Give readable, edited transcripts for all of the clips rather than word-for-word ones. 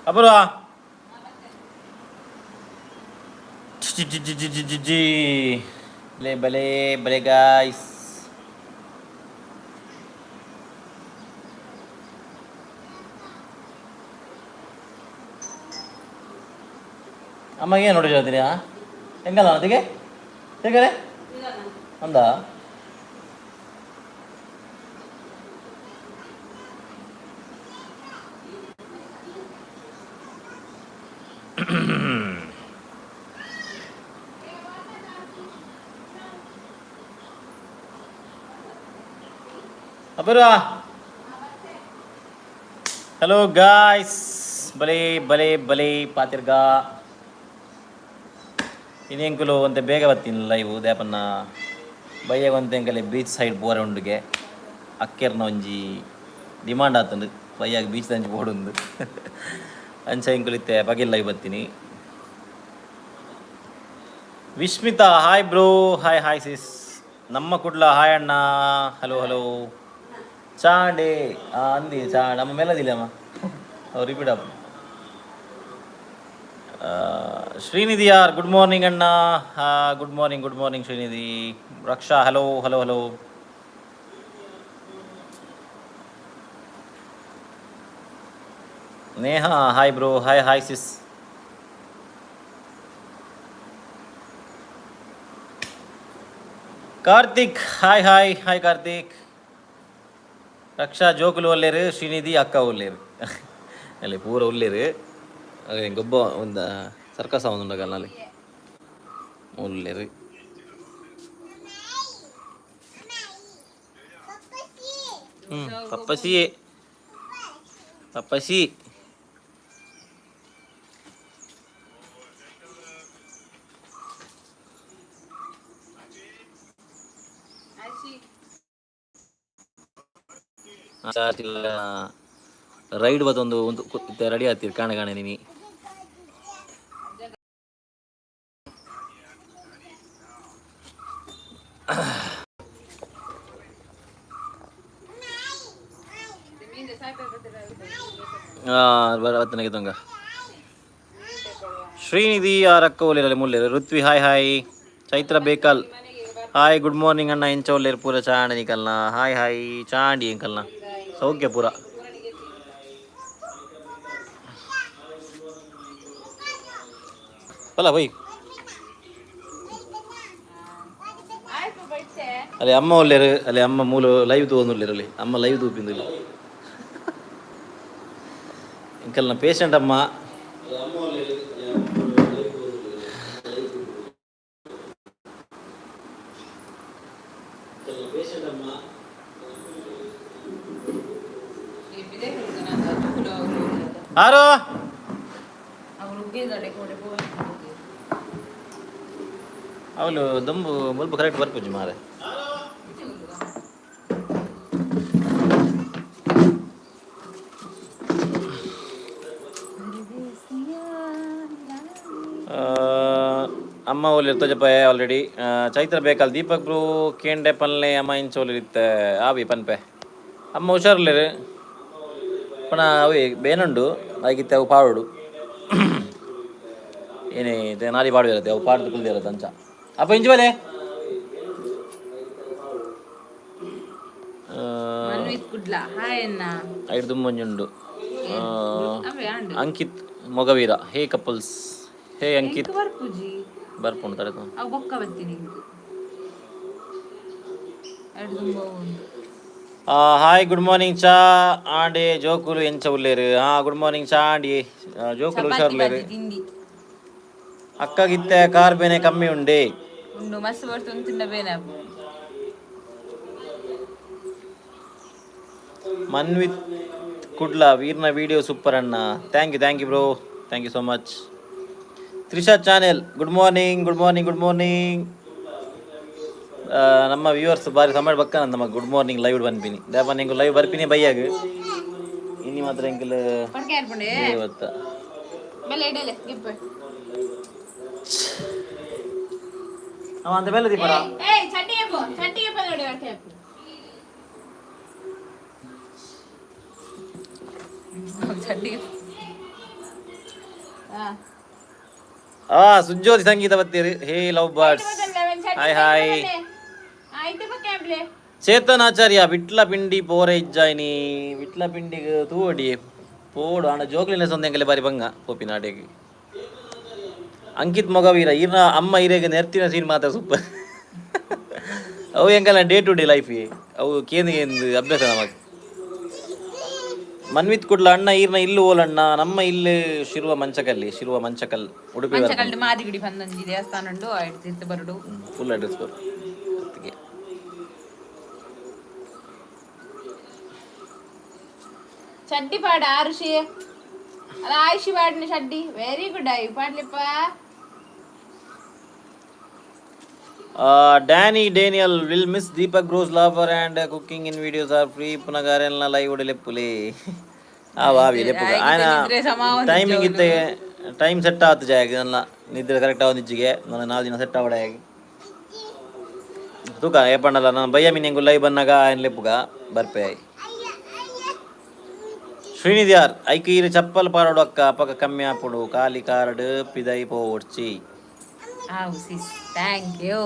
ಅಪೂರ್ವ ಬಲೆ ಬಲೆ ಬಲೆ ಗಾಯ್ಸ್. ಅಮ್ಮಗೆ ನೋಡಿ ಹೇಳ್ತೀನಿ ಹೆಂಗಲ್ಲ ಅದಕ್ಕೆ ಹೇಗೆ ಅಂದ ಅಪೂರ್ವ. ಹಲೋ ಗಾಯ್ಸ್, ಬಲೆ ಬಲೆ ಬಲೆ ಪಾತಿರ್ಗಾ ಇನ್ನೆಂಕುಲು ಒಂತೆ ಬೇಗ ಬರ್ತೀನಿ ಲೈವ್ ದೇಪನ್ನ ಬಯ್ಯ ಒಂತೆಂಕಲೆ ಬೀಚ್ ಸೈಡ್ ಬೋರೆ ಉಂಡುಗೆ ಅಕ್ಕೆರ್ನ ಒಂಜಿ ಡಿಮಾಂಡ್ ಆತುಂಡು ಬಯ್ಯಾಗ ಬೀಚ್ ದಂಚಿ ಬೋಡುಂದು ಅಂಚ ಇಂಕುಲಿತ್ತೆ ಬಗೆಲ್ ಲೈವ್ ಬರ್ತೀನಿ. Vishmitha hi bro, hi hi sis. ನಮ್ಮ ಕುಡ್ಲ ಹಾಯ್ ಅಣ್ಣ, ಹಲೋ ಹಲೋ. ಚಾಂಡೆ ಅಂದಿ ಚಾ ನಮ್ಮ ಮೇಲದಿಲ್ಲಮ್ಮ ಅವ್ರು ರಿಪೀಟ್ ಅಪ್ಪ. ಶ್ರೀನಿಧಿ ಯಾರ್ ಗುಡ್ ಮಾರ್ನಿಂಗ್ ಅಣ್ಣ. Good morning Shrinidhi. Raksha hello hello hello. Neha hi bro, hi hi sis. Karthik hi hi hi Karthik. Raksha ಜೋಕುಲು ಒಲ್ಲೇರು, ಶ್ರೀನಿಧಿ ಅಕ್ಕ ಒಲ್ಲೇರು ಅಲ್ಲಿ ಪೂರ ಒಲ್ಲೇರು. ಗೊಬ್ಬ ಒಂದು ಸರ್ಕಸ್ ಉಂಡಗಲ್ಲ ಅಲ್ಲಿ ಒಲ್ಲೇರು. ಪಪ್ಪಸಿ ಪಪ್ಪಸಿ ರೈಡ್ ಬತ್ತೊಂದು ಒಂದು ರೆಡಿ ಆಗ್ತೀರಿ ಕಾಣೆ ಕಾಣೆ ನೀನಿ. ಬರವತ್ತನಿಗೆ ತುಂಗ ಶ್ರೀನಿಧಿ ಅಕ್ಕ ಒಲ್ಲೇರಲ್ಲಿ ಮುಲ್ಲೇರು. Ruthvi hi hi. Chaitra Bekal hi good morning ಅಣ್ಣ. ಎಂಚ ಒಲ್ಲೇರು ಪೂರ ಚಾಂಡಿ ನಿಕಲ್ನ. ಹಾಯ್ ಹಾಯ್ ಚಾಂಡಿ ಎಂಕಲ್ನ ಸೌಖ್ಯ ಪೂರ. ಅಲ್ಲ ಬೈ ಅಲ್ಲಿ ಅಮ್ಮ ಒಲ್ಲೇರು. ಅಲ್ಲಿ ಅಮ್ಮ ಮೂಲು ಲೈವ್ ತಗೊಂಡ್ರು ಅಲ್ಲಿ ಅಮ್ಮ ಲೈವ್ ತೂಪಿಂದಿಲ್ಲ ಇಂಕಲ್ನ ಪೇಷಂಟ್ ಅಮ್ಮ. ಆರು ಅವಳು ದಮ್ಮು ಮುಲ್ಪ ಕರೆಕ್ಟ್ ಬರ್ಪುಜಿ ಮಾರೆ. ಅಮ್ಮ ಒಲಿರ್ ತೋಜಪ್ಪ ಆಲ್ರೆಡಿ. ಚೈತ್ರ ಬೇಕಲ್ಲ ದೀಪಕ್ ಬ್ರೂ ಕೇಂಡೆ ಪಲ್ಲೆ ಅಮ್ಮ ಇಂಚ ಒಲಿರಿತ್ತೆ ಆವಿ ಪನ್ಪೆ ಅಮ್ಮ ಹುಷಾರ್ಲೇರು ಪಣ ಅವಿ ಬೇನುಂಡು ಆಗಿತ್ತೆ ಅವು ಪಾಡು ಏನೇ ನಾಲಿ ಪಾಡು ಇರುತ್ತೆ ಅವು ಪಾಡ್ದು ಕುಲ್ದಿರುತ್ತೆ ಅಂಚ ಅಪ್ಪ ಇಂಚು ಬಲೆ ಐದು ದುಮ್ಮಂಜುಂಡು. Ankit Mogaveera hey couples. Hey Ankit ಬರ್ಪುಂಡು ತಡೆದು ಹಾಯ್ ಗುಡ್ ಮಾರ್ನಿಂಗ್ ಚಾ ಆಂಡೆ ಜೋಕುಲು ಎಂಚ ಉಲ್ಲೇರು. ಗುಡ್ ಮಾರ್ನಿಂಗ್ ಚಾ ಆಂಡಿ ಜೋಕುಲು ಹುಷಾರ್ಲೇರು. ಅಕ್ಕಗಿತ್ತೆ ಕಾರ್ ಬೇನೆ ಕಮ್ಮಿ ಉಂಡೆ. ಮನ್ವಿತ್ ಕುಡ್ಲ ವೀರ್ನ ವಿಡಿಯೋ ಸೂಪರ್ ಅಣ್ಣ. Thank you bro, thank you so much. Trisha channel good morning. ನಮ್ಮ ವ್ಯೂವರ್ಸ್ ಬಾರಿ ಸಮಯ ಬಕ್ಕ ನಮ್ಮ ಗುಡ್ ಮಾರ್ನಿಂಗ್ ಲೈವ್ ಬಂದ್ಬಿನಿ ದೇಪ ನಿಂಗೆ ಲೈವ್ ಬರ್ಪಿನಿ ಬೈಯಾಗ ಇನ್ನು ಮಾತ್ರ ಎಂಕಲ್ ಇವತ್ತ ಅವ ಅಂತ ಬೆಲ್ಲ ದೀಪರ ಸುಜ್ಯೋತಿ ಸಂಗೀತ ಬತ್ತೀರಿ. ಹೇ love birds, hi hi. Chethan Acharya Vitla ಪಿಂಡಿ ಪೋರೆ ಇಜ್ಜಾಯ್ನಿ ವಿಟ್ಲ ಪಿಂಡಿಗೆ ತೂವಡಿ ಪೋಡು ಅಣ್ಣ ಜೋಕ್ಲಿನೆಸ್ ಒಂದೆಂಗಲೆ ಬಾರಿ ಬಂಗ ಪೋಪಿನಾಡೆಗೆ. ಅಂಕಿತ್ ಮೊಗವೀರ ಈರ್ನ ಅಮ್ಮ ಹಿರೇಗೆ ನೆರ್ತಿನ ಸೀನ್ ಮಾತ್ರ ಸೂಪರ್. ಅವು ಹೆಂಗಲ್ಲ ಡೇ ಟು ಡೇ ಲೈಫಿಗೆ ಅವು ಕೇಂದ್ರಿಗೆ ಅಭ್ಯಾಸ ನಮಗೆ. ಮನ್ವಿತ್ ಕುಡ್ಲ ಅಣ್ಣ ಈರ್ನ ಇಲ್ಲು ಓಲಣ್ಣ ನಮ್ಮ ಇಲ್ಲಿ ಶಿರುವ ಮಂಚಕಲ್ ಉಡುಪಿ ಮಾದಿಗುಡಿ ಬಂದಂಜಿ ದೇವಸ್ಥಾನ ಉಂಡು ತೀರ್ಥ ಬರುಡು ಫುಲ್ ಅಡ್ರೆಸ್ ಬರು. ಚಡ್ಡಿ ಪಾಡ ಆರುಷಿ ಅಲ್ಲ ಆಯುಷಿ ಪಾಡಿನ ಚಡ್ಡಿ ವೆರಿ ಗುಡ್ ಆಯು ಪಾಡ್ಲಿಪ್ಪ. Daniel will miss Deepak Gross lover and cooking in videos are free. Punagarenla live lepule. Vavi lepule. Aina timing itte time set aatu jayega nalla nidre correct avunijige nana 4 dina set avadayagi. Tuka e pandala nana bhaiya minengu live bannaga ayan lepuga barpe. Srinidhyar aikiri chappal parodu akka apaka kamme apudu kali karadu pidai povodchi. Thank you.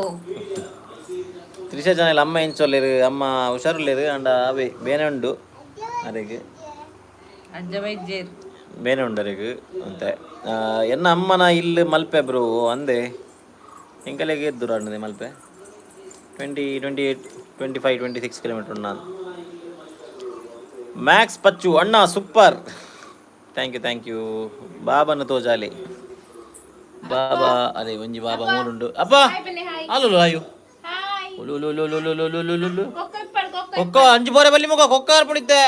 Trisha channel ಅಮ್ಮ ಎಂಚೊಲ್ಲೇರು ಅಮ್ಮ ಹುಷಾರುಲ್ಲೇರು ಅಂಡ ಅವೇ ಬೇನೆ ಉಂಡು ಅರೆಗೆ ಬೇನೆ ಉಂಡು ಅರೆಗೆ ಅಂತೆ ಎನ್ನ ಅಮ್ಮನ ಇಲ್ಲಿ ಮಲ್ಪೆ ಬ್ರೋ ಅಂದೆ ಎಂಕಲೆಗೆ ಎದ್ದುರು ಅಂಡದೆ ಮಲ್ಪೆ 25-26 ಕಿಲೋಮೀಟರ್ ಉಂಡು ನಾನು. ಮ್ಯಾಕ್ಸ್ ಪಚ್ಚು ಅಣ್ಣ ಸೂಪರ್ ಥ್ಯಾಂಕ್ ಯು. ಬಾಬನ ತೋಜಾಲೆ ಬಾಬಾ ಅದೇ ಒಂಜಿ ಬಾಬಾ ಮೂರುಂಡು ಅಪ್ಪ ಅಲ್ಲೂ ಅಯ್ಯೋ ಕೊಕ್ಕ ಅಂಜು ಬೋರೆ ಬಲ್ಲಿ ಮುಖ ಕೊಕ್ಕ ಅರ್ಪಣಿದ್ದೆ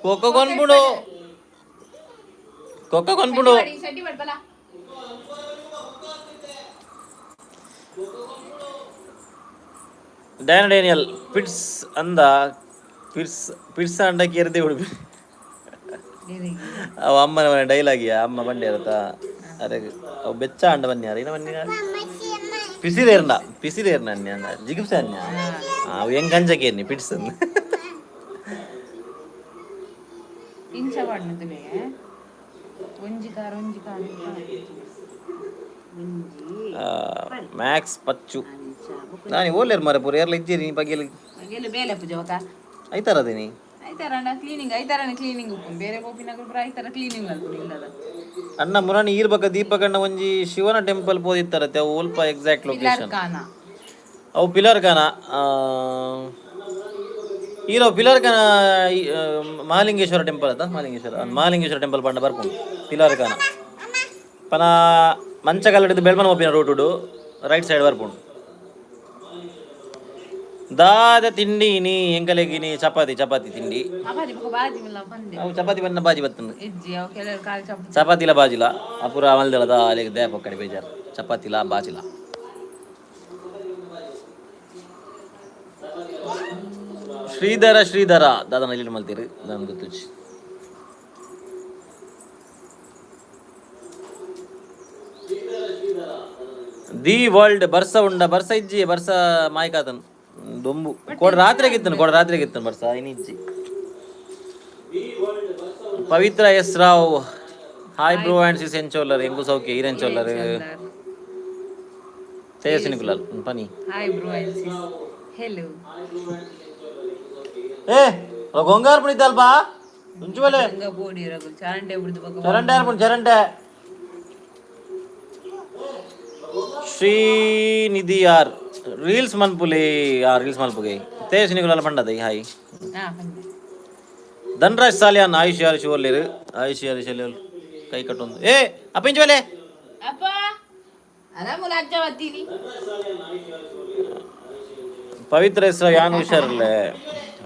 ಕೊಕ್ಕ ಕೊನ್ಪುಡು ಡೇನಿಯಲ್ ಪಿಟ್ಸ್ ಅಂದ ಪಿಟ್ಸ್ ಅಂಡಕ್ಕೆ ಎರ್ದೆ ಹುಡುಗಿ ಅವ ಅಮ್ಮನ ಮನೆ ಡೈಲಾಗಿಯ ಅಮ್ಮ ಬಂಡಿ ಇರತ್ತಾ ಅರೆ ಅವು ಬೆಚ್ಚ ಅಂಡ ಬನ್ನಿ ಇನ್ನ ಬನ್ನಿ ಪಿಸಿರೇರ್ನ ಅನ್ಯ ಅಂದ ಜಿಗಿಪ್ಸ ಅನ್ಯ ಅವು ಹೆಂಗ್ ಗಂಜಕೇರ್ನಿ ಪಿಟ್ಸ್ ಅಂದ ಮ್ಯಾಕ್ಸ್ ಪಚ್ಚು ನಾನು ಓಲೇರ್ ಮರ ಪೂರ ಏರ್ಲ ಇದ್ದೀರಿ ನೀ ಬಗೆಯಲ್ಲಿ ಐತಾರದೇನಿ ಅಣ್ಣ ಮುರಾಣಿ ಈರ್ಬಕ ದೀಪಕಣ್ಣ ಒಂಜಿ ಶಿವನ ಟೆಂಪಲ್ ಪೋದಿತ್ತಾರತ್ತೆ ಅವು ಉಲ್ಪ ಎಕ್ಸಾಕ್ಟ್ ಲೊಕೇಶನ್ ಅವು ಪಿಲರ್ ಖಾನ ಈರೋ ಪಿಲರ್ ಖಾನ ಮಹಾಲಿಂಗೇಶ್ವರ ಟೆಂಪಲ್ ಅದ ಮಹಾಲಿಂಗೇಶ್ವರ ಟೆಂಪಲ್ ಪಂಡ ಬರ್ಕೊಂಡು ಪಿಲರ್ ಖಾನ ಪನ ಮಂಚಕಲ್ ಹಿಡಿದು ಬೆಳ್ಮನ ಒಪ್ಪಿನ ರೋಟುಡು ರೈಟ್ ಸೈಡ್ ಬರ್ಕೊಂಡು ದಾದ ತಿಂಡಿ ನೀ ಎಂಕಲೆಗಿನಿ ಚಪಾತಿ ತಿಂಡಿ ಅವು ಚಪಾತಿ ಬನ್ನ ಬಾಜಿ ಬತ್ತಂದು ಚಪಾತಿಲ ಬಾಜಿಲ ಅಪುರ ಮಲ್ದಳದ ಅಲ್ಲಿಗೆ ದೇ ಪಕ್ಕಡೆ ಬೇಜಾರು ಚಪಾತಿಲ ಬಾಜಿಲ ಶ್ರೀಧರ ದಾದನ ಇಲ್ಲಿ ಮಲ್ತೀರಿ ನಾನು ಗೊತ್ತು ದಿ ವರ್ಲ್ಡ್ ಬರ್ಸ ಉಂಡ ಬರ್ಸ ಇಜ್ಜಿ ಬರ್ಸ ಮಾಯ್ಕಾತನ್ ದೊಂಬು ಕೊಡ ರಾತ್ರಿಗಿತ್ತನು ಬರ್ಸ ಇನಿಜ್ಜಿ Pavitra S Rao hi bro and sis ಎಂಚೋಲ್ಲರ್ ಎಂಗು ಸೌಖ್ಯ ಈರೆಂಚೋಲ್ಲರ್ ತೇಜಸ್ವಿನಿ ಗುಲಾಲ್ ಪನಿ hi bro and sis hello ಏ ಗೊಂಗಾರ್ ಪುಣಿದ್ದಲ್ಪಾ ಉಂಚುವಲೆ ಚರಂಡೆ ಶ್ರೀನಿಧಿ ಯಾರ್ ರೀಲ್ಸ್ ಮನ್ಪುಲೆ ರೀಲ್ಸ್ ಮಲ್ಪುಗೆ ತೇಜಸ್ವಿನಿ ಗುಲಾಲ್ ಪಂಡದ ಹಾಯ್ ಧನ್ರಾಜ್ ಸಾಲಿಯಾನ್ ಆಯುಷ್ ಯಾರು ಶಿವಲ್ಲೇರು ಆಯುಷ್ ಯಾರು ಶಿವಲ್ ಕೈ ಕಟ್ಟೊಂದು ಏ ಅಪ್ಪ ಇಂಚುವಲೆ ಪವಿತ್ರ ಹೆಸರು ಯಾನು ಹುಷಾರಲ್ಲೇ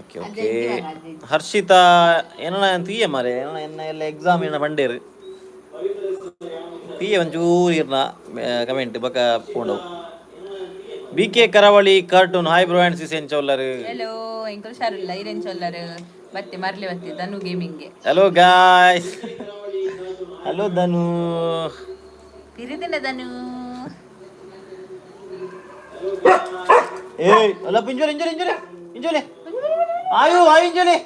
ಓಕೆ ಓಕೆ ಹರ್ಷಿತಾ ಏನಣ್ಣ തീയ ಮಾರೆ ಏನಣ್ಣ ಎನ್ನ ಎಲ್ಲ ಎಕ್ಸಾಮ್ ಏನ ಬಂಡೇರು തീയ ಒಂಚೂರು ಇರ್ನ ಕಮೆಂಟ್ ಬಕ ಪೋಂಡವು BK Karavali cartoon hi bro and sis ಎಂಚೋಲ್ಲರು ಹೆಲೋ ಎಂಕಲ್ ಶಾರುಲ್ಲ ಇರೆಂಚೋಲ್ಲರು ಮತ್ತೆ ಮರ್ಲಿ ಬತ್ತೆ ಧನು ಗೇಮಿಂಗ್ಗೆ ಹಲೋ ಗಾಯ್ಸ್ ಹಲೋ ಧನು ತಿರಿದಿಲ್ಲ ಧನು ಏಯ್ ಅಲ್ಲ ಇಂಜೋಲೆ ಆಯು ಇಂಜೋಲೆ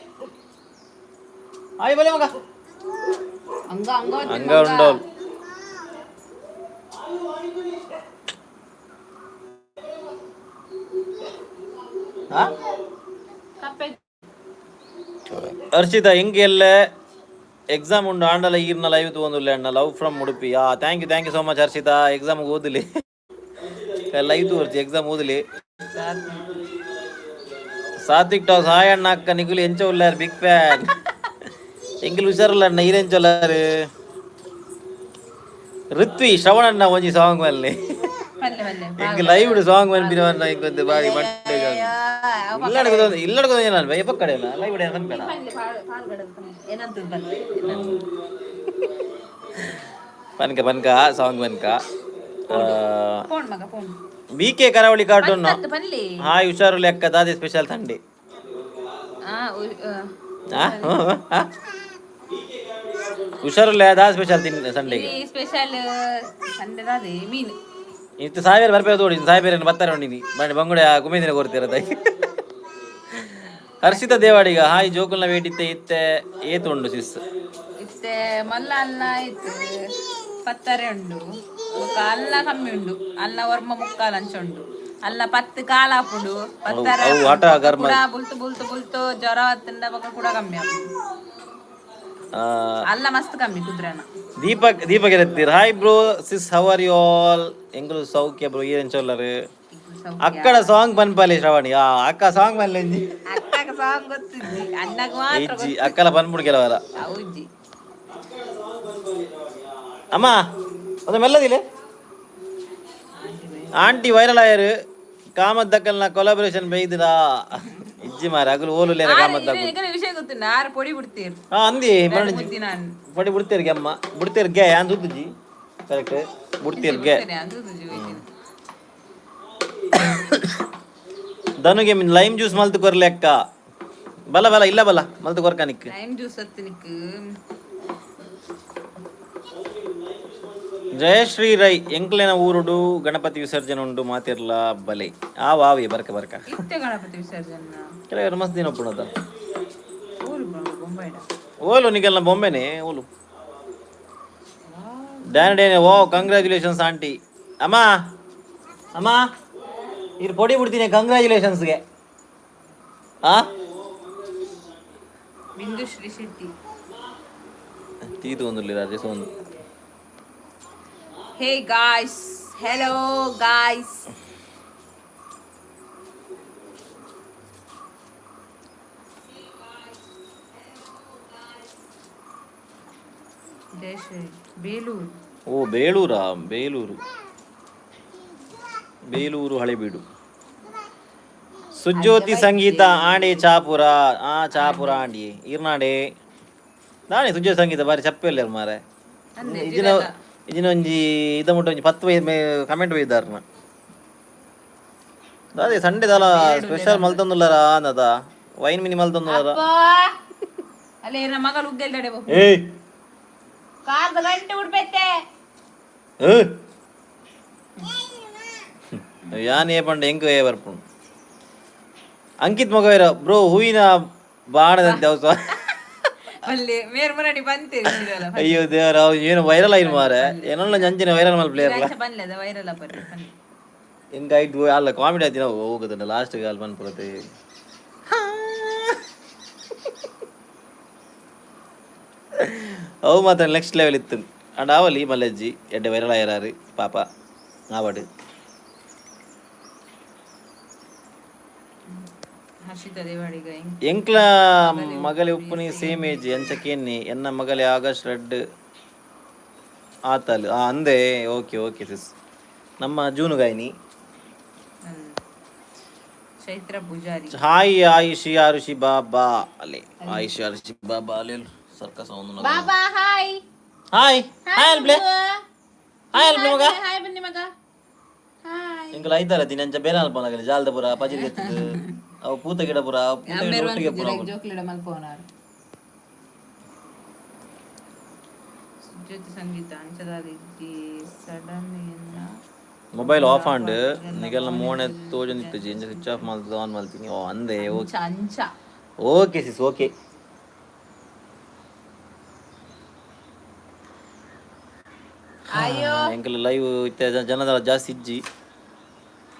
ಆಯು ಬಲೆ ಮಗ ಹಂಗ ಉಂಡೋಲ್ ಕಪ್ಪೆ ಹರ್ಷಿತಾ ಹಿಂಗೆಲ್ಲ ಎಕ್ಸಾಮ್ ಉಂಡು ಆಂಡಲ ಈರ್ನ ಲೈವ್ ತಗೊಂಡುಲ್ಲ ಅಣ್ಣ love from Udupi thank you so much Harshita exam ಓದಲಿ ಲೈವ್ ತೋರಿಸಿ ಎಕ್ಸಾಮ್ ಓದಲಿ ಸಾತ್ವಿಕ್ ಟಾಸ್ ಹಾಯ್ ಅಣ್ಣ ಅಕ್ಕ ನಿಗುಲಿ ಎಂಚ ಉಳ್ಳಾರು ಬಿಗ್ ಫ್ಯಾನ್ ಎಂಗಿಲ್ ಹುಷಾರಲ್ಲ ಅಣ್ಣ ಈರೆಂಚೊಲ್ಲಾರು ಋತ್ವಿ ಶ್ರವಣಣ್ಣ ಒಂಜಿ ಸಾಂಗ್ ಮಲ್ಲಿ ಪಲ್ಲೆ ಪಲ್ಲೆ ಎಂಗ್ ಲೈವ್ ಸಾಂಗ್ ಮನ್ ಬಿನವನ್ನ ಇಂಕೊಂದು ಬಾರಿ ಮಂಡೆ ಇಲ್ಲಡ್ಕೋದು ನಾನು ಭಯ ಪಕ್ಕಡೆ ಇಲ್ಲ ಲೈವ್ ಬಿಡ ಅನ್ಬೇಡ ಪನ್ಕ ಪನ್ಕ ಸಾಂಗ್ ಪನ್ಕ ಫೋನ್ ಮಗ ಫೋನ್ BK ಕರಾವಳಿ ಕಾರ್ಟೂನ್ ಪಲ್ಲಿ ಹಾಯ್ ಹುಷಾರು ಲೆಕ್ಕ ದಾದಿ ಸ್ಪೆಷಲ್ ಸಂಡೆ ಹುಷಾರುಲ್ಲ ದಾದಿ ಸ್ಪೆಷಲ್ ಸಂಡೆಗೆ ಸ್ಪೆಷಲ್ ಸಂಡೆ ದಾದಿ ಮೀನು ಇತ್ತು ಸಾವಿರ ಬರ್ಬೇಕು ತೋಡಿ ಸಾವಿರ ಬರ್ತಾರೆ ನೋಡಿನಿ ಬಂಗುಡೆ ಗುಮೇದಿನ ಕೊಡ್ತಿರೋದ ಹರ್ಷಿತ ದೇವಾಡಿಗ ಹಾಯ್ ಜೋಕುಲ್ನ ವೇಟಿತ್ತೆ ಇತ್ತೆ ಏತುಂಡು ಸಿಸ್ ಇತ್ತೆ ಮಲ್ಲ ಅಲ್ಲ ಇತ್ತು ಪತ್ತರೆ ಉಂಡು ಅಲ್ಲ ಕಮ್ಮಿ ಉಂಡು ಅಲ್ಲ ವರ್ಮ ಮುಕ್ಕಾಲ ಅಂಚ ಉಂಡು ಅಲ್ಲ ಪತ್ತು ಕಾಲಾಪುಡು ಪತ್ತರ ಬುಲ್ತು ಬುಲ್ತು ಬುಲ್ತು ಜ್ವರ ಹತ್ತಿಂದ ಬಕ್ಕ ಕೂಡ ಕಮ್ಮಿ ಆಪುಡು ಅಲ್ಲ ಮಸ್ತ್ ಕಮ್ಮಿ ಕುದ್ರನ ದೀಪಕ್ ಇರತ್ತೀರ್ hi bro sis how are you all ಎಂಗ್ಲು ಸೌಖ್ಯ ಬ್ರೋ ಏನ್ ಚೊಲ್ಲರು ಅಕ್ಕಡ ಸಾಂಗ್ ಪನ್ಪಾಲಿ ಶ್ರವಣಿ ಅಕ್ಕ ಸಾಂಗ್ ಮಲ್ಲ ಅಕ್ಕಗ ಸಾಂಗ್ ಗೊತ್ತಿದ್ದಿ ಅಣ್ಣಗ ಮಾತ್ರ ಅಕ್ಕಲ ಪನ್ಪುಡು ಕೆಲವರ ಹೌಜಿ ಅಮ್ಮ ಅದು ಮೆಲ್ಲದಿಲೆ ಆಂಟಿ ವೈರಲ್ ಆಯರು ಕಾಮದ್ದಕ್ಕಲ್ನ ಕೊಲಾಬರೇಷನ್ ಬೈದಿರಾ ಇಜ್ಜಿ ಮಾರ ಅಗಲು ಓಲುಲೇರ ಕಾಮದ್ದಕ್ಕ ವಿಷಯ ಗೊತ್ತಿಲ್ಲ ಆರು ಪೊಡಿ ಬಿಡ್ತೀರ್ ಅಂದಿ ಪೊಡಿ ಬಿಡ್ತೀರ್ಗೆ ಅಮ್ಮ ಬಿಡ್ತೀರ್ಗೆ ಅಂತ ಸುದ್ದಿ ಕರೆಕ್ಟ್ ಬಿಡ್ತೀರ್ಗೆ ಧನುಗೆ ಲೈಮ್ ಜ್ಯೂಸ್ ಮಲ್ತು ಕೊರ್ಲೆಕ್ಕ ಬಲ ಬಲ ಇಲ್ಲ ಬಲ ಮಲ್ತು ಕೊರ್ಕ ನಿಕ್ ಲೈಮ್ ಜ್ಯೂಸ್ ಅತ್ತು ನಿಕ್ ಜಯಶ್ರೀ ರೈ ಎಂಕ್ಲೆನ ಊರುಡು ಗಣಪತಿ ವಿಸರ್ಜನೆ ಉಂಡು ಮಾತಿರ್ಲ ಬಲೆ ವಾವಿ ಬರ್ಕ ಬರ್ಕ ಇತ್ತೆ ಗಣಪತಿ ವಿಸರ್ಜನೆ ಕೆಲವರು ಮಸ್ತ್ ದಿನ ಒಪ್ಪುಣದ ಬೊಂಬಾಯಿಡ ಓಲು ನಿಗೆಲ್ಲ ಬೊಂಬೆನೆ ಓಲು ಡ್ಯಾನ್ ಓ ಕಂಗ್ರ್ಯಾಚುಲೇಷನ್ಸ್ ಆಂಟಿ ಅಮ್ಮ ಅಮ್ಮ ಇದು ಪೊಡಿ ಬಿಡ್ತೀನಿ ಕಂಗ್ರ್ಯಾಚುಲೇಷನ್ಸ್ಗೆ ಬಿಂದು ಶ್ರೀ ಶೆಟ್ಟಿ ತೀತು ಒಂದು ರಾಜೇಶ್ ಒಂದು hey guys hello guys Belur ಓ ಬೇಲೂರಾ ಬೇಲೂರು ಹಳೆಬೀಡು ಸುಜ್ಯೋತಿ ಸಂಗೀತ ಆಂಡೆ ಚಾಪುರ ಚಾಪುರ ಆಂಡಿ ಇರ್ನಾಡೆ ನಾನೇ ಸುಜ್ಯೋತಿ ಸಂಗೀತ ಬಾರಿ ಚಪ್ಪೆಲ್ಲ ಮಾರೆ ಇಜಿನ ಒಂಜಿ ಇದ ಮುಟ್ಟ ಒಂಜಿ 10 ಕಮೆಂಟ್ ಬೈದಾರ್ನ ಅದೇ ಸಂಡೆ ದಲ ಸ್ಪೆಷಲ್ ಮಲ್ತೊಂದುಲ್ಲರ ಅನ್ನದ ವೈನ್ ಮಿನಿ ಮಲ್ತೊಂದುಲ್ಲರ ಅಲ್ಲೇ ನನ್ನ ಮಗಳು ಉಗ್ಗೆಲ್ದಡೆ ಬೋ ಏಯ್ ಕಾರ್ದ ಗಂಟೆ ಉಡ್ಬೇತೆ ಯಾನ್ ಏ ಪಂಡ ಹೆಂಗ ಏ ಬರ್ಪುಂಡು ಅಂಕಿತ್ ಮಗವೇರ ಬ್ರೋ ಹೂವಿನ ಬಾಣದಂತೆ ಅವಸ ಅಲ್ಲಿ ಮೇರ್ ಮರಡಿ ಬಂತೀರಿ ಅಯ್ಯೋ ದೇವರ ಏನು ವೈರಲ್ ಆಯ್ತು ಮಾರೆ ಏನಲ್ಲ ಜಂಜಿನ ವೈರಲ್ ಮಲ್ ಪ್ಲೇಯರ್ ಬಂದ್ಲದ ವೈರಲ್ ಅಪ್ಪರಿ ಹೆಂಗಾಯ್ತು ಅಲ್ಲ ಕಾಮಿಡಿ ಆಯ್ತು ನಾವು ಹೋಗುದನ್ನ ಲಾಸ್ಟ್ ಅಲ್ಲಿ ಬಂದ್ಬಿಡುತ್ತೆ ಅವು ಮಾತ್ರ ನೆಕ್ಸ್ಟ್ ಲೆವೆಲ್ ಇತ್ತು ಅಂಡ್ ಆವಲ್ಲಿ ಮಲ್ಲಜ್ಜಿ ಎಡ್ಡೆ ವೈರಲ್ ಆಯ್ಯಾರು ಪಾಪ ಆವಡು ಎಂಕ್ಲ ಮಗಲೆ ಉಪ್ಪುನಿ ಸೇಮ್ ಏಜ್ ಎಂಚಕೇನಿ ಎನ್ನ ಮಗಲೆ ಆಗಸ್ಟ್ ರೆಡ್ ಆತಲ್ ಅಂದೆ ಓಕೆ ಸಿಸ್ ನಮ್ಮ ಜೂನುಗಾಯಿನಿ ಚೈತ್ರ ಪೂಜಾರಿ ಹಾಯ್ ಆಯುಷಿ ಆರುಷಿ ಬಾಬಾ ಅಲೆ ಆಯುಷಿ ಆರುಷಿ ಬಾಬಾ ಅಲೆ ಸರ್ಕಸ್ ಅವನು ಬಾಬಾ ಹಾಯ್ ಹಾಯ್ ಹಾಯ್ ಅಲ್ಬ್ಲೆ ಹಾಯ್ ಅಲ್ಬ್ಲೆ ಮಗ ಹಾಯ್ ಬನ್ನಿ ಮಗ ಹಾಯ್ ಎಂಕಲ ಐತಾರ ದಿನಂಚ ಬೇರೆ ಅಲ್ಪನಾಗಲಿ ಜಾಲ್ದಪುರ ಪಜಿರ್ಗೆತ್ತದು ಅವು ಪೂತ ಗಿಡಪುರ ಒಟ್ಟಿಗೆ ಪುರ ಜೋಕ್ಲಿಡ ಮಲ್ಪೋನಾರು ಸುಜ್ಯೋತಿ ಸಂಗೀತ ಅಂಚದಾದಿಜ್ಜಿ ಸಡನ್ ಎನ್ನ ಮೊಬೈಲ್ ಆಫ್ ಆಂಡ್ ನಿಗೆಲ್ಲ ಮೋಣೆ ತೋಜನಿತ್ತು ಇಂಚ ಸ್ವಿಚ್ ಆಫ್ ಮಾಡ್ತದ ಆನ್ ಮಾಡ್ತೀನಿ ಓ ಅಂದೆ ಓಕೆ ಅಂಚ ಓಕೆ ಸಿಸ್ ಓಕೆ ಅಯ್ಯೋ ಎಂಕಲ್ ಲೈವ್ ಜನದ ಜಾಸ್ತಿ ಇಜ್ಜಿ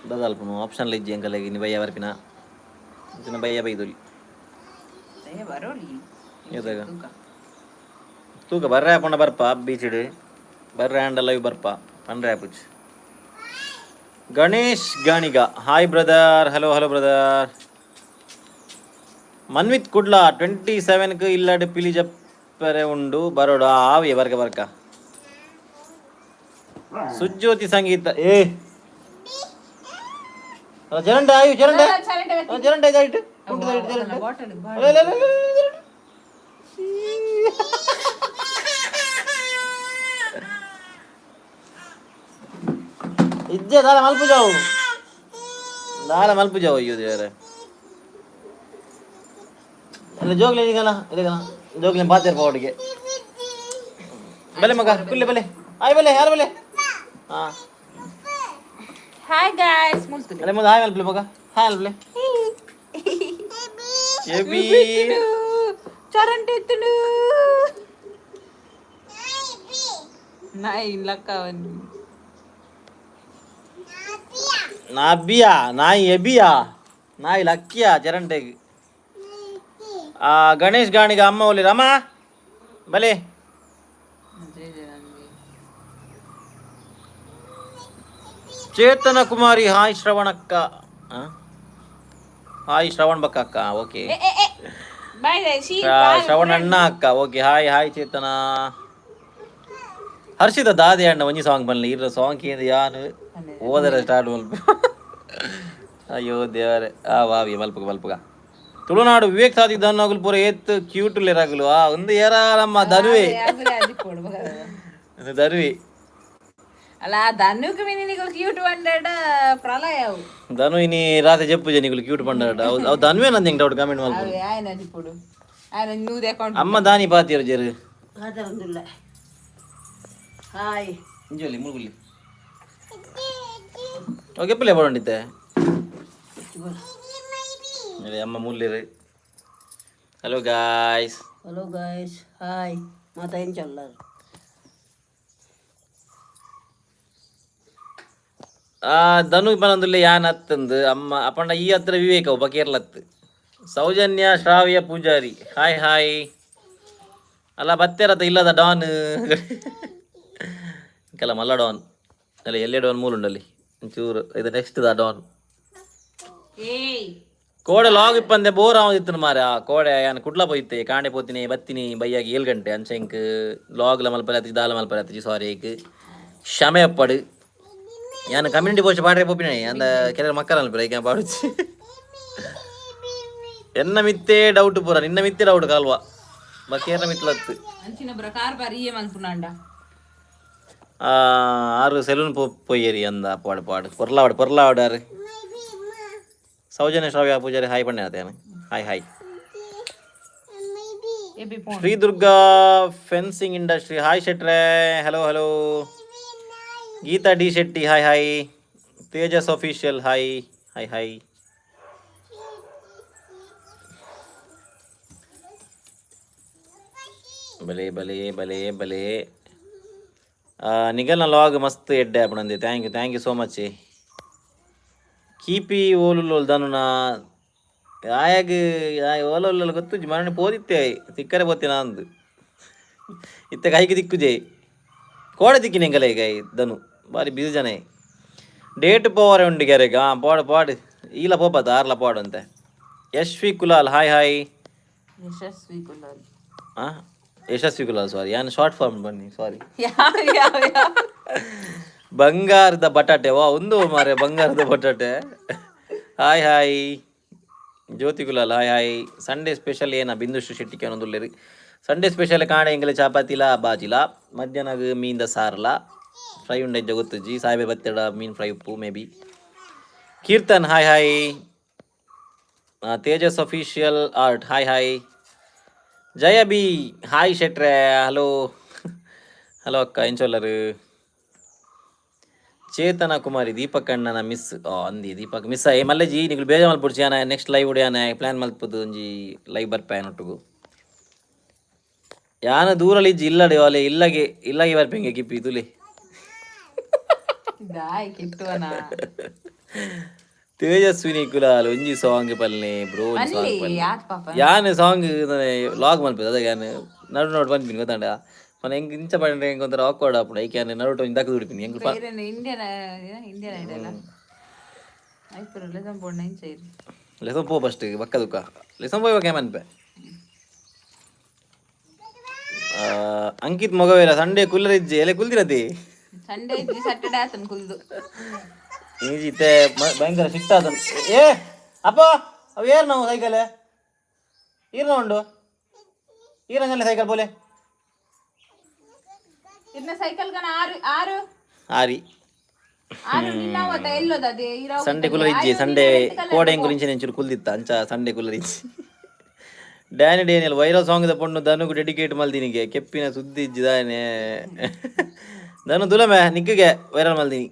ಬದಲ್ಪನು ಆಪ್ಷನ್ ಇಜ್ಜಿ ಎಂಕಲ್ಗೆ ನಿ ಬಯ್ಯ ಬರ್ಪಿನ ಚಿನ್ನ ಬಯ್ಯ ಬೈದುಲಿ ಬರೋಲಿ ಇದಾಗ ತೂಕ ಬರ್ರೆ ಪಂಡ ಬರ್ಪ ಬೀಚಿಡು ಬರ್ರೆ ಆಂಡಲ್ಲ ಇವು ಬರ್ಪ ಪಂಡ್ರೆ ಆಪುಚ್ Ganesh Ganiga hi brother hello hello brother Manvith Kudla 27కు ಇಲ್ಲಡ್ ಪಿಲಿ ಜಪ್ಪರೆ ಉಂಡು ಬರೋಡ ಆವಿ ಬರ್ಕ ಬರ್ಕ ಸುಜ್ಯೋತಿ ಸಂಗೀತ ಜರಂಡ ಆಯು ಜರಂಡ ಜರಂಡ ಇದಾಯ್ತು ಇಜ್ಜೆ ದಾಲ ಮಲ್ಪು ಜಾವು ಅಯ್ಯೋ ದೇವರೇ ಇಲ್ಲ ಜೋಗ್ಲಿ ಈಗಲ್ಲ ಜೋಗ್ಲಿ ಬಾತಿರ್ಪ ಒಟ್ಟಿಗೆ ಬಲೆ ಮಗ ಕುಲ್ಲೆ ಬಲೆ ಆಯ್ ಬಲೆ ಯಾರು ಬಲೆ ಹಾ ಹಾಯ್ ಗಾಯ್ಸ್ ಮುಲ್ತು ಅಲೆ ಮಗ ಹಾಯ್ ಮಲ್ಪಲೆ ಮಗ ಹಾಯ್ ಮಲ್ಪಲೆ ಎಬಿ ಚರಂಟ ಎತ್ತುನು ನಾಯಿ ಲಕ್ಕವನ್ ನಾಬಿಯಾ ನಾಯಿ ಎಬಿಯಾ ನಾಯಿ ಲಕ್ಕಿಯಾ ಚರಂಟೆಗೆ ಗಣೇಶ್ ಗಾಣಿಗ ಅಮ್ಮ ಒಲಿ ರಮ ಬಲೆ ಚೇತನ ಕುಮಾರಿ ಹಾಯ್ ಶ್ರವಣಕ್ಕ ಹಾಯ್ ಶ್ರವಣ್ ಬಕ್ಕ ಅಕ್ಕ ಓಕೆ ಶ್ರವಣ ಅಣ್ಣ ಅಕ್ಕ ಓಕೆ ಹಾಯ್ ಹಾಯ್ ಚೇತನ ಹರ್ಷಿತ ದಾದಿ ಅಣ್ಣ ಒಂಜಿ ಸಾಂಗ್ ಬನ್ನಿ ಇರೋ ಸಾಂಗ್ ಕೇಂದ್ರ ಯಾನು ಓದರ ಸ್ಟಾರ್ಟ್ ಮಲ್ಪ ಅಯ್ಯೋ ದೇವರೇ ವಾವಿ ಮಲ್ಪಗ ಮಲ್ಪಗ ತುಳುನಾಡು ವಿವೇಕ್ ಸಾಧಿ ಧನ್ವಾಗುಲು ಪೂರ ಏತ್ ಕ್ಯೂಟ್ ಲೆರಾಗುಲು ಒಂದು ಏರ ನಮ್ಮ ಧನುವೆ ಧನುವಿ ಅಲ್ಲ ಧನುಕ್ ಮಿನಿಗಳು ಕ್ಯೂಟ್ ಬಂಡಾಡ ಪ್ರಲಯ ಅವು ಧನು ಇನಿ ರಾತ್ರಿ ಜಪ್ಪು ಜನಿಗಳು ಕ್ಯೂಟ್ ಬಂಡಾಡ ಅವು ಧನುವೆ ನಂದು ಹೆಂಗ್ ಡೌಟ್ ಕಮೆಂಟ್ ಮಲ್ಪ ಆಯ್ನ ದಿಪ್ಪುಡು ಆಯ್ನ ನ್ಯೂಸ್ ಅಕೌಂಟ್ ಅಮ್ಮ ದಾನಿ ಪಾತಿಯರು ಜರು ಅದೊಂದಿಲ್ಲ ಹಾಯ್ ಇಂಜೋಲಿ ಮುಳುಗುಲಿ ಓಕೆ ಎಪ್ಪಲೆ ಬರೋಂಡಿತ್ತೆ ಅಮ್ಮ ಮುಲ್ಲಿರು ಹಲೋ ಗಾಯ್ಸ್ ಹಾಯ್ ಮಾತಾ ಏನ್ ಚಲ್ಲ ಧನು ಬನಂದುಲ್ಲೆ ಯಾನ್ ಹತ್ತಂದು ಅಮ್ಮ ಅಪ್ಪಣ್ಣ ಈ ಹತ್ರ ವಿವೇಕ ಒಬ್ಬ ಕೇರ್ಲತ್ತು ಸೌಜನ್ಯ ಶ್ರಾವ್ಯ ಪೂಜಾರಿ ಹಾಯ್ ಹಾಯ್ ಅಲ್ಲ ಬತ್ತೇರತ್ತ ಇಲ್ಲದ ಡಾನ್ ಕೆಲ ಮಲ್ಲ ಡಾನ್ ಅಲ್ಲ ಎಲ್ಲೇ ಡಾನ್ ಮೂಲುಂಡಲ್ಲಿ ಒಂಚೂರು ಇದು ನೆಕ್ಸ್ಟ್ ದ ಡಾನ್ ಕೋಡೆ ಲಾಗ್ ಇಪ್ಪಂದೆ ಬೋರ್ ಆವದಿತ್ತು ಮಾರ ಕೋಡೆ ಯಾನ್ ಕುಡ್ಲ ಪೋಯ್ತೆ ಕಾಂಡೆ ಪೋತಿನಿ ಬತ್ತಿನಿ ಬೈಯಾಗಿ 7 ಗಂಟೆ ಅಂಚೆಂಕ್ ಲಾಗ್ಲ ಮಲ್ಪರತ್ತಿ ದಾಲ ಮಲ್ಪರತ್ತಿ ಸಾರಿ ಕ್ಷಮೆ ಅಪ್ಪಡು ಯಾನ್ ಕಮ್ಯುನಿಟಿ ಪೋಸ್ಟ್ ಪಾಡ್ರೆ ಪೋಪಿನ ಅಂದ ಕೆಲವು ಮಕ್ಕಳ ಅಲ್ಪರ ಈಗ ಪಾಡುಚ್ಚಿ ಎನ್ನ ಮಿತ್ತೇ ಡೌಟ್ ಪೂರ ನಿನ್ನ ಮಿತ್ತೆ ಡೌಟ್ ಕಾಲ್ವಾ ಬಕೇರ್ನ ಮಿತ್ಲತ್ತು ಅಂಚಿನ ಪ್ರಕಾರ ಬರಿಯೇ ಮನ್ಪುನಾಂಡ ಆರು ಸೆಲೂನ್ ಪೊಯ್ಯರಿ ಅಂದ ಪಾಡು ಪಾಡು ಪೊರ್ಲಾವಡಾರು ಸೌಜನ್ಯ ಶ್ರಾವ್ಯ ಪೂಜಾರಿ ಹಾಯ್ ಪಣ್ಣೆ ಆತೇನು hi hi Shri Durga fencing industry hi ಶೆಟ್ರೆ hello hello Geetha D Shetty hi hi Tejas official hi hi hi ಬಲೆ ಬಲೆ ಬಲೆ ಬಲೆ ನಿಗಲ್ನ ಲಾಗ್ ಮಸ್ತ್ ಎಡ್ಡೆ ಆಪಣಂದಿ ಥ್ಯಾಂಕ್ ಯು ಸೋ ಮಚ್ ಕೀಪಿ ಓಲುಲ್ಲೋಲ್ ಧನುನ ಆಯಾಗ ಓಲೋಲ್ಲ ಗೊತ್ತು ಮರಣಿ ಪೋದಿತ್ತೆ ತಿಕ್ಕರೆ ಪೋತಿನ ಅಂದು ಇತ್ತ ಕೈಗೆ ದಿಕ್ಕುಜೆ ಕೋಡೆ ದಿಕ್ಕಿನ ಎಂಗಲ ಈಗ ಧನು ಬಾರಿ ಬಿಸಿ ಜನ ಡೇಟ್ ಪೋವರೆ ಉಂಡು ಗೆರೆಗ ಪಾಡು ಪಾಡು ಈಲ ಪೋಪದ ಆರ್ಲ ಪಾಡು ಅಂತೆ ಯಶ್ವಿ ಕುಲಾಲ್ ಹಾಯ್ ಹಾಯ್ ಯಶಸ್ವಿ ಕುಲಾಲ್ ಸಾರಿ ಯಾನು ಶಾರ್ಟ್ ಫಾರ್ಮ್ ಬನ್ನಿ ಸಾರಿ ಬಂಗಾರದ ಬಟಾಟೆ ಒಂದು ಮಾರೆ ಬಂಗಾರದ ಬಟಾಟೆ hi hi Jyothi Kulal hi hi Sunday special ಏನ ಬಿಂದುಶ್ರೀ ಶೆಟ್ಟಿಗೆ ಅನ್ನೋದುಲ್ಲೇರಿ ಸಂಡೇ ಸ್ಪೆಷಲ್ ಕಾಣೆ ಎಂಗಲೆ ಚಾಪಾತಿಲ ಬಾಜಿಲ ಮಧ್ಯಾಹ್ನ ಮೀನ್ದ ಸಾರಲ ಫ್ರೈ ಉಂಡೆ ಗೊತ್ತಜ್ಜಿ ಸಾಯ್ಬೆ ಬತ್ತೆಡ ಮೀನ್ ಫ್ರೈ ಉಪ್ಪು maybe Keerthan hi hi Tejas official art hi hi Jaya B hi ಶೆಟ್ರೆ ಹಲೋ ಹಲೋ ಅಕ್ಕ ಎಂಚೊಲ್ಲರು ಚೇತನ ಕುಮಾರಿ ದೀಪಕ್ ಅಣ್ಣನ ಮಿಸ್ ಅಂದಿ ದೀಪಕ್ ಮಿಸ್ ಮಲ್ಲೆಜಿ ನೀವು ಬೇಜ ಮಲ್ಪುಡ್ಸಿ ಯಾನ ನೆಕ್ಸ್ಟ್ ಲೈವ್ ಉಡಿಯಾನ ಪ್ಲಾನ್ ಮಲ್ಪದು ಒಂಜಿ ಲೈವ್ ಬರ್ಪಾಯನ ಒಟ್ಟಿಗೂ ಯಾನ ದೂರಲ್ಲಿ ಇಜ್ಜಿ ಇಲ್ಲಡೆ ಅಲೆ ಇಲ್ಲಗೆ ಬರ್ಪೆಂಗೆ ಕಿಪ್ಪಿ ತುಲಿ ತೇಜಸ್ವಿನಿ ಕುಲಾಲ್ ಒಂಜಿ ಸಾಂಗ್ ಪಲ್ಲೆ ಬ್ರೋ ಅಲ್ಲಿ ಯಾತ್ ಪಾಪ ಯಾನ್ ಸಾಂಗ್ ಲಾಗ್ ಮಲ್ಪದ ಅದ ಯಾನ್ ನಡು ನೋಡ್ ಬಂದ್ಬಿನಿ ಗೊತ್ತಾಂಡ ಮನೆ ಹೆಂಗ್ ಇಂಚ ಪಂಡ್ರೆ ಹೆಂಗ್ ಒಂಥರ ಆಕ್ವರ್ಡ್ ಆಪುಡು ಐಕೆ ನಡುಟು ಒಂಜಿ ದಕ್ಕದು ಹುಡುಪಿನಿ ಹೆಂಗ್ ಇಂಡಿಯನ್ ಇಂಡಿಯನ್ ಐಡಲ್ಲ ಐಪುರ ಲೆಸನ್ ಬೋರ್ಡ್ ನೈನ್ ಸೇರಿ ಲೆಸನ್ ಪೋ ಫಸ್ಟ್ ಬಕ್ಕ ದುಕ್ಕ ಲೆಸನ್ ಪೋಯ್ ಓಕೆ ಮನ್ಪೆ ಅಂಕಿತ್ ಮೊಗವೇರ ಸಂಡೇ ಕುಲ್ಲರ್ ಇಜ್ಜೆ ಎಲೆ ಕುಲ್ದಿರತಿ ಸಂಡೇ ಇಜ್ಜಿ ಸಾಟರ್ಡೆ ಆತನ್ ಕುಲ್ದು ಈಜಿತ್ತೆ ಭಯಂಕರ ಸಿಟ್ಟ ಅದನ್ ಏ ಅಪ್ಪ ಅವು ಏರ್ ನಾವು ಸೈಕಲ್ ಈರ್ನ ಉಂಡು ಈರಂಗಲ್ಲ ಸೈಕಲ್ ಬೋಲೆ ಇನ್ನ ಸೈಕಲ್ ಗನ ಆರು ಆರು ಆರಿ ಆರು ನಿನ್ನ ಅವತ್ತ ಎಲ್ಲೋದ ಅದೇ ಸಂಡೆ ಕುಲ್ಲರ್ ಇಜ್ಜಿ ಸಂಡೆ ಕೋಡೆ ಹೆಂಗ್ ಇಂಚಿನ ಇಂಚೂರು ಕುಲ್ದಿತ್ತ ಅಂಚ ಸಂಡೆ ಕುಲ್ಲರ್ ಇಜ್ಜಿ Danny Daniel viral song the ಪೊಣ್ಣು ಧನುಗ್ ಡೆಡಿಕೇಟ್ ಮಲ್ದಿನಿಗೆ ಕೆಪ್ಪಿನ ಸುದ್ದಿ ಇಜ್ಜಿದಾನೆ ಧನು ದುಲಮೆ ನಿಕ್ಕಿಗೆ ವೈರಲ್ ಮಲ್ದಿನಿ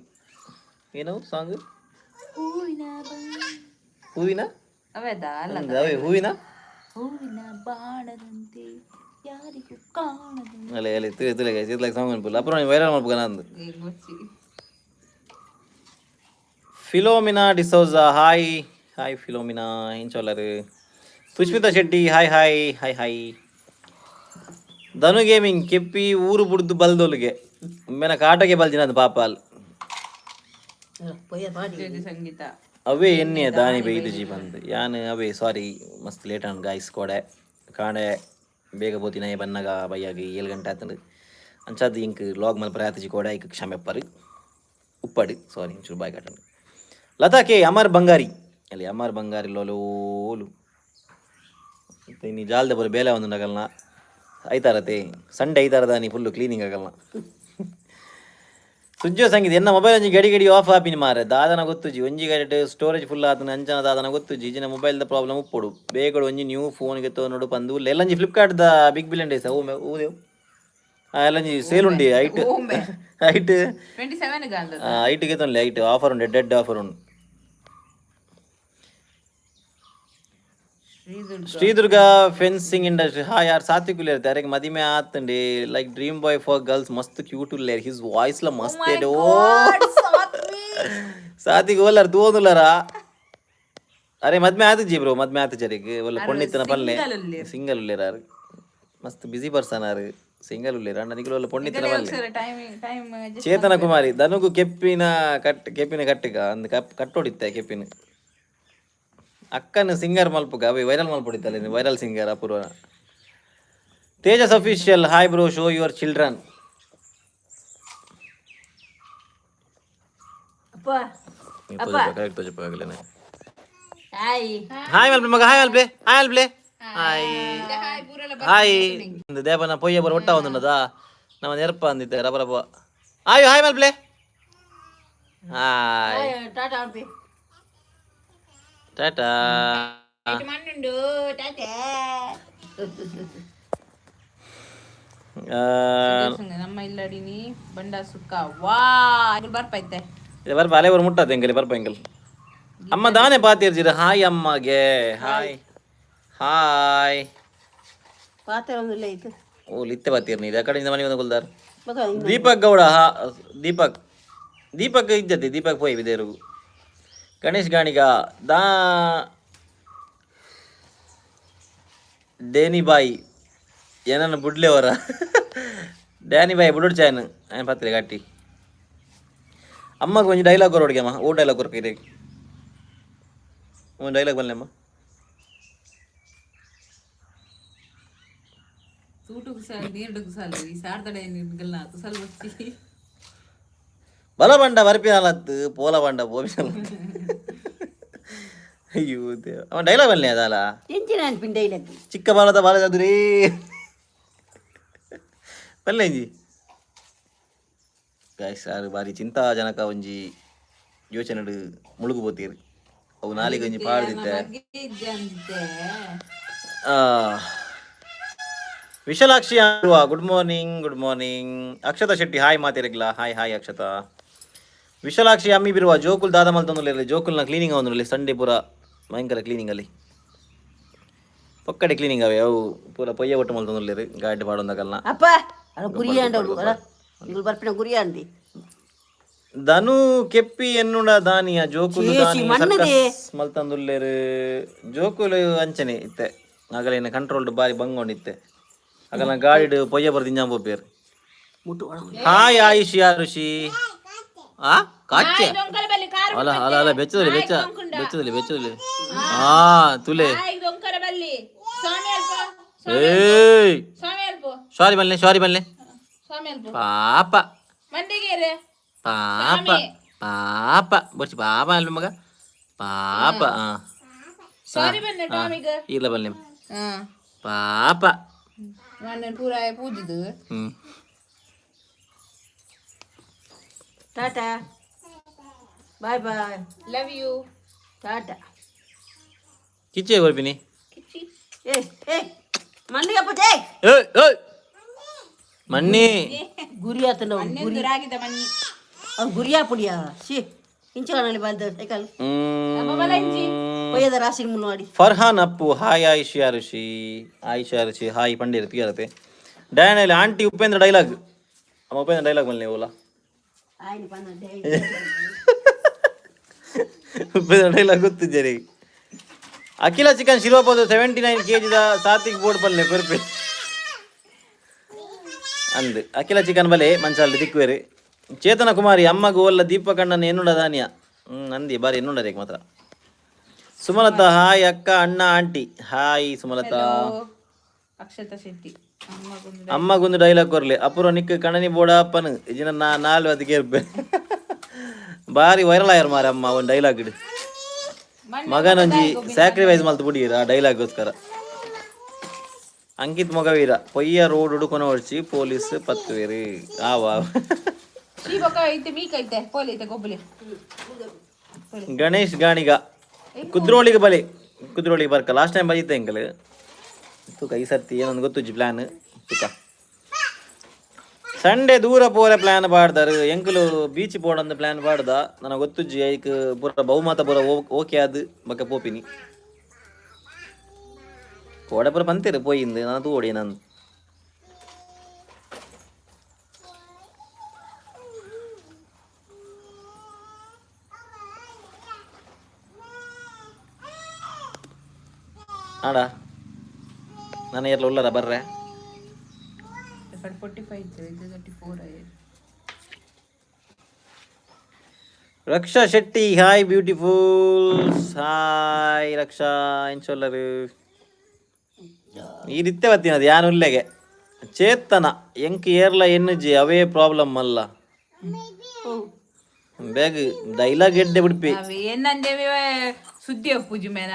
ಏನು ಸಾಂಗ್ ಹೂವಿನ ಅವೇದ ಅಲ್ಲ ಅವೇ ಹೂವಿನ ಹೂವಿನ ಬಾಣದಂತೆ ಯಾರಿಗೂ ಕಾಣದಂತೆ ಅಲ್ಲ ಎಲ್ಲಿ ತುಲೆಗೆ ಚೀತ್ಲಾಗ ಸಾಂಗ್ ಅನ್ಪಲ್ಲ ಅಪ್ಪ ನೀವು ವೈರಲ್ ಮಾಡ್ಬೇಕು ನಂದು Philomena D'Souza hi hi Philomena ಏನ್ ಚೊಲ್ಲರು Sushmitha Shetty hi hi hi hi Dhanu gaming Keppi ಊರು ಬುಡ್ದು ಬಲ್ದೋಲ್ಗೆ ಒಮ್ಮೆನ ಕಾಟಗೆ ಬಲ್ದಿನದು ಪಾಪ ಅಲ್ಲಿ ಸಂಗೀತ ಅವೇ ಎಣ್ಣೆ ದಾನಿ ಬೈದು ಜಿ ಬಂದು ಯಾನ್ ಅವೇ ಸಾರಿ ಮಸ್ತ್ ಲೇಟ್ ಆನ್ ಗಾಯ್ಸ್ ಕೋಡೆ ಕಾಣೆ ಬೇಗ ಬೋತಿನ ಬನ್ನಗ ಬೈಯಾಗಿ 7 ಗಂಟೆ ಆತಂದು ಅಂಚಾದ ಇಂಕ್ ಲಾಗ್ ಮಲ್ ಪ್ರಯಾತಜಿ ಕೋಡೆ ಐಕ್ ಕ್ಷಮೆಪ್ಪರು ಉಪ್ಪಡು ಸಾರಿ ಇಂಚೂರು ಬಾಯ್ ಕಾಟಂಡು ಲತಾ ಕೆ ಅಮರ್ ಬಂಗಾರಿ ಅಲ್ಲಿ ಅಮರ್ ಬಂಗಾರಿ ಲೋಲೋಲು ನೀ ಜಾಲ್ದೆ ಬರೋ ಬೇಲೆ ಒಂದು ನಗಲ್ನ ಐತಾರತೆ ಸಂಡೆ ಐತಾರದ ನೀ ಫುಲ್ಲು ಕ್ಲೀನಿಂಗ್ ಆಗಲ್ಲ ಸುಜ್ಜೋ ಸಂಗೀತ ಎನ್ನ ಮೊಬೈಲ್ ಒಂಜಿ ಗಡಿ ಗಡಿ ಆಫ್ ಆಪಿನಿ ಮಾರೆ ದಾದನ ಗೊತ್ತುಜಿ ಒಂಜಿ ಗಡಿ ಸ್ಟೋರೇಜ್ ಫುಲ್ ಆತನ ಅಂಚನ ದಾದನ ಗೊತ್ತುಜಿ ಇಜಿನ ಮೊಬೈಲ್ದ ಪ್ರಾಬ್ಲಮ್ ಉಪ್ಪೊಡು ಬೇಗಡು ಒಂಜಿ ನ್ಯೂ ಫೋನ್ಗೆ ನೋಡು ಪಂದು ಎಲ್ಲಂಜಿ Flipkart the big billion days ಊದೇವು ಎಲ್ಲಂಜಿ ಸೇಲ್ ಉಂಡಿ ಐಟ್ ಐಟ್ 27 ಗಾಲ್ದ ಐಟ್ಗೆ ತೊಂದ್ಲೆ ಐಟ್ ಆಫರ್ ಉಂಡು ಡೆಡ್ ಆಫರ್ ಉಂಡು ಶ್ರೀದುರ್ಗ ಫೆನ್ಸಿಂಗ್ ಇಂಡಸ್ಟ್ರಿ ಹಾ ಯಾರು ಸಾತ್ವಿಕ್ ಉಲ್ಲೇರ್ ಯಾರಿಗೆ ಮದಿಮೆ ಆತಂಡಿ like dream boy for girls ಮಸ್ತ್ ಕ್ಯೂಟ್ ಉಲ್ಲೇರ್ ಹಿಸ್ ವಾಯ್ಸ್ ಲ ಮಸ್ತ್ ಎಡ್ ಓ ಸಾತ್ವಿಕ್ ಓಲರ್ ತೋದುಲರ ಅರೆ ಮದ್ಮೆ ಆತಜಿ ಬ್ರೋ ಮದ್ಮೆ ಆತ ಜರಿಗೆ ಒಳ್ಳೆ ಪೊಣ್ಣಿತ್ತನ ಪಲ್ಲೆ ಸಿಂಗಲ್ ಉಲ್ಲೇರ್ ಆರು ಮಸ್ತ್ ಬಿಸಿ ಪರ್ಸನ್ ಆರು ಸಿಂಗಲ್ ಉಲ್ಲೇರ್ ಅಣ್ಣ ನಿಗಳು ಒಳ್ಳೆ ಪೊಣ್ಣಿತ್ತನ ಪಲ್ಲೆ ಚೇತನ ಕುಮಾರಿ ಧನುಗು ಕೆಪ್ಪಿನ ಕಟ್ಟಿಗ ಅಂದ್ ಕಟ್ಟೋಡಿತ್ತೆ ಕೆಪ್ಪಿನ ಅಕ್ಕನ ಸಿಂಗರ್ ಮಲ್ಪುಗ ಅವೇ ವೈರಲ್ ಮಲ್ಪೊಡಿತ್ತಲ್ಲ viral singer Apoorva Tejas official hi bro show your children hi ಮಲ್ಪೆ ಮಗ ಹಾಯ್ ಮಲ್ಪೆ ಹಾಯ್ ಮಲ್ಪೆ ಹಾಯ್ ಹಾಯ್ ದೇವನ ಪೊಯ್ಯ ಬರ ಒಟ್ಟ ಒಂದುಂಡದ ನಮ್ಮ ನೆರಪ ಅಂದಿದ್ದೆ ರಬರಬ ಹಾಯ್ ಹಾಯ್ ಮಲ್ಪೆ ಹಾಯ್ ಟಾಟಾ ನಮ್ಮ ಇಲ್ಲಡಿನಿ ಬಂಡ ಸುಕ್ಕ ವಾ ಬರ್ಪೈತೆ ಬರ್ಪ ಅಲೆ ಬರ್ ಮುಟ್ಟತ್ತೆ ಎಂಕಲಿ ಬರ್ಪ ಎಂಕಲ್ ಅಮ್ಮ ದಾನೆ ಪಾತಿರ್ಜಿರ ಹಾಯ್ ಅಮ್ಮಗೆ ಹಾಯ್ ಹಾಯ್ ಓ ಲಿತ್ತೆ ಪಾತಿರ್ ನೀರು ಆ ಕಡೆಯಿಂದ ಮನೆಗೆ ಬಂದು ದೀಪಕ್ ಗೌಡ ಹಾ ದೀಪಕ್ ಇಜ್ಜತಿ ದೀಪಕ್ ಪೋಯ್ ವಿದೇರು ಗಣೇಶ್ ಗಾಣಿಗ ದಾ ಡೇನಿಬಾಯಿ ಏನನ್ನ ಬುಡ್ಲೆವರ ಡ್ಯಾನಿಬಾಯಿ ಬುಡುಡ್ ಚಾಯನ್ ఆయన ಪತ್ರೆ ಗಟ್ಟಿ ಅಮ್ಮಗೆ ಒಂಜಿ ಡೈಲಾಗ್ ಕೊರೋಡಿಗೆ ಅಮ್ಮ ಓ ಡೈಲಾಗ್ ಕೊರಕೈತೆ ಒಂದು ಡೈಲಾಗ್ ಬಲ್ಲೆ ಅಮ್ಮ ಸೂಟುಗು ಸಾಲು ನೀರುಡುಗು ಸಾಲು ಈ ಸಾರ್ದಡೆ ನೀರುಗಲ್ನ ಕುಸಲ್ ಬಚ್ಚಿ ಬಲ ಬಂಡ ಬರ್ಪಿನಲತ್ತು ಪೋಲ ಬಂಡ ಪೋಪಿನಲ್ಲ ಅಯ್ಯೋ ದೇವ ಅವ ಡೈಲಾಗ್ ಬಲ್ಲೆ ಅದಲ್ಲ ಚಿಕ್ಕ ಬಾಲದ ಬಾಲದಾದ್ರಿ ಬಲ್ಲೆಂಜಿ ಗಾಯ್ಸ್ ಯಾರು ಬಾರಿ ಚಿಂತಾಜನಕ ಒಂಜಿ ಯೋಚನೆ ಮುಳುಗು ಬೋತೀರಿ ಅವು ನಾಲಿಗೆ ಒಂಜಿ ಪಾಡ್ದಿತ್ತೆ Vishalakshi good morning Akshatha Shetty hi ಮಾತಿರಗಿಲ್ಲ ಹಾಯ್ ಅಕ್ಷತಾ ವಿಶಾಲಾಕ್ಷಿ ಅಮ್ಮಿ ಬಿರುವ ಜೋಕುಲ್ ದಾದ ಮಲ್ತೊಂದುಲ್ಲ ಜೋಕುಲ್ನ ಕ್ಲೀನಿಂಗ್ ಅವನಲ್ಲಿ ಸಂಡೇ ಪೂರ ಭಯಂಕರ ಕ್ಲೀನಿಂಗ್ ಅಲ್ಲಿ ಪಕ್ಕಡೆ ಕ್ಲೀನಿಂಗ್ ಅವೆ ಅವು ಪೂರ ಪೊಯ್ಯ ಒಟ್ಟು ಮಲ್ತೊಂದುಲ್ಲೇರು ಗಾಡಿ ಪಾಡೊಂದಕಲ್ನ ಧನು ಕೆಪ್ಪಿ ಎನ್ನುಡ ದಾನಿಯ ಜೋಕುಲು ದಾನಿ ಸರ್ಕಸ್ ಮಲ್ತಂದುಲ್ಲೇರು ಜೋಕುಲು ಅಂಚನೆ ಇತ್ತೆ ಆಗಲೇನ ಕಂಟ್ರೋಲ್ಡ್ ಬಾರಿ ಬಂಗೊಂಡಿತ್ತೆ ಆಗಲ ಗಾಡಿ ಪೊಯ್ಯ ಬರ್ದು ಇಂಜಾಂ ಪೋಪೇರು ಹಾಯ್ ಆಯುಷಿ ಆರುಷಿ ಆ ಕಾಚೆ ಅಲ್ಲ ಅಲ್ಲ ಅಲ್ಲ ಬೆಚ್ಚದಲ್ಲಿ ಬೆಚ್ಚದಲ್ಲಿ ಹಾ ತುಲೆ ಏಯ್ ಸಾರಿ ಬಲ್ಲೆ ಪಾಪ ಪಾಪ ಪಾಪ ಬರ್ಚಿ ಪಾಪ ಅಲ್ವ ಮಗ ಪಾಪ ಇಲ್ಲ ಬಲ್ಲೆ ಪಾಪ ಟಾಟಾ ಬಾಯ್ ಬಾಯ್ ಲವ್ ಯು ಟಾಟಾ ಕಿಚ್ಚೆ ಬರ್ಬಿನಿ ಏ ಏ ಮಣ್ಣಿಗೆ ಪೂಜೆ ಏಯ್ ಏಯ್ ಮಣ್ಣಿ ಗುರಿ ಆತ ನಾವು ಗುರಿ ಆಗಿದ್ದ ಮಣ್ಣಿ ಅವ್ನು ಗುರಿಯಾ ಪುಡಿಯಾ ಶಿ ಇಂಚಗಳಲ್ಲಿ ಬಂದ ಸೈಕಲ್ ಒಯ್ಯದ ರಾಶಿ ಮುನ್ನೋಡಿ ಫರ್ಹಾನ್ ಅಪ್ಪು ಹಾಯ್ ಆಯುಷಿ ಆರುಷಿ ಹಾಯ್ ಪಂಡಿರ ತಿಗರತೆ ಡಯಾನಲ್ಲಿ aunty Upendra dialogue Upendra dialogue ಮಲ್ಲೆ ಓಲಾ ಆಯ್ತು ಬಂದ ಉಪೇಂದ್ರ ಡೈಲಾಗ್ ಗೊತ್ತಿದ್ದೆ ಅಖಿಲ ಚಿಕನ್ ಶಿಲ್ವಾಪದ 79 kg ಸಾತಿಗೆ ಬೋರ್ಡ್ ಪಲ್ಲೆ ಪೆರ್ಪೆ ಅಂದ್ ಅಖಿಲ ಚಿಕನ್ ಬಲೆ ಮಂಚಾಲ ದಿಕ್ಕುವೇರಿ ಚೇತನ ಕುಮಾರಿ ಅಮ್ಮಗೂ ಒಲ್ಲ ದೀಪಕಣ್ಣನ ಎನ್ನುಡ ದಾನಿಯ ನಂದಿ ಬಾರಿ ಎನ್ನುಂಡರೆ ಮಾತ್ರ ಸುಮಲತಾ ಹಾಯ್ ಅಕ್ಕ ಅಣ್ಣ ಆಂಟಿ ಹಾಯ್ ಸುಮಲತಾ ಅಕ್ಷತಾ ಶೆಟ್ಟಿ ಅಮ್ಮಗೊಂದು ಡೈಲಾಗ್ ಕೊರ್ಲೆ ಅಪುರ ನಿಕ್ ಕಣನಿ ಬೋಡ ಅಪ್ಪನ ಇಜಿನ ನಾಲ್ಕು ಅದಕ್ಕೆ ಬಾರಿ ವೈರಲ್ ಆಯ್ರ ಮಾರ ಅಮ್ಮ ಒಂದು ಡೈಲಾಗ್ ಇಡು ಮಗನೊಂಜಿ ಸ್ಯಾಕ್ರಿಫೈಸ್ ಮಲ್ತು ಬಿಡಿರ ಆ ಡೈಲಾಗ್ಗೋಸ್ಕರ ಅಂಕಿತ್ ಮೊಗವೀರ ಪೊಯ್ಯ ರೋಡ್ ಹುಡುಕೊನ ಹೊಡ್ಸಿ ಪೊಲೀಸ್ ಪತ್ತುವೇರಿ ಆವಾ ಗಣೇಶ್ ಗಾಣಿಗ ಕುದ್ರೋಳಿಗೆ ಬಲೆ ಕುದ್ರೋಳಿಗೆ ಬರ್ಕ ಲಾಸ್ಟ್ ಟೈಮ್ ಬಂದಿದ್ದೆ ಎಂಕಲ್ ತುಕ ಈ ಸರ್ತಿ ಏನೊಂದು ಗೊತ್ತುಜ್ಜಿ ಪ್ಲಾನ್ ತುಕ ಸಂಡೇ ದೂರ ಪೋರೆ ಪ್ಲಾನ್ ಪಾಡ್ದಾರು ಎಂಕಲು ಬೀಚ್ ಪೋಡಂದ ಪ್ಲಾನ್ ಪಾಡ್ದ ನನಗೆ ಗೊತ್ತುಜ್ಜಿ ಐಕ್ ಪೂರ ಬಹುಮತ ಪೂರ ಓಕೆ ಆದ್ ಬಕ್ಕ ಪೋಪಿನಿ ಪೋಡ ಪೂರ ಪಂತೀರು ಪೋಯಿಂದು ನಾನು ತೂಡಿ ನಾನು ಆಡ ನಾನು ಎಲ್ಲ ಉಳ್ಳರ ಬರ್ರೆ 45 ರಕ್ಷಾ ಶೆಟ್ಟಿ ಹಾಯ್ ಬ್ಯೂಟಿಫುಲ್ ಹಾಯ್ ರಕ್ಷಾ ಎಂಚೊಲ್ಲರು ಈ ರೀತಿ ಬತ್ತಿನದು ಯಾನು ಉಲ್ಲೆಗೆ ಚೇತನ ಎಂಕ್ ಏರ್ಲ ಎನ್ನುಜಿ ಅವೇ ಪ್ರಾಬ್ಲಮ್ ಅಲ್ಲ ಬೇಗ ಡೈಲಾಗ್ ಎಡ್ಡೆ ಬಿಡ್ಪಿ ಏನಂದೇವೆ ಸುದ್ದಿ ಪೂಜೆ ಮೇನ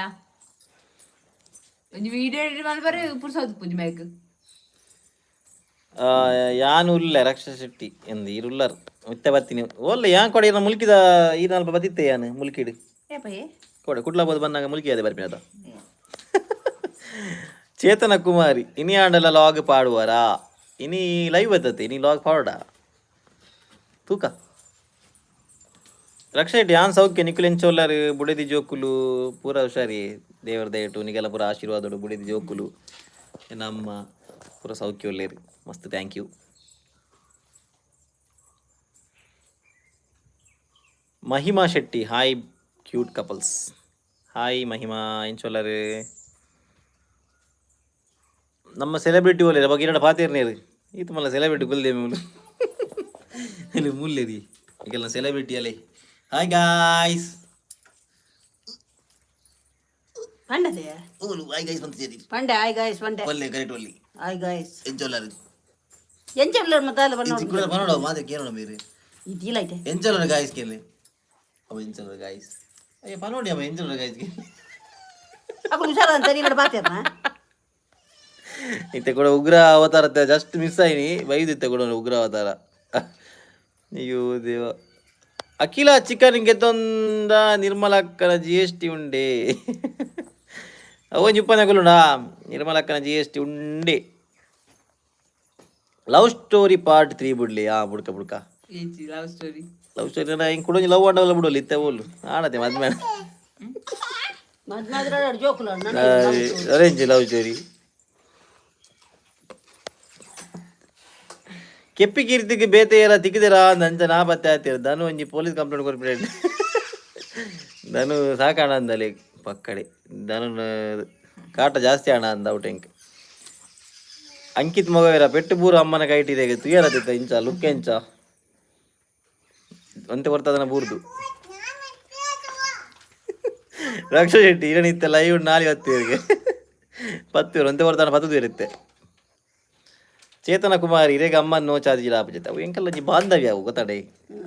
ಒಂದು ವಿಡಿಯೋ ಎಡಿಟ್ ಮಾಡ್ಬಾರೆ ಪುರ್ಸೋದು ಪೂಜೆ ಮೇಗ ಯಾನು ಉಲ್ಲೆ ರಕ್ಷಾ ಶೆಟ್ಟಿ ಎಂದು ಇರುಲ್ಲರ್ ಮತ್ತೆ ಬತ್ತೀನಿ ಒಲ್ಲ ಯಾನ್ ಕೊಡೆ ಮುಲ್ಕಿದ ಈ ನಾಲ್ಪ ಬತ್ತಿತ್ತೆ ಯಾನು ಮುಲ್ಕಿಡು ಕೊಡೆ ಕುಡ್ಲಾಬೋದು ಬಂದಾಗ ಮುಲ್ಕಿ ಅದೇ ಬರ್ಪಿನ ಅದ ಚೇತನ ಕುಮಾರಿ ಇನಿ ಆಂಡಲ ಲಾಗ್ ಪಾಡುವರಾ ಇನಿ ಲೈವ್ ಬರ್ತತೆ ಇನಿ ಲಾಗ್ ಪಾಡ ತೂಕ ರಕ್ಷಾ ಶೆಟ್ಟಿ ಯಾನ್ ಸೌಖ್ಯ ನಿಖಿಲ್ ಎಂಚೋಲ್ಲರ್ ಬುಡದಿ ಜೋಕುಲು ಪೂರ ಹುಷಾರಿ ದೇವರ ದಯಟು ನಿಗೆಲ್ಲ ಪೂರ ಆಶೀರ್ವಾದಡು ಬುಡದಿ ಜೋಕುಲು ನಮ್ಮ ಪೂರ ಸೌಖ್ಯ ಒಳ್ಳೆಯರು ಮಸ್ತ್ thank you Mahima Shetty hi cute couples hi Mahima ಎಂಚೊಲ್ಲರು ನಮ್ಮ ಸೆಲೆಬ್ರಿಟಿ ಒಳ್ಳೆ ಬಗ್ಗೆ ಎರಡು ಪಾತಿರ್ನೇರು ಈತು ಮಲ್ಲ ಸೆಲೆಬ್ರಿಟಿ ಗುಲ್ದೆ ಮೂಲು ಇಲ್ಲಿ ಮೂಲ್ಯದಿ ಈಗೆಲ್ಲ ಸೆಲೆಬ್ರಿಟಿ ಅಲ್ಲೇ ಹಾಯ್ ಗಾಯ್ಸ್ ಪಂಡದೆ ಓಲು ಹಾಯ್ ಗೈಸ್ ಅಂತ ಸೇರಿ ಪಂಡೆ ಹಾಯ್ ಗಾಯ್ಸ್ ಪಂಡೆ ಒಳ್ಳೆ ಕರೆಕ್ಟ್ ಒಳ್ಳೆ ಹಾಯ್ ಗಾಯ್ಸ್ ಎಂಚೊಲ್ಲರು ಎಂಚಲ್ಲರ್ ಮತ್ತಾಲ ಬನ್ನೋಡು ಚಿಕ್ಕುಳ ಬನ್ನೋಡ ಮಾತೆ ಕೇಳೋಣ ಬೇರೆ ಇದಿಲ್ಲ ಐತೆ ಎಂಚೊಲ್ಲರು ಗಾಯ್ಸ್ ಕೇಳಿ ಅವ ಎಂಚೊಲ್ಲರು ಗಾಯ್ಸ್ ಅಯ್ಯ ಪನೋಡಿ ಅವ ಎಂಚೊಲ್ಲರು ಗಾಯ್ಸ್ ಕೇಳಿ ಅప్పుడు ಹುಷಾರ ಅಂತ ನೀನು ಬಾತೇನ ಇತ್ತೆ ಕೂಡ ಉಗ್ರ ಅವತಾರ ಜಸ್ಟ್ ಮಿಸ್ ಆಯ್ನಿ ಬೈದಿತ್ತೆ ಕೂಡ ಉಗ್ರ ಅವತಾರ ಅಯ್ಯೋ ದೇವ ಅಖಿಲ ಚಿಕನ್ ಗೆದ್ದೊಂದ ನಿರ್ಮಲಕ್ಕನ GST ಉಂಡೆ ಅವನ್ ಇಪ್ಪನ ಕೊಲ್ಲುಂಡ ನಿರ್ಮಲಕ್ಕನ GST ಉಂಡೆ ಲವ್ ಸ್ಟೋರಿ ಪಾರ್ಟ್ 3 ಬಿಡ್ಲಿ ಬುಡ್ಕ ಲವ್ ಸ್ಟೋರಿ ನಾ ಹಿಂಗೆ ಕೊಡೋಂಜಿ ಲವ್ ಆಡವಲ್ಲ ಬಿಡೋಲ್ಲ ಇತ್ತೆ ಓಲು ಆಡತ್ತೆ ಮದ್ಮೆ ಜೋಕುಲ ಅರೇಂಜ್ ಲವ್ ಸ್ಟೋರಿ ಕೆಪ್ಪಿ ಕೀರ್ತಿಗೆ ಬೇತೆ ಎಲ್ಲ ತಿಕ್ಕಿದಿರ ನಂತ ನಾ ಬತ್ತೆ ಆಯ್ತೀರ ಧನು ಒಂಜಿ ಪೊಲೀಸ್ ಕಂಪ್ಲೇಂಟ್ ಕೊಡ್ಬಿಡ ಧನು ಸಾಕಣ ಅಂದಲ್ಲಿ ಪಕ್ಕಡೆ ಧನು ಕಾಟ ಜಾಸ್ತಿ ಹಣ ಅಂದ ಔಟೆಂಕ್ ಅಂಕಿತ್ ಮಗವೇರ ಪೆಟ್ಟು ಬೂರು ಅಮ್ಮನ ಕೈಟಿದೆ ತುಯ್ಯರದಿತ್ತ ಇಂಚ ಲುಕ್ ಎಂಚ ಒಂತೆ ಬರ್ತದನ ಬೂರ್ದು ರಕ್ಷಾ ಶೆಟ್ಟಿ ಇರನಿತ್ತ ಲೈವ್ 4 10 ಒಂತೆ ಬರ್ತಾನ 10 ಇರುತ್ತೆ ಚೇತನ ಕುಮಾರಿ ಇರೇಗ ಅಮ್ಮನ ನೋ ಚಾರ್ಜ್ ಆಪಜಿತ ಅವು ಎಂಕಲ್ಲ ಜಿ ಬಾಂಧವ್ಯ ಅವು ಗೊತ್ತಾಡೆ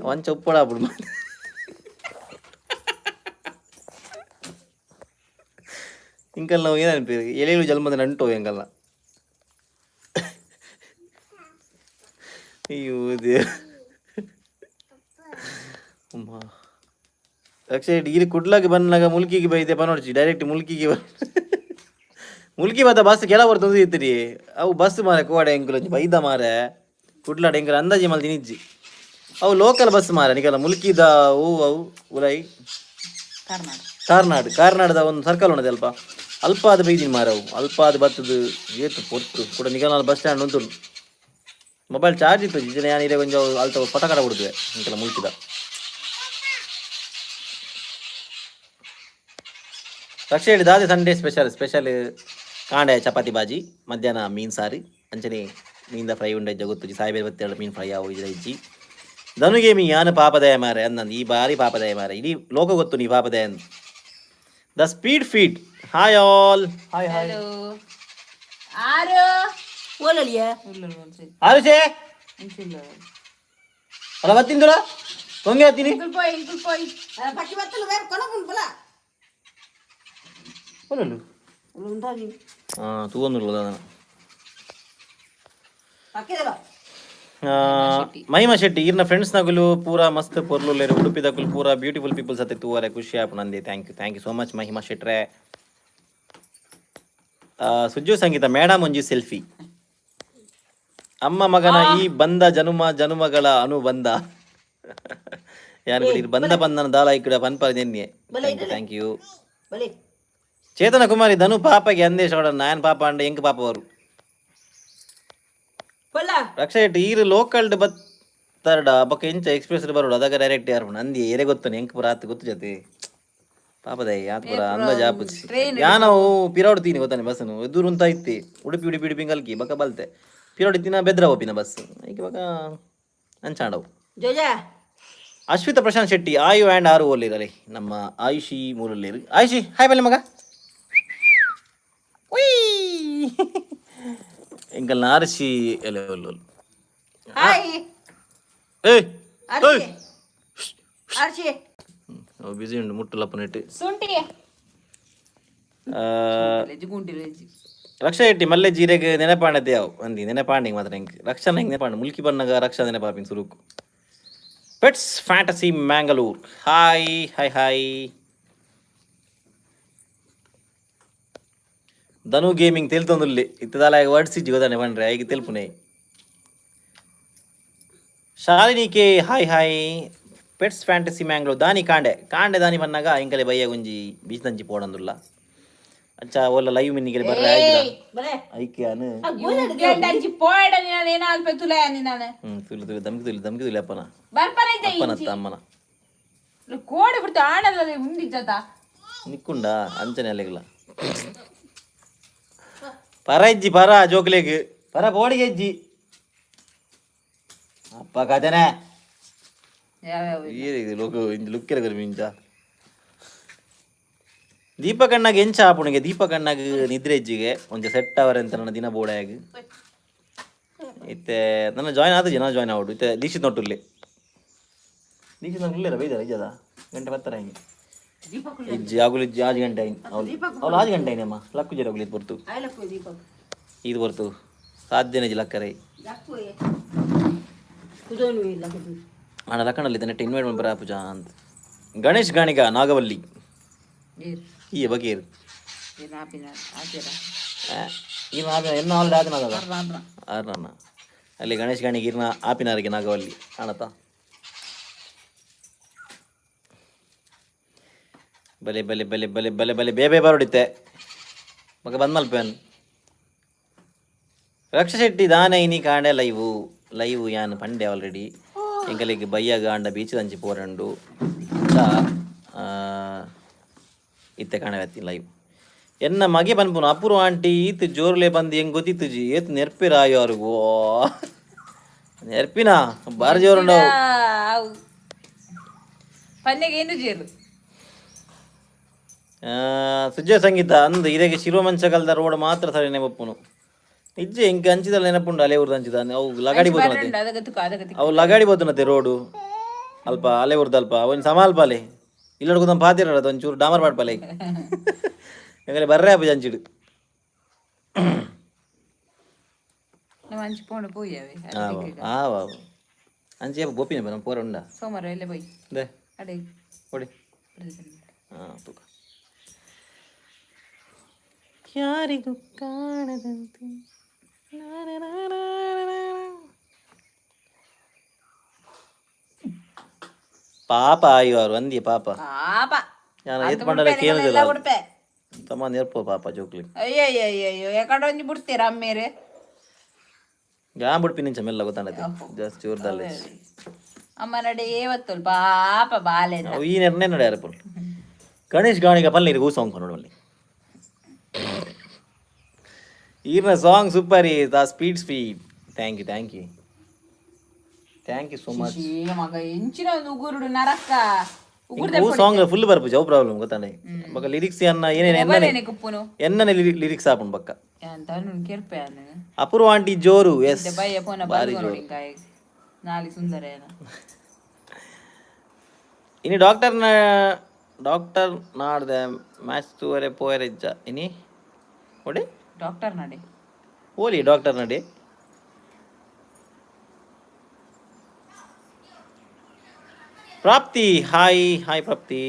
ವಂಚ ಉಪ್ಪಡ ಬಿಡು ಇಂಕಲ್ ನಾವು ಏನು ಅನ್ಪಿ ಎಲೆಗಳು ಜನ್ಮದ ನಂಟು ಹೆಂಗಲ್ಲ ಅಯ್ಯೋ ರಕ್ಷೆ ಇಲ್ಲಿ ಕುಡ್ಲಾಗಿ ಬಂದಾಗ ಮುಲ್ಕಿಗೆ ಬೈದೆ ಬನ್ನೋಡ್ಚಿ ಡೈರೆಕ್ಟ್ ಮುಲ್ಕಿಗೆ ಮುಲ್ಕಿ ಬತ್ತ ಬಸ್ ಕೆಲ ಬರ್ತದೆ ಇತ್ತೀರಿ ಅವು ಬಸ್ ಮಾರೆ ಕೋಡೆ ಎಂಕುಲ ಬೈದ ಮಾರೆ ಕುಡ್ಲಾಡ ಎಂಕಲ ಅಂದಾಜಿ ಮಲ್ತಿ ನಿಜ್ಜಿ ಅವು ಲೋಕಲ್ ಬಸ್ ಮಾರೆ ನಿಕಲ್ಲ ಮುಲ್ಕಿದ ಅವು ಉಲೈ ಕಾರ್ನಾಡದ ಒಂದು ಸರ್ಕಲ್ ಉಂಟದೆ ಅಲ್ಪ ಅದು ಬೈದಿನಿ ಮಾರೆ ಅವು ಅಲ್ಪ ಅದು ಬರ್ತದು ಏತು ಪೊಟ್ಟು ಕೂಡ ನಿಗಲ ಬಸ್ ಸ್ಟ್ಯಾಂಡ್ ಉಂಟು ಮೊಬೈಲ್ ಚಾರ್ಜ್ ಇತ್ತು ಜನ ಯಾನಿದೆ ಕೊಂಚ ಅಲ್ತ ಪಟಕಡ ಬಿಡುತ್ತೆ ನಿಕಲ್ಲ ಮುಲ್ಕಿದ ರಕ್ಷೆ ಹೇಳಿ ದಾದೆ ಸಂಡೇ ಸ್ಪೆಷಲ್ ಕಾಂಡೆ ಚಪಾತಿ ಬಾಜಿ ಮಧ್ಯಾಹ್ನ ಮೀನು ಸಾರಿ ಅಂಚನೆ ಮೀನಿಂದ ಫ್ರೈ ಉಂಡೆ ಜಗುತ್ತು ಸಾಯಿಬೇರು ಬತ್ತೇಳು ಮೀನು ಫ್ರೈ ಆವು ಇಜ್ಜಿ ಧನುಗೆ ಮೀ ಯಾನು ಪಾಪದಯ ಮಾರೆ ಅಂದಂದು ಈ ಬಾರಿ ಪಾಪದಯ ಮಾರೆ ಇಡೀ ಲೋಕ ಗೊತ್ತು ನೀ ಪಾಪದಯ ಅಂದು the speed feat hi all hi hi Arushe ಅಲ್ಲ ಬತ್ತಿಂದುಲ ಹೊಂಗೆ ಹತ್ತೀನಿ ಮಹಿಮಾ ಶೆಟ್ಟಿ ಇರ್ನ ಫ್ರೆಂಡ್ಸ್ ನಗಲು ಪೂರಾ ಮಸ್ತ್ ಪೊರ್ಲು ಉಡುಪಿದಕ್ಕೂ ಪೂರಾ ಬ್ಯೂಟಿಫುಲ್ ಪೀಪಲ್ಸ್ ಹತ್ತೆ ತೂವರೆ ಖುಷಿ ಆಪ್ ನಂದಿ thank you so much Mahima ಶೆಟ್ರೆ ಸುಜ್ಜು ಸಂಗೀತ ಮೇಡಮ್ ಒಂಜಿ ಸೆಲ್ಫಿ ಅಮ್ಮ ಮಗನ ಈ ಬಂದ ಜನುಮಗಳ ಅನುಬಂಧ ಯಾರು ಬಂದ ಬಂದನ ದಾಲ ಇಕ್ಕಡ ಪನ್ಪ ನೆನ್ನೆ ಥ್ಯಾಂಕ್ ಯು ಚೇತನ ಕುಮಾರಿ ಧನು ಪಾಪಗೆ ಅಂದೇಶ ನಾಯನ್ ಪಾಪ ಅಂಡ ಎಂಕ್ ಪಾಪ ಅವರು ರಕ್ಷಾ ಶೆಟ್ಟಿ ಈರು ಲೋಕಲ್ ಬತ್ತರ್ಡ ಬೊಕ್ಕ ಇಂಚ ಎಕ್ಸ್ಪ್ರೆಸ್ ಬರೋಡು ಅದಕ್ಕೆ ಡೈರೆಕ್ಟ್ ಯಾರು ನಂದಿ ಎರೆ ಗೊತ್ತನೆ ಎಂಕ್ ಪುರ ಆತು ಗೊತ್ತು ಜೊತೆ ಪಾಪದೈ ಆತ್ ಪುರ ಅಂದಾಜ ಆಪುಜಿ ಯಾನವು ಪಿರೋಡ್ತೀನಿ ಗೊತ್ತಾನೆ ಬಸ್ಸನು ಎದುರು ಅಂತ ಐತಿ ಉಡುಪಿ ಕಲ್ಕಿ ಬಕ್ಕ ಬಲ್ತೆ ಪಿರೋಡಿತ್ತಿನ ಬೆದ್ರ ಒಪ್ಪಿನ ಬಸ್ ಈಗ ಬಕ್ಕ ಅಂಚಾಂಡವು ಅಶ್ವಿತ ಪ್ರಶಾಂತ್ ಶೆಟ್ಟಿ ಆಯು ಆ್ಯಂಡ್ ಆರು ಓಲಿರಲಿ ನಮ್ಮ ಆಯುಷಿ ಮೂಲಲ್ಲಿರು ಆಯುಷಿ ಹಾಯ್ ಬಲ್ಲಿ ಮಗ ಎಂಕಲ್ ಆರ್ಸಿ ಎಲೆ ಬಿಸಿ ಉಂಟು ಮುಟ್ಟಲಪ್ಪ ನೆಟ್ಟು ರಕ್ಷಾ ಶೆಟ್ಟಿ ಮಲ್ಲೆ ಜೀರೆಗೆ ನೆನಪಾಂಡದೆ ಯಾವ ಅಂದಿ ನೆನಪಾಂಡಿಗೆ ಮಾತ್ರ ಹೆಂಗೆ ರಕ್ಷಣ ಹೆಂಗೆ ನೆನಪಾಂಡ ಮುಲ್ಕಿ ಬಣ್ಣಗ ರಕ್ಷಾ ನೆನಪಾಪಿನ ಸುರುಕು pets fantasy Mangalore hi hi hi Dhanu gaming ತೆಲ್ತೊಂದುಲ್ಲೆ ಇತ್ತದಾಲ ವರ್ಡ್ಸ್ ಇಜ್ಜಿ ಗೊತ್ತಾನೆ ಬಂದ್ರೆ ಈಗ ತೆಲ್ಪುನೆ ಶಾಲಿನಿಕೆ ಹಾಯ್ ಹಾಯ್ ಪೆಟ್ಸ್ ಫ್ಯಾಂಟಸಿ ಮ್ಯಾಂಗ್ಳೂರ್ ದಾನಿ ಕಾಂಡೆ ದಾನಿ ಬನ್ನಾಗ ಇಂಕಲೆ ಬಯ್ಯ ಗುಂಜಿ ಬೀಚ್ ದಂಜಿ ಪೋಡಂದುಲ್ಲ ಅಚ್ಚಾ ಒಲ್ಲ ಲೈವ್ ಮಿನ್ನಿಗೆ ಬರ್ರೆ ಐಕ್ಯಾನು ತುಲು ದಮ್ಕಿ ತುಲಿ ಅಪ್ಪನ ಅಮ್ಮನ ಕೋಡಿ ಬಿಡ್ತು ಆಣಲ್ಲ ಮುಂದಿಜ್ಜತ ನಿಕ್ಕುಂಡ ಅಂಚನೆ ಅಲ್ಲಿಗಲ್ಲ ಪರ ಇಜ್ಜಿ ಪರ ಜೋಕ್ಲೆಗ್ ಪರ ಬೋಡಿಗೆ ಇಜ್ಜಿ ಅಪ್ಪ ಕಥೆನೆ ಲುಕ್ಕಿರ ಮಿಂಚ ದೀಪಕಣ್ಣಗೆ ಎಂಚ ಆಪುಣಿಗೆ ದೀಪಕಣ್ಣಗೆ ನಿದ್ರೆ ಇಜ್ಜಿಗೆ ಒಂಚ ಸೆಟ್ ಅವರೆ ಅಂತ ನನ್ನ ದಿನ ಬೋಡಾಗ ಇತ್ತೆ ನನ್ನ ಜಾಯ್ನ್ ಆದ ಜನ ಜಾಯ್ನ್ ಆಗೋಡು ಇತ್ತೆ ದೀಕ್ಷಿತ್ ನೋಟುಲ್ಲಿ ದೀಕ್ಷಿತ್ ನೋಟುಲ್ಲೇರ ಬೈದಾರ ಇಜ್ಜದ ಗಂಟೆ ಬರ್ತಾರ ಹಿಂಗೆ ಇಜ್ಜಿ ಆಗುಲಿ ಇಜ್ಜಿ 6 ಗಂಟೆ ಆಯ್ತು ಅವ್ಳು 6 ಗಂಟೆ ಆಯ್ನಮ್ಮ ಲಕ್ಕು ಜರ ಹೋಗ್ಲಿ ಬರ್ತು ಇದು ಬರ್ತು ಸಾಧ್ಯನೇ ಜಿ ಲಕ್ಕರೈ ಅಣ್ಣ ಲಕ್ಕಣಲ್ಲಿ ನೆಟ್ಟು ಇನ್ವೈಟ್ ಮಾಡಿ ಬರ ಪೂಜಾ ಅಂತ ಗಣೇಶ್ ಗಾಣಿಗ ನಾಗವಲ್ಲಿ ಈ ಬಗೀರ್ ಎನ್ನ ಆಲ್ರೆಡಿ ಆದಿನಾಗಲ್ಲ ಆರ್ನ ಅಲ್ಲಿ ಗಣೇಶ್ ಗಾಣಿಗೆ ಇರ್ನ ಆಪಿನಾರಿಗೆ ನಾಗವಲ್ಲಿ ಕಾಣತ್ತಾ ಬಲೆ ಬಲೆ ಬಲೆ ಬಲೆ ಬಲೆ ಬಲೆ ಬೇಬೆ ಬರೋಡಿತ್ತೆ ಮಗ ಬಂದ್ ಮಲ್ಪೇನ್ ರಕ್ಷಾ ಶೆಟ್ಟಿ ದಾನೆ ಇನಿ ಕಾಂಡೆ ಲೈವು ಲೈವ್ ಯಾನ್ ಪಂಡೆ ಆಲ್ರೆಡಿ ಎಂಕಲಿಗೆ ಬಯ್ಯಾಗ ಅಂಡ ಬೀಚ್ ದಂಚಿ ಪೋರಂಡು ಇತ್ತೆ ಕಾಣವತ್ತಿ ಲೈವ್ ಎನ್ನ ಮಗೆ ಪನ್ಪುನು ಅಪೂರ್ವ ಆಂಟಿ ಈತ್ ಜೋರ್ಲೆ ಬಂದು ಹೆಂಗ್ ಗೊತ್ತಿತ್ತು ಜಿ ಏತ್ ನೆರ್ಪಿರಾಯೋ ಅವ್ರಿಗೂ ನೆರ್ಪಿನ ಬಾರಿ ಜೋರುಂಡವು ಪನ್ನೆಗೆ ಏನು ಜೇರು ಸುಜ್ಜ ಸಂಗೀತ ಅಂದು ಇದಕ್ಕೆ ಶಿರೋಮಂಚಕಲ್ದ ರೋಡ್ ಮಾತ್ರ ಸರಿ ನೆನಪುನು ನಿಜ ಹೆಂಗೆ ಹಂಚಿದಲ್ಲಿ ನೆನಪುಂಡು ಅಲೆ ಊರ್ದು ಹಂಚಿದ ಅವು ಲಗಾಡಿ ಬೋತನತೆ ಅವು ಲಗಾಡಿ ಬೋತನತೆ ರೋಡು ಅಲ್ಪ ಅಲೆ ಊರ್ದು ಅಲ್ಪ ಅವನ್ ಸಮ ಅಲ್ಪ ಅಲೆ ಇಲ್ಲ ಕೂತ ಪಾತಿರ ಅದು ಒಂಚೂರು ಡಾಮರ್ ಪಾಡ್ಪಲೆ ಹೆಂಗಲೆ ಬರ್ರೆ ಹಬ್ಬ ಹಂಚಿಡು ಹಂಚಿಕೊಂಡು ಪೋಯವೆ ಹಂಚಿ ಗೋಪಿನ ಬರ ಪೋರ ಉಂಡ ಸೋಮವಾರ ಎಲ್ಲೇ போய் ದೇ ಅಡೆ ಕೊಡಿ ತೂಕ ಯಾರಿಗೂ ಕಾಣದಂತೆ ಪಾಪ ಆಯ್ವಾರು ಅಂದಿ ಪಾಪ ಪಾಪ ನಾನು ಎತ್ ಬಂಡಲೆ ಕೇಳುದಿಲ್ಲ ತಮ್ಮ ನೆರ್ಪೋ ಪಾಪ ಜೋಕ್ಲಿ ಅಯ್ಯಯ್ಯಯ್ಯೋ ಯಾಕಂದ್ರೆ ಒಂಜಿ ಬಿಡ್ತೀರಾ ಅಮ್ಮೇರೆ ಯಾ ಬಿಡ್ಪಿ ನಿಂಚ ಮೆಲ್ಲ ಗೊತ್ತಾನತ್ತೆ ಜಾಸ್ತಿ ಜೋರ್ದಲ್ಲೇ ಅಮ್ಮ ನಡೆ ಏವತ್ತು ಪಾಪ ಬಾಲೆ ಈ ನೆರ್ನೆ ನಡೆಯಾರ ಪುಲ್ ಗಣೇಶ್ ಗಾಣಿಗ ಪಲ್ಲೆ ಗೂಸ ಅಂಕ ನೋಡಲ್ಲಿ ಈರ್ನ ಸಾಂಗ್ ಸೂಪರ್ ಈ ದ speed thank you so much ಮಗ ಎಂಚಿನ ಒಂದು ಉಗುರುಡು ನರಕ ಸಾಂಗ್ ಫುಲ್ ಬರ್ಪು ಜವ್ ಪ್ರಾಬ್ಲಮ್ ಗೊತ್ತಾನೆ ಬಕ್ಕ ಲಿರಿಕ್ಸ್ ಅನ್ನ ಏನೇನು ಕುಪ್ಪುನು ಎನ್ನನೆ ಲಿರಿಕ್ಸ್ ಆಪುನ್ ಬಕ್ಕ ಅಂತ ಕೆರ್ಪೆ ಅಪೂರ್ವ ಆಂಟಿ ಜೋರು ಎಸ್ ಬಯ್ಯ ಪೋನ ಬಾರಿ ನಾಲಿ ಸುಂದರ ಇನಿ ಡಾಕ್ಟರ್ ನಾಡ್ದೆ ಮ್ಯಾಚ್ ತೂವರೆ ಪೋಯರೆಜ್ಜ ಇನಿ ಒಡೆ ಡಾಕ್ಟರ್ ನಡೆ ಓಲಿ ಡಾಕ್ಟರ್ ನಡೆ ಪ್ರಾಪ್ತಿ ಹಾಯ್ ಪ್ರಾಪ್ತಿ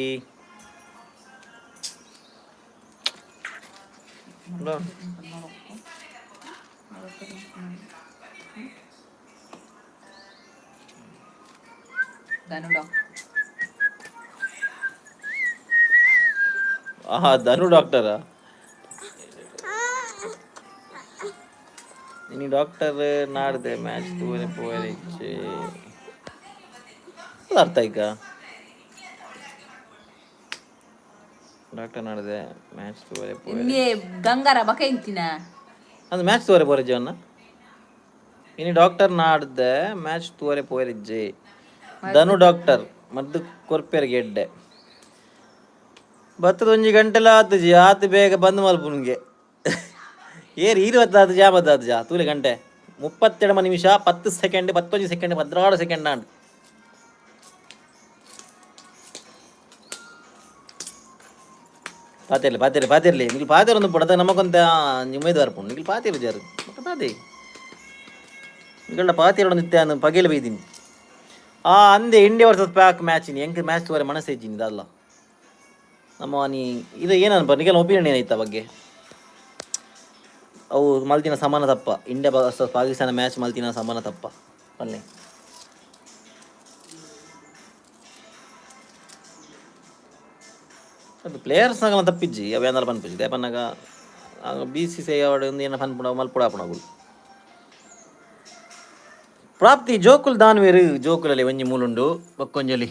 ಧನು ಡಾಕ್ಟರ ಇನಿ ಡಾಕ್ಟರ್ ನಾಡ್ದೆ ಮ್ಯಾಚ್ ತೂವರೆ ಪೋಯರೆಜ್ಜೆ ಅರ್ಥ ಈಗ ಡಾಕ್ಟರ್ ನಾಡಿದೆ ಮ್ಯಾಚ್ ತೋರೆ ಗಂಗಾರ ಬಕ ಇಂತಿನ ಅದು ಮ್ಯಾಚ್ ತೋರೆ ಪೋರೆಜ್ಜೆ ಅನ್ನ ಇನಿ ಡಾಕ್ಟರ್ ನಾಡ್ದೆ ಮ್ಯಾಚ್ ತೋರೆ ಪೋರೆಜ್ಜೆ ಧನು ಡಾಕ್ಟರ್ ಮದ್ದು ಕೊರ್ಪೆರ್ ಗೆಡ್ಡೆ ಬತ್ತದ ಒಂಜಿ ಗಂಟೆಲ ಆತುಜಿ ಆತು ಬೇಗ ಬಂದು ಮಲ್ಪುನ್ಗೆ ಏರ್ 20 ಜಾಬದ್ದಾದ ಜಾ ತೂಲೆ ಗಂಟೆ 32 ನಿಮಿಷ 10 ಸೆಕೆಂಡ್ 11 ಸೆಕೆಂಡ್ 16 ಸೆಕೆಂಡ್ ನಾಡು ಪಾತಿರ್ಲಿ ನೀವು ಪಾತಿರೊಂದು ಪಡದ ನಮಗೊಂದು ಉಮೇದುವಾರ ಪುಣ್ಣ ನೀವು ಪಾತಿರು ಜಾರು ಮತ್ತೆ ಪಾತಿ ನಿಗಳ ಪಾತಿರೋಡು ನಿತ್ಯ ಪಗೇಲಿ ಬೈದೀನಿ ಅಂದೆ ಇಂಡಿಯಾ ವರ್ಸಸ್ ಪ್ಯಾಕ್ ಮ್ಯಾಚ್ ಹೆಂಗೆ ಮ್ಯಾಚ್ ತೋರೆ ಮನಸ್ಸು ಇದ್ದೀನಿ ಇದಲ್ಲ ನಮ್ಮ ನೀ ಇದು ಏನಪ್ಪ ನಿಗಲ ಒಪಿನಿಯನ್ ಏನೈತ ಬಗ್ಗೆ ಅವು ಮಲ್ತಿನ ಸಮಾನ ತಪ್ಪ ಇಂಡಿಯಾ ವರ್ಸಸ್ ಪಾಕಿಸ್ತಾನ ಮ್ಯಾಚ್ ಮಲ್ತಿನ ಸಮಾನ ತಪ್ಪ ಅಲ್ಲೇ ಅದು ಪ್ಲೇಯರ್ಸ್ನಾಗ ತಪ್ಪಿಜ್ಜಿ ಅವು ಏನಾರು ಪನ್ಪಿಜ್ಜಿ ದೇಪನ್ನಾಗ BCCI ಅವಾರ್ಡ್ ಒಂದು ಏನೋ ಪನ್ಪುಣ ಮಲ್ಪುಡಾಪುಣಗಳು ಪ್ರಾಪ್ತಿ ಜೋಕುಲ್ ದಾನ್ವೇರು ಜೋಕುಲಲ್ಲಿ ಒಂಜಿ ಮೂಲುಂಡು ಬಕ್ಕೊಂಜಲಿ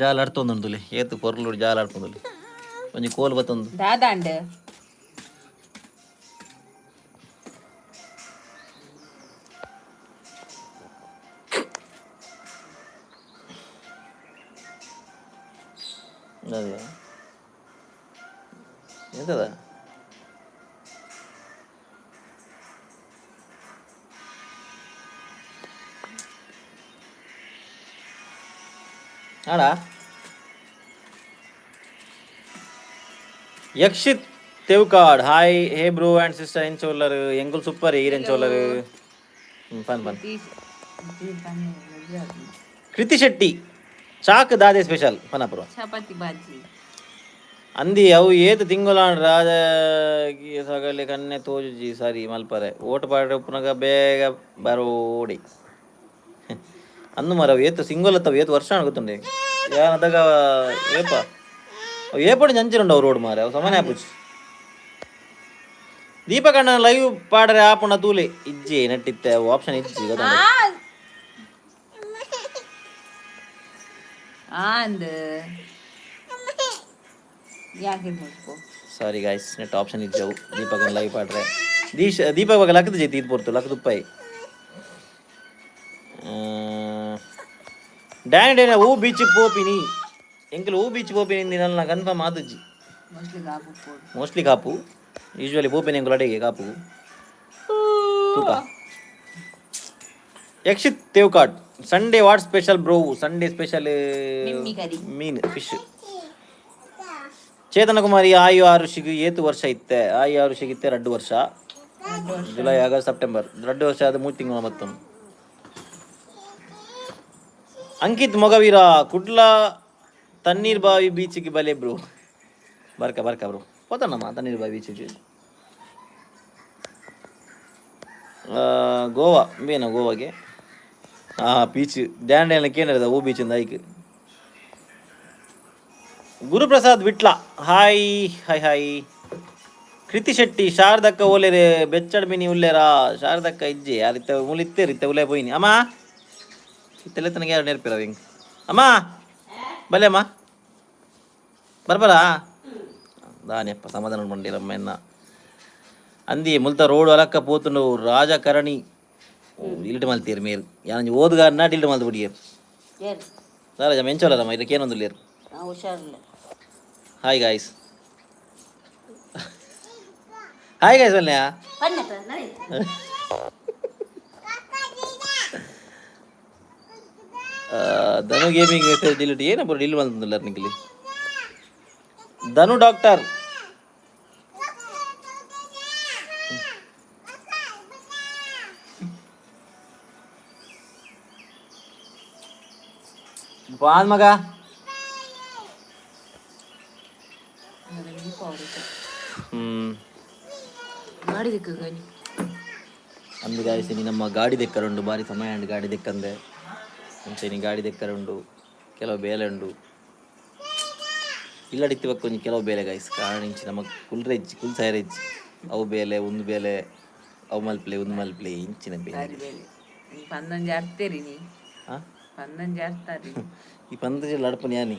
ಜಾಲ ಆಡ್ತೊಂದುಂದುಲಿ ಏತು ಪೊರ್ಲು ಜಾಲ ಆಡ್ತೊಂದುಲಿ ಒಂಜಿ ಕೋಲ್ ಬತ್ತೊಂದು ದಾದಾಂಡ್ ಅದೇ ಎಂತದ ಆಡ Yakshith Tevkad hi hey bro and sister ಎಂಚೋಲ್ಲರ್ ಎಂಗುಲ್ ಸೂಪರ್ ಈರೆಂಚೋಲ್ಲರ್ ಪನ್ ಕೃತಿ ಶೆಟ್ಟಿ ಚಾಕ್ ದಾದೆ ಸ್ಪೆಷಲ್ ಪನಪುರ ಚಪಾತಿ ಬಾಜಿ ಅಂದಿ ಅವು ಏತು ತಿಂಗುಲಾಂಡ್ ರಾಜ ಸಗಲಿ ಕನ್ನೆ ತೋಜುಜಿ ಸರಿ ಮಲ್ಪರೆ ಓಟ್ ಪಾಡ್ರೆ ಉಪ್ಪುನಗ ಬೇಗ ಬರೋಡಿ ಅಂದು ಮರ ಏತು ಸಿಂಗೋಲತ್ತವ ಏತು ವರ್ಷ ಗೊತ್ತುಂಡೆ ಯಾನದಾಗ ಏಪ ಅವು ಏಪಡಿ ಜಂಚಿರುಂಡು ಅವು ರೋಡ್ ಮಾರೆ ಅವು ಸಮನೆ ಆಪುಜಿ ದೀಪಕಣ್ಣ ಲೈವ್ ಪಾಡ್ರೆ ಆಪುಣ ತೂಲೆ ಇಜ್ಜಿ ನೆಟ್ಟಿತ್ತೆ ಅವು ಆಪ್ಷನ್ ಇಜ್ಜಿ ಗೊತ್ತ ಅಂದ್ ಯಾಕೆ ಮುಟ್ಕೋ ಸಾರಿ ಗಾಯ್ಸ್ ನೆಟ್ ಆಪ್ಷನ್ ಇದ್ದವು ದೀಪಕ್ ಲೈವ್ ಪಾಡ್ರೆ ದೀಪಕ್ ಬಗ್ಗೆ ಲಕ್ಕದ ಜೈತಿ ಇದು ಬರ್ತು ಲಕ್ಕದ ಉಪ್ಪಾಯಿ ಡ್ಯಾನ್ ಡೇನ ಹೂ ಬೀಚ್ ಪೋಪಿನಿ ಎಂಕಲ್ ಹೂ ಬೀಚ್ ಪೋಪಿನಿ ನನ್ನ ಕನ್ಫರ್ಮ್ ಆದಜ್ಜಿ ಮೋಸ್ಟ್ಲಿ ಕಾಪು ಯೂಶ್ವಲಿ ಪೋಪಿನಿ ಎಂಕಲ್ ಅಡೆಗೆ ಕಾಪು ತೂಕ Yakshith Tevkat Sunday what special bro Sunday special ಮೀನ್ ಫಿಶ್ ಚೇತನ ಕುಮಾರಿ ಆಯು ಆರುಷಿಗೆ ಏತು ವರ್ಷ ಇತ್ತೆ ಆಯು ಆರುಷಿಗೆ ಇತ್ತೆ 2 ವರ್ಷ ಜುಲೈ ಆಗಸ್ಟ್ ಸೆಪ್ಟೆಂಬರ್ 2 ವರ್ಷ ಅದು 3 ತಿಂಗಳು ಮತ್ತು ಅಂಕಿತ್ ಮೊಗವೀರ ಕುಡ್ಲ ತಣ್ಣೀರ್ ಬಾವಿ ಬೀಚಿಗೆ ಬಲೆ ಬ್ರೋ ಬರ್ಕ ಬ್ರೋ ಹೋತನಮ್ಮ ತಣ್ಣೀರ್ ಬಾವಿ ಬೀಚಿಗೆ ಗೋವಾ ಬೇನ ಗೋವಾಗೆ ಬೀಚ್ ಡ್ಯಾನ್ ಡ್ಯಾನ್ಲಕ್ಕೆ ಏನಿದೆ ಓ ಬೀಚಿಂದ ಐಕ್ Guruprasad Vitla hi hi hi Kruthi Shetty ಶಾರದಕ್ಕ ಓಲೆರೆ ಬೆಚ್ಚಡ್ mini ಉಲ್ಲೇರಾ ಶಾರದಕ್ಕ ಇಜ್ಜೆ ಯಾರಿತ್ತ ಮುಲಿತ್ತೆ ರಿತ್ತ ಉಲೆ ಪೋಯಿನಿ ಅಮ್ಮ ಇತ್ತೆಲ್ಲ ತನಗೆ ಯಾರು ನೆನಪಿರ ಹಿಂಗೆ ಅಮ್ಮ ಬಲೆ ಅಮ್ಮ ಬರ್ಬರಾ ದಾನಿಯಪ್ಪ ಸಮಾಧಾನ ಮಂಡಿರಮ್ಮ ಎನ್ನ ಅಂದಿ ಮುಲ್ತ ರೋಡ್ ಅಲಕ್ಕ ಪೋತುಂಡು ರಾಜಕರಣಿ ಇಲ್ಟ್ ಮಲ್ತೀರ್ ಮೇರು ಯಾನ ಓದುಗಾರನ ಡಿಲ್ಟ್ ಮಲ್ತು ಬಿಡಿಯರು ರಾಜ ಮೆಂಚೋಲರಮ್ಮ ಇದಕ್ಕೇನೊಂದು ಲೇರು ಹುಷಾರಿಲ್ಲ ಹಾಯ್ ಗಾಯ್ಸ್ ಹಾಯ್ ಗಾಯ್ಸ್ ಅಲ್ಲೇ ಧನು ಗೇಮಿಂಗ್ ಮೆಸೇಜ್ ಡಿಲೀಟ್ ಏನಪ್ಪ ಡಿಲ್ ಬಂದಿಲ್ಲ ನಿಖಿಲಿ ಧನು ಡಾಕ್ಟರ್ ಪಾನ್ ಮಗ ಗಾಡಿ ದಿಕ್ಕ ಅಂದು ಗಾಯಿಸಿ ನಮ್ಮ ಗಾಡಿ ದೆಕ್ಕರುಂಡು ಭಾರಿ ಸಮಯ ಉಂಡು ಗಾಡಿ ದೆಕ್ಕಂದೆ ಮುಂಚೆ ನೀ ಗಾಡಿ ದೆಕ್ಕರುಂಡು ಕೆಲವು ಬೇಲೆ ಉಂಡು ಇಲ್ಲಡಿತ್ತಿವಕ್ಕ ಕೊಂಚ ಕೆಲವು ಬೇಲೆ ಗಾಯಿಸ್ ಕಾರಣ ಇಂಚಿ ನಮ್ಮ ಕುಲ್ರೆಜ್ಜಿ ಕುಲ್ ಸೈರೆಜ್ಜಿ ಅವು ಬೇಲೆ ಒಂದು ಬೇಲೆ ಅವು ಮಲ್ಪ್ಲೆ ಒಂದು ಮಲ್ಪ್ಲೆ ಇಂಚಿನ ಬೇಲೆ ಪಂದೊಂದು ಜಾರ್ತೀರಿ ನೀ ಹಾಂ ಪಂದೊಂದು ಜಾರ್ತಾರಿ ಈ ಪಂದಜಿ ಲಡ್ಪನಿ ಯಾನಿ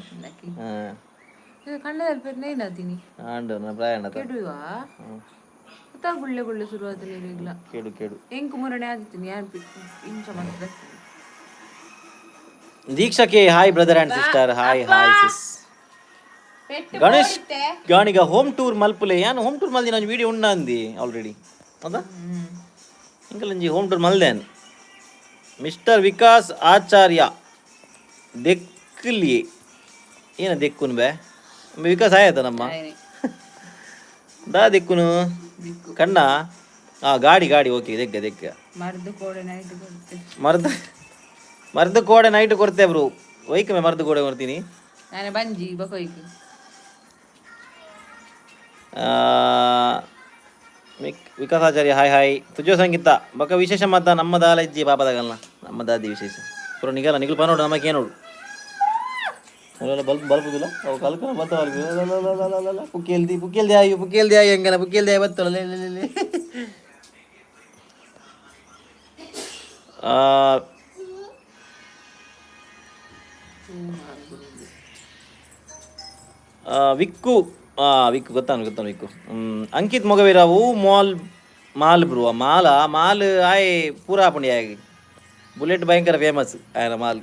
ಕಣ್ಣದಲ್ಲಿ ಏನಾತೀನಿ ಆಂಡು ನನ್ನ ಪ್ರಯಾಣ ಕೆಡುವಾ ಗುಳ್ಳೆ ಗುಳ್ಳೆ ಶುರುವಾದಲ್ಲಿ ಇಲ್ಲ ಕೇಡು ಕೇಡು ಎಂಕು ಮುರಣೆ ಆದಿತ್ತೀನಿ ಯಾರು ಇಂಚ ಮಾತ್ರ ದೀಕ್ಷಕ್ಕೆ hi brother and sister hi hi sis Ganesh Ganiga home tour ಮಲ್ಪುಲೆ ಯಾನು ಹೋಮ್ ಟೂರ್ ಮಲ್ದಿ ನಾನು ವಿಡಿಯೋ ಉಂಡ ಅಂದಿ ಆಲ್ರೆಡಿ ಹೌದಾ ಇಂಕಲಂಜಿ ಹೋಮ್ ಟೂರ್ ಮಲ್ದೇನ್ ಮಿಸ್ಟರ್ ವಿಕಾಸ್ ಆಚಾರ್ಯ ದೆಕ್ಕಲಿ ಏನ ದೆಕ್ಕುನ್ ಬೇ ವಿಕಾಸ್ ಆಯ್ತ ನಮ್ಮ ದಾ ದೆಕ್ಕುನು ಕಣ್ಣ ಗಾಡಿ ಗಾಡಿ ಓಕೆ ದೆಕ್ಕ ಮರ್ದು ಕೋಡೆ ನೈಟ್ ಕೊಡ್ತೇವೆ ಬ್ರೋ ಒಯ್ಕಮೆ ಮರ್ದು ಕೋಡೆ ಕೊಡ್ತೀನಿ ನಾನು ಬಂಜಿ ಬಕೊಯ್ಕು ವಿಕಾಸಾಚಾರ್ಯ ಹಾಯ್ ಹಾಯ್ ತುಜೋ ಸಂಗೀತ ಬಕ ವಿಶೇಷ ಮತ ನಮ್ಮ ದಾಲ ಇಜ್ಜಿ ಪಾಪದಾಗಲ್ಲ ನಮ್ಮ ದಾದಿ ವಿಶೇಷ ಪುರ ನಿಗಲ್ಲ ನಿಗಲು ಪನೋಡು ನಮಗೆ ಏನೋಡು ಬಲ್ಪ್ ಬಲ್ಪುದಿಲ್ಲ ಅವು ಕಲ್ಕನ ಬತ್ತವಲ್ಲ ಪುಕ್ಕೇಲ್ದಿ ಆಯು ಹೆಂಗನ ಪುಕ್ಕೇಲ್ದಿ ಆಯು ಬತ್ತಲ್ಲ ವಿಕ್ಕು ವಿಕ್ಕು ಗೊತ್ತಾನು ವಿಕ್ಕು ಅಂಕಿತ್ ಮೊಗವೀರ ಹೂ ಮಾಲ್ ಬ್ರೂ ಮಾಲ್ ಆಯ್ ಪೂರಾ ಪುಂಡಿ ಆಗಿ ಬುಲೆಟ್ ಭಯಂಕರ ಫೇಮಸ್ ಆಯ್ನ ಮಾಲ್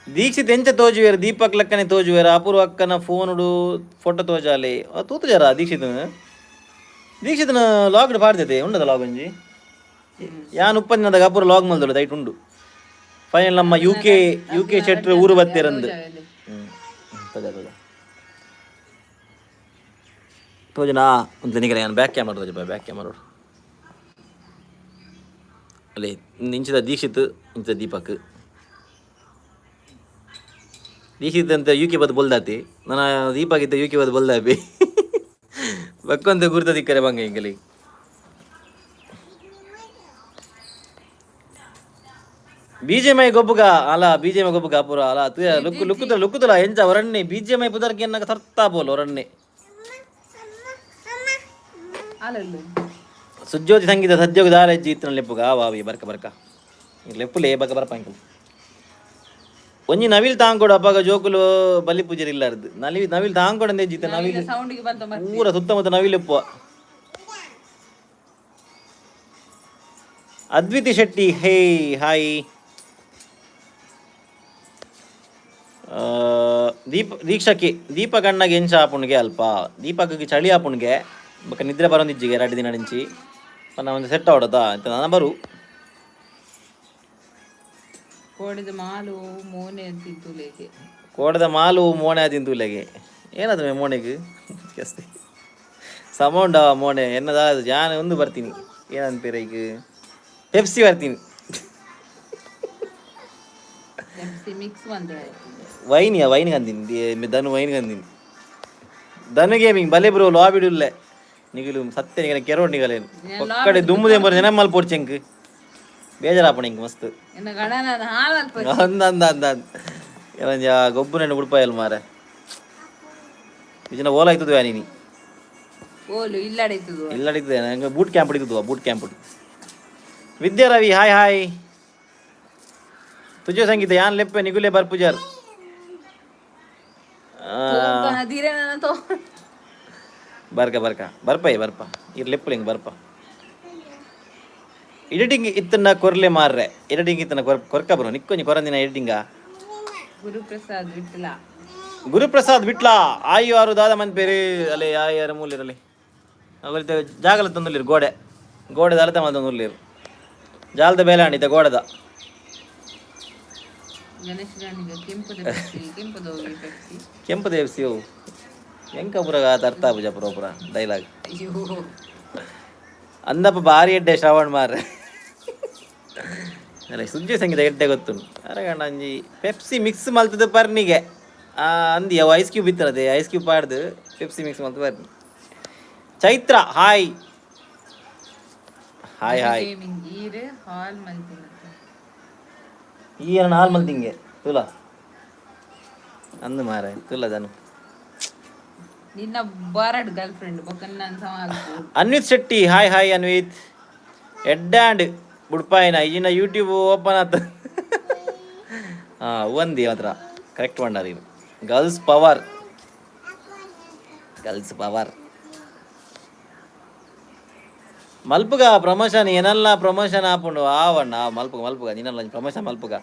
ದೀಕ್ಷಿತ್ ಎಂಚ ತೋಜುವೇರು ದೀಪಕ್ ಲಕ್ಕನೆ ತೋಜುವೇರು ಅಪೂರ್ವ ಅಕ್ಕನ ಫೋನುಡು ಫೋಟೋ ತೋಜಾಲೆ ತೂತು ಜರ ದೀಕ್ಷಿತನ ಲಾಗ್ಡ್ ಪಾಡ್ತೈತೆ ಉಂಡದ ಲಾಗ್ ಒಂಜಿ ಯಾನ್ ಉಪ್ಪನ್ನದಾಗ ಅಪೂರ ಲಾಗ್ ಮಲ್ದಳು ದೈಟ್ ಉಂಡು ಫೈನಲ್ ನಮ್ಮ ಯು ಕೆ ಶೆಟ್ರ್ ಊರು ಬತ್ತೇರಂದು ತೋಜನಾ ಅಂತ ನಿಗಲ ನಾನು ಬ್ಯಾಕ್ ಕ್ಯಾಮರಾ ತೋಜ ಬ್ಯಾಕ್ ಕ್ಯಾಮರಾ ಅಲ್ಲಿ ಇಂಚಿದ ದೀಕ್ಷಿತ್ ಇಂಚಿದ ದೀಪಕ್ ದೀಕ್ಷಿತ್ ಅಂತ ಯು ಕೆ ಬದ್ ಬೊಲ್ದಾತಿ ನನ್ನ ದೀಪಕ್ ಇದ್ದ ಯು ಕೆ ಬದ್ ಬೊಲ್ದಾಪಿ ಬಕ್ಕೊಂತ ಗುರ್ತ ದಿಕ್ಕರೆ ಬಂಗ ಹಿಂಗಲಿ BGMI ಗೊಬ್ಬುಗ ಅಲ್ಲ BGMI ಗೊಬ್ಬುಗ ಪೂರ ಅಲ್ಲ ಲುಕ್ಕುತಲ ಎಂಚ ಹೊರಣ್ಣೆ BGMI ಪುದರ್ಗೆ ಎನ್ನಕ ತರ್ತಾ ಬೋಲ್ ಹೊರಣ್ಣೆ ಸುಜ್ಯೋತಿ ಸಂಗೀತ ಸದ್ಯೋಗ ದಾರಜ್ಜಿ ಇತ್ತನ ಲೆಪ್ಪುಗ ವಾವಿ ಬರ್ಕ ಲೆಪ್ಪುಲೇ ಬಕ ಬರಪ ಅಂಕಲ್ ಒಂಜಿ ನವಿಲ್ ತಾಂಕೊಡು ಅಪ್ಪಾಗ ಜೋಕುಲು ಬಲ್ಲಿ ಪೂಜೆರ್ ಇಲ್ಲಾರ್ದು ನವಿಲ್ ತಾಂಕೊಡು ಅಂದೆ ಜಿತ್ತ ನವಿಲ್ ಸೌಂಡಿಗೆ ಬಂತ ಮತ್ತೆ ಪೂರ ಸುತ್ತಮುತ್ತ ನವಿಲೆಪ್ಪು. ಅದ್ವಿತಿ ಶೆಟ್ಟಿ ಹೇ ಹಾಯ್. ದೀಕ್ಷಕ್ಕೆ ದೀಪ ಕಣ್ಣಗೆ ಎಂಚ ಆಪುಣ್ಗೆ ಅಲ್ಪ ದೀಪಕ್ಕೆ ಚಳಿ ಆಪುಣ್ಗೆ ಬಕ್ಕ ನಿದ್ರೆ ಬರೋಂದಿಜ್ಜಿಗೆ 2 ದಿನ ನಿಂಚಿ ನಾ ಒಂದು ಸೆಟ್ ಆಡೋದಾ ಅಂತ ನಾನು ಬರು. ಕೋಡಿದ ಮಾಲು ಮೋನೆ ತಿಂತುಲೆಗೆ ಕೋಡದ ಮಾಲು ಮೋಣೆ ತಿಂತುಲೆಗೆ ಏನದು ಮೋಣೆಗೆ ಜಾಸ್ತಿ ಸಮೌಂಡ ಮೋಣೆ ಎನ್ನದ ಜಾನ ಒಂದು ಬರ್ತೀನಿ ಏನಂತೀರ ಈಗ ಪೆಪ್ಸಿ ಬರ್ತೀನಿ ಮಿಕ್ಸ್ ಬಂದ್ರೆ ವೈನ್ಗೆ ಅಂದಿನಿ ಧನು ವೈನ್ಗೆ ಅಂದಿನಿ ಧನುಗೆ ಹಿಂಗೆ ಬಲೆ ಬ್ರೋ ಲಾಬಿಡುಲ್ಲೆ ನಿಗಲು ಸತ್ಯ ನಿಗಲ ಕೆರೋಡ್ ನಿಗಲೇನು ಒಕ್ಕಡೆ ದುಮ್ಮದೆ ಬರ ಜನ ಮಲ್ ಪೋಡ್ಚೆಂಕ್ ಬೇಜಾರಾಪಣ ಹಿಂಗೆ ಮಸ್ತ್ ಅಂದ ಗೊಬ್ಬರ ಉಡುಪಾಯಲ್ ಮಾರ ಇದನ್ನ ಓಲ ಆಯ್ತದ ನೀನು ಇಲ್ಲಡಿತದೆ ನಂಗೆ ಬೂಟ್ ಕ್ಯಾಂಪ್ ಹಿಡಿತದ ವಿದ್ಯಾರವಿ ಹಾಯ್ ಹಾಯ್. ತುಜೋ ಸಂಗೀತ ಯಾನ್ ಲೆಪ್ಪೆ ನಿಗುಲೆ ಬರ್ ಪೂಜಾರ್ ಬರ್ಪ ಇರ್ ಲೆಪ್ಪು ಬರ್ಪ ಎಡಿಟಿಂಗ್ ಇತ್ತನ್ನ ಕೊರ್ಲೆ ಮಾರ್ರೆ ಎಡಿಟಿಂಗ್ ಇತ್ತನ್ನ ಕೊರ್ಕ ಬರೋ ನಿಕ್ಕೊಂಜಿ ಕೊರಂದಿನ ಎಡಿಟಿಂಗ ಗುರುಪ್ರಸಾದ್ ಬಿಟ್ಲಾ ಆಯು ಆರು ದಾದ ಮಂದಿ ಪೇರು ಅಲ್ಲೇ ಯಾರು ಮೂಲಿರಲಿ ಅವಲ್ತೆ ಜಾಗಲ ತಂದುಲ್ಲಿರು ಗೋಡೆ ಅಲತ ಮಂದಿ ತಂದುಲ್ಲಿರು ಜಾಲದ ಬೇಲೆ ಆಂಡಿತ ಗೋಡೆದ ಕೆಂಪು ದೇವಸಿ ಅವು ಎಂಕ ಪುರ ಅರ್ಥ ಆಪುಜ ಪುರ ಡೈಲಾಗ್ ಅಂದಪ್ಪ ಭಾರಿ ಎಡ್ಡೆ ಶ್ರವಣ್ ಮಾರ್ರೆ ಅಲ್ಲ ಸುಜ್ಜಿ ಸಂಗೀತ ಎಡ್ಡೆ ಗೊತ್ತುಂಟು ಅರಗಂಡ ಅಂಜಿ ಪೆಪ್ಸಿ ಮಿಕ್ಸ್ ಮಲ್ತದ ಪರ್ನಿಗೆ ಅಂದಿ ಅವು ಐಸ್ ಕ್ಯೂಬ್ ಇತ್ತರದೆ ಐಸ್ ಕ್ಯೂಬ್ ಪಾಡ್ದು ಪೆಪ್ಸಿ ಮಿಕ್ಸ್ ಮಲ್ತ ಬರ್ನಿ. ಚೈತ್ರ ಹಾಯ್ ಹಾಯ್ ಹಾಯ್ ಈ ಎರಡು ಹಾಲ್ ಮಲ್ತಿಂಗೆ ತುಲ ಅಂದು ಮಾರ ತುಲ ಜನು ನಿನ್ನ ಬಾರಡ್ girl friend Anvith Shetty hi hi Anvith ಎಡ್ಡಾಂಡ್ ಬುಡ್ಪಾಯಿನ ಈಗಿನ ಯೂಟ್ಯೂಬ್ ಓಪನ್ ಆತ ಒಂದಿ ಮಾತ್ರ ಕರೆಕ್ಟ್ ಮಾಡಾರ ಇದು ಗರ್ಲ್ಸ್ ಪವರ್ ಮಲ್ಪುಗ ಪ್ರಮೋಷನ್ ಏನೆಲ್ಲ ಪ್ರಮೋಷನ್ ಆಪುಂಡು ಆವಣ್ಣ ಮಲ್ಪುಗ ನೀನಲ್ಲ ಪ್ರಮೋಷನ್ ಮಲ್ಪುಗ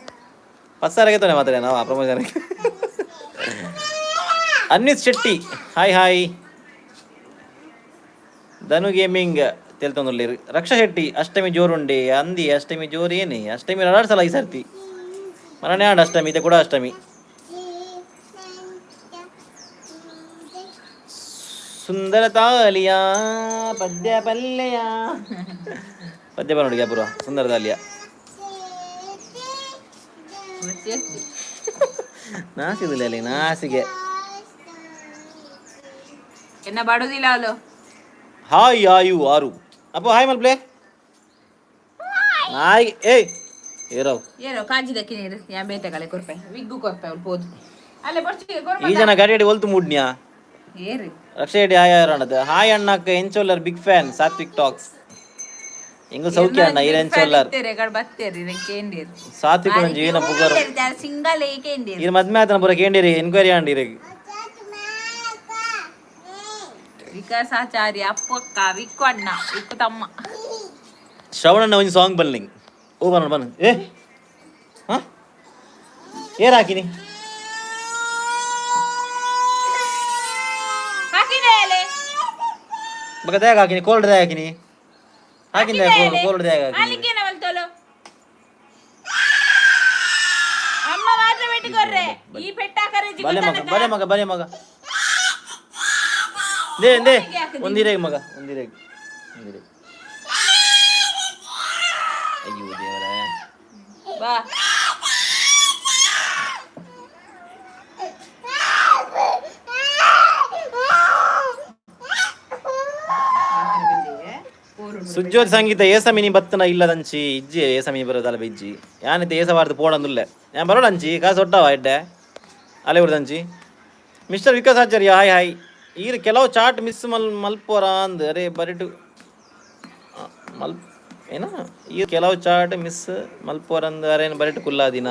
ಪಸ್ಸಾರಾಗೈತಾನೆ ಮಾತ್ರ ನಾವು ಆ promotion Anvith Shetty hi hi. Dhanu gaming ತೆಲ್ತೊಂದುಲ್ಲೇರು ರಕ್ಷಾ ಶೆಟ್ಟಿ ಅಷ್ಟಮಿ ಜೋರುಂಡೆ ಅಂದಿ ಅಷ್ಟಮಿ ಜೋರು ಏನೇ ಅಷ್ಟಮಿ 2 ಸಲ ಈ ಸರ್ತಿ ಮರನೇ ಆಡ ಅಷ್ಟಮಿ ಇದೆ ಕೂಡ ಅಷ್ಟಮಿ ಸುಂದರ ತಾಲಿಯ ಪದ್ಯ ಪಲ್ಲೆಯ ಪದ್ಯ ಬರೋಡಿಗೆ ಪುರ ಸುಂದರ ತಾಲಿಯ ನಾಸಿದಿಲ್ಲ ಅಲ್ಲಿ ನಾಸಿಗೆ ಎನ್ನ ಬಡುದಿಲ್ಲ ಅಲ್ಲೋ ಹಾಯ್ ಆಯು ಆರು ಅಪ್ಪ ಹಾಯ್ ಮಲ್ಪ್ಲೆ ಹಾಯ್ ಏರೋ ಕಾಂಜಿದಕ್ಕೆ ನೀರು ಯಾ ಬೇಟೆಗಳೆ ಕೊರ್ಪೆ ವಿಗ್ಗು ಕೊರ್ಪೆ ಅವ್ಳು ಪೋದು ಅಲ್ಲೇ ಬರ್ಚಿಗೆ ಈ ಜನ ಗಾಡಿ ಒಲ್ತು ಮೂಡ್ನ್ಯಾ ಏರಿ ರಕ್ಷಾ ರೆಡ್ಡಿ ಹಾಯ್ ಅಣ್ಣದ ಹಾಯ್ ಅಣ್ಣಕ್ಕೆ ಎಂಚೋಲ್ಲರ್ ಬಿಗ್ ಫ್ಯಾನ್ ಸಾತ್ವಿಕ್ ಟಾಕ್ಸ್ ಹಿಂಗು ಸೌಖ್ಯ ಅಣ್ಣ ಎಂಚೋಲ್ಲರ್ ಸಾತ್ವಿಕ್ ಒಂಜಿ ಏನ ಪುಗರ್ ಸಿಂಗಲ್ ಏಕೆಂಡಿ ಇರ್ ಮದ್ಮೆ ಆತನ ಪುರ ಕೇಂಡಿರಿ ಎನ್ಕ್ವೈರಿ ಆಂಡಿರಿ ವಿಕಾಸಾಚಾರ್ಯ ಅಪ್ಪಕ್ಕ ವಿಕ್ಕು ಅಣ್ಣ ವಿಕ್ಕು ತಮ್ಮ ಶ್ರವಣಣ್ಣ ಒಂಜಿ ಸಾಂಗ್ ಬನ್ಲಿಂಗ್ ಓ ಬನ್ನ ಏರ್ ಹಾಕಿನಿ ಬಕ ದ್ಯಾಗ ಹಾಕಿನಿ ಕೋಲ್ಡ್ ದ್ಯಾಗ ಹಾಕಿನಿ ಕೋಲ್ಡ್ ದ್ಯಾಗ ಹಾಕಿನಿ ಬಲೆ ಮಗ ದೇ ಒಂದಿರೇಗ ಮಗ ಒಂದಿರೇಗ ಅಯ್ಯೋ ದೇವರೇ ಬಾ ಸುಜ್ಜೋತಿ ಸಂಗೀತ ಏಸಮಿನಿ ಬತ್ತನ ಇಲ್ಲದಂಚಿ ಇಜ್ಜಿ ಏಸಮಿನಿ ಬರೋದಲ್ಲ ಬಿಜ್ಜಿ ಯಾನಿತ್ತೆ ಏಸವಾರ್ದು ಪೋಡಂದುಲ್ಲೆ ഞാൻ ಬರೋಡಂಚಿ ಕಾಸು ಒಟ್ಟವ ಎಡ್ಡೆ ಅಲೆ ಬಿಡ್ದಂಚಿ ಮಿಸ್ಟರ್ ವಿಕಾಸಾಚಾರ್ಯ ಹಾಯ್ ಹಾಯ್ ಈಗ ಕೆಲವು ಚಾಟ್ ಮಿಸ್ ಮಲ್ಪೋರ ಅಂದ್ ಅರೆ ಬರಿಟು ಏನ ಈಗ ಕೆಲವು ಚಾಟ್ ಮಿಸ್ ಮಲ್ಪೋರ ಅಂದ್ ಅರೇನು ಬರಿಟು ಕುಲ್ಲಾದಿನ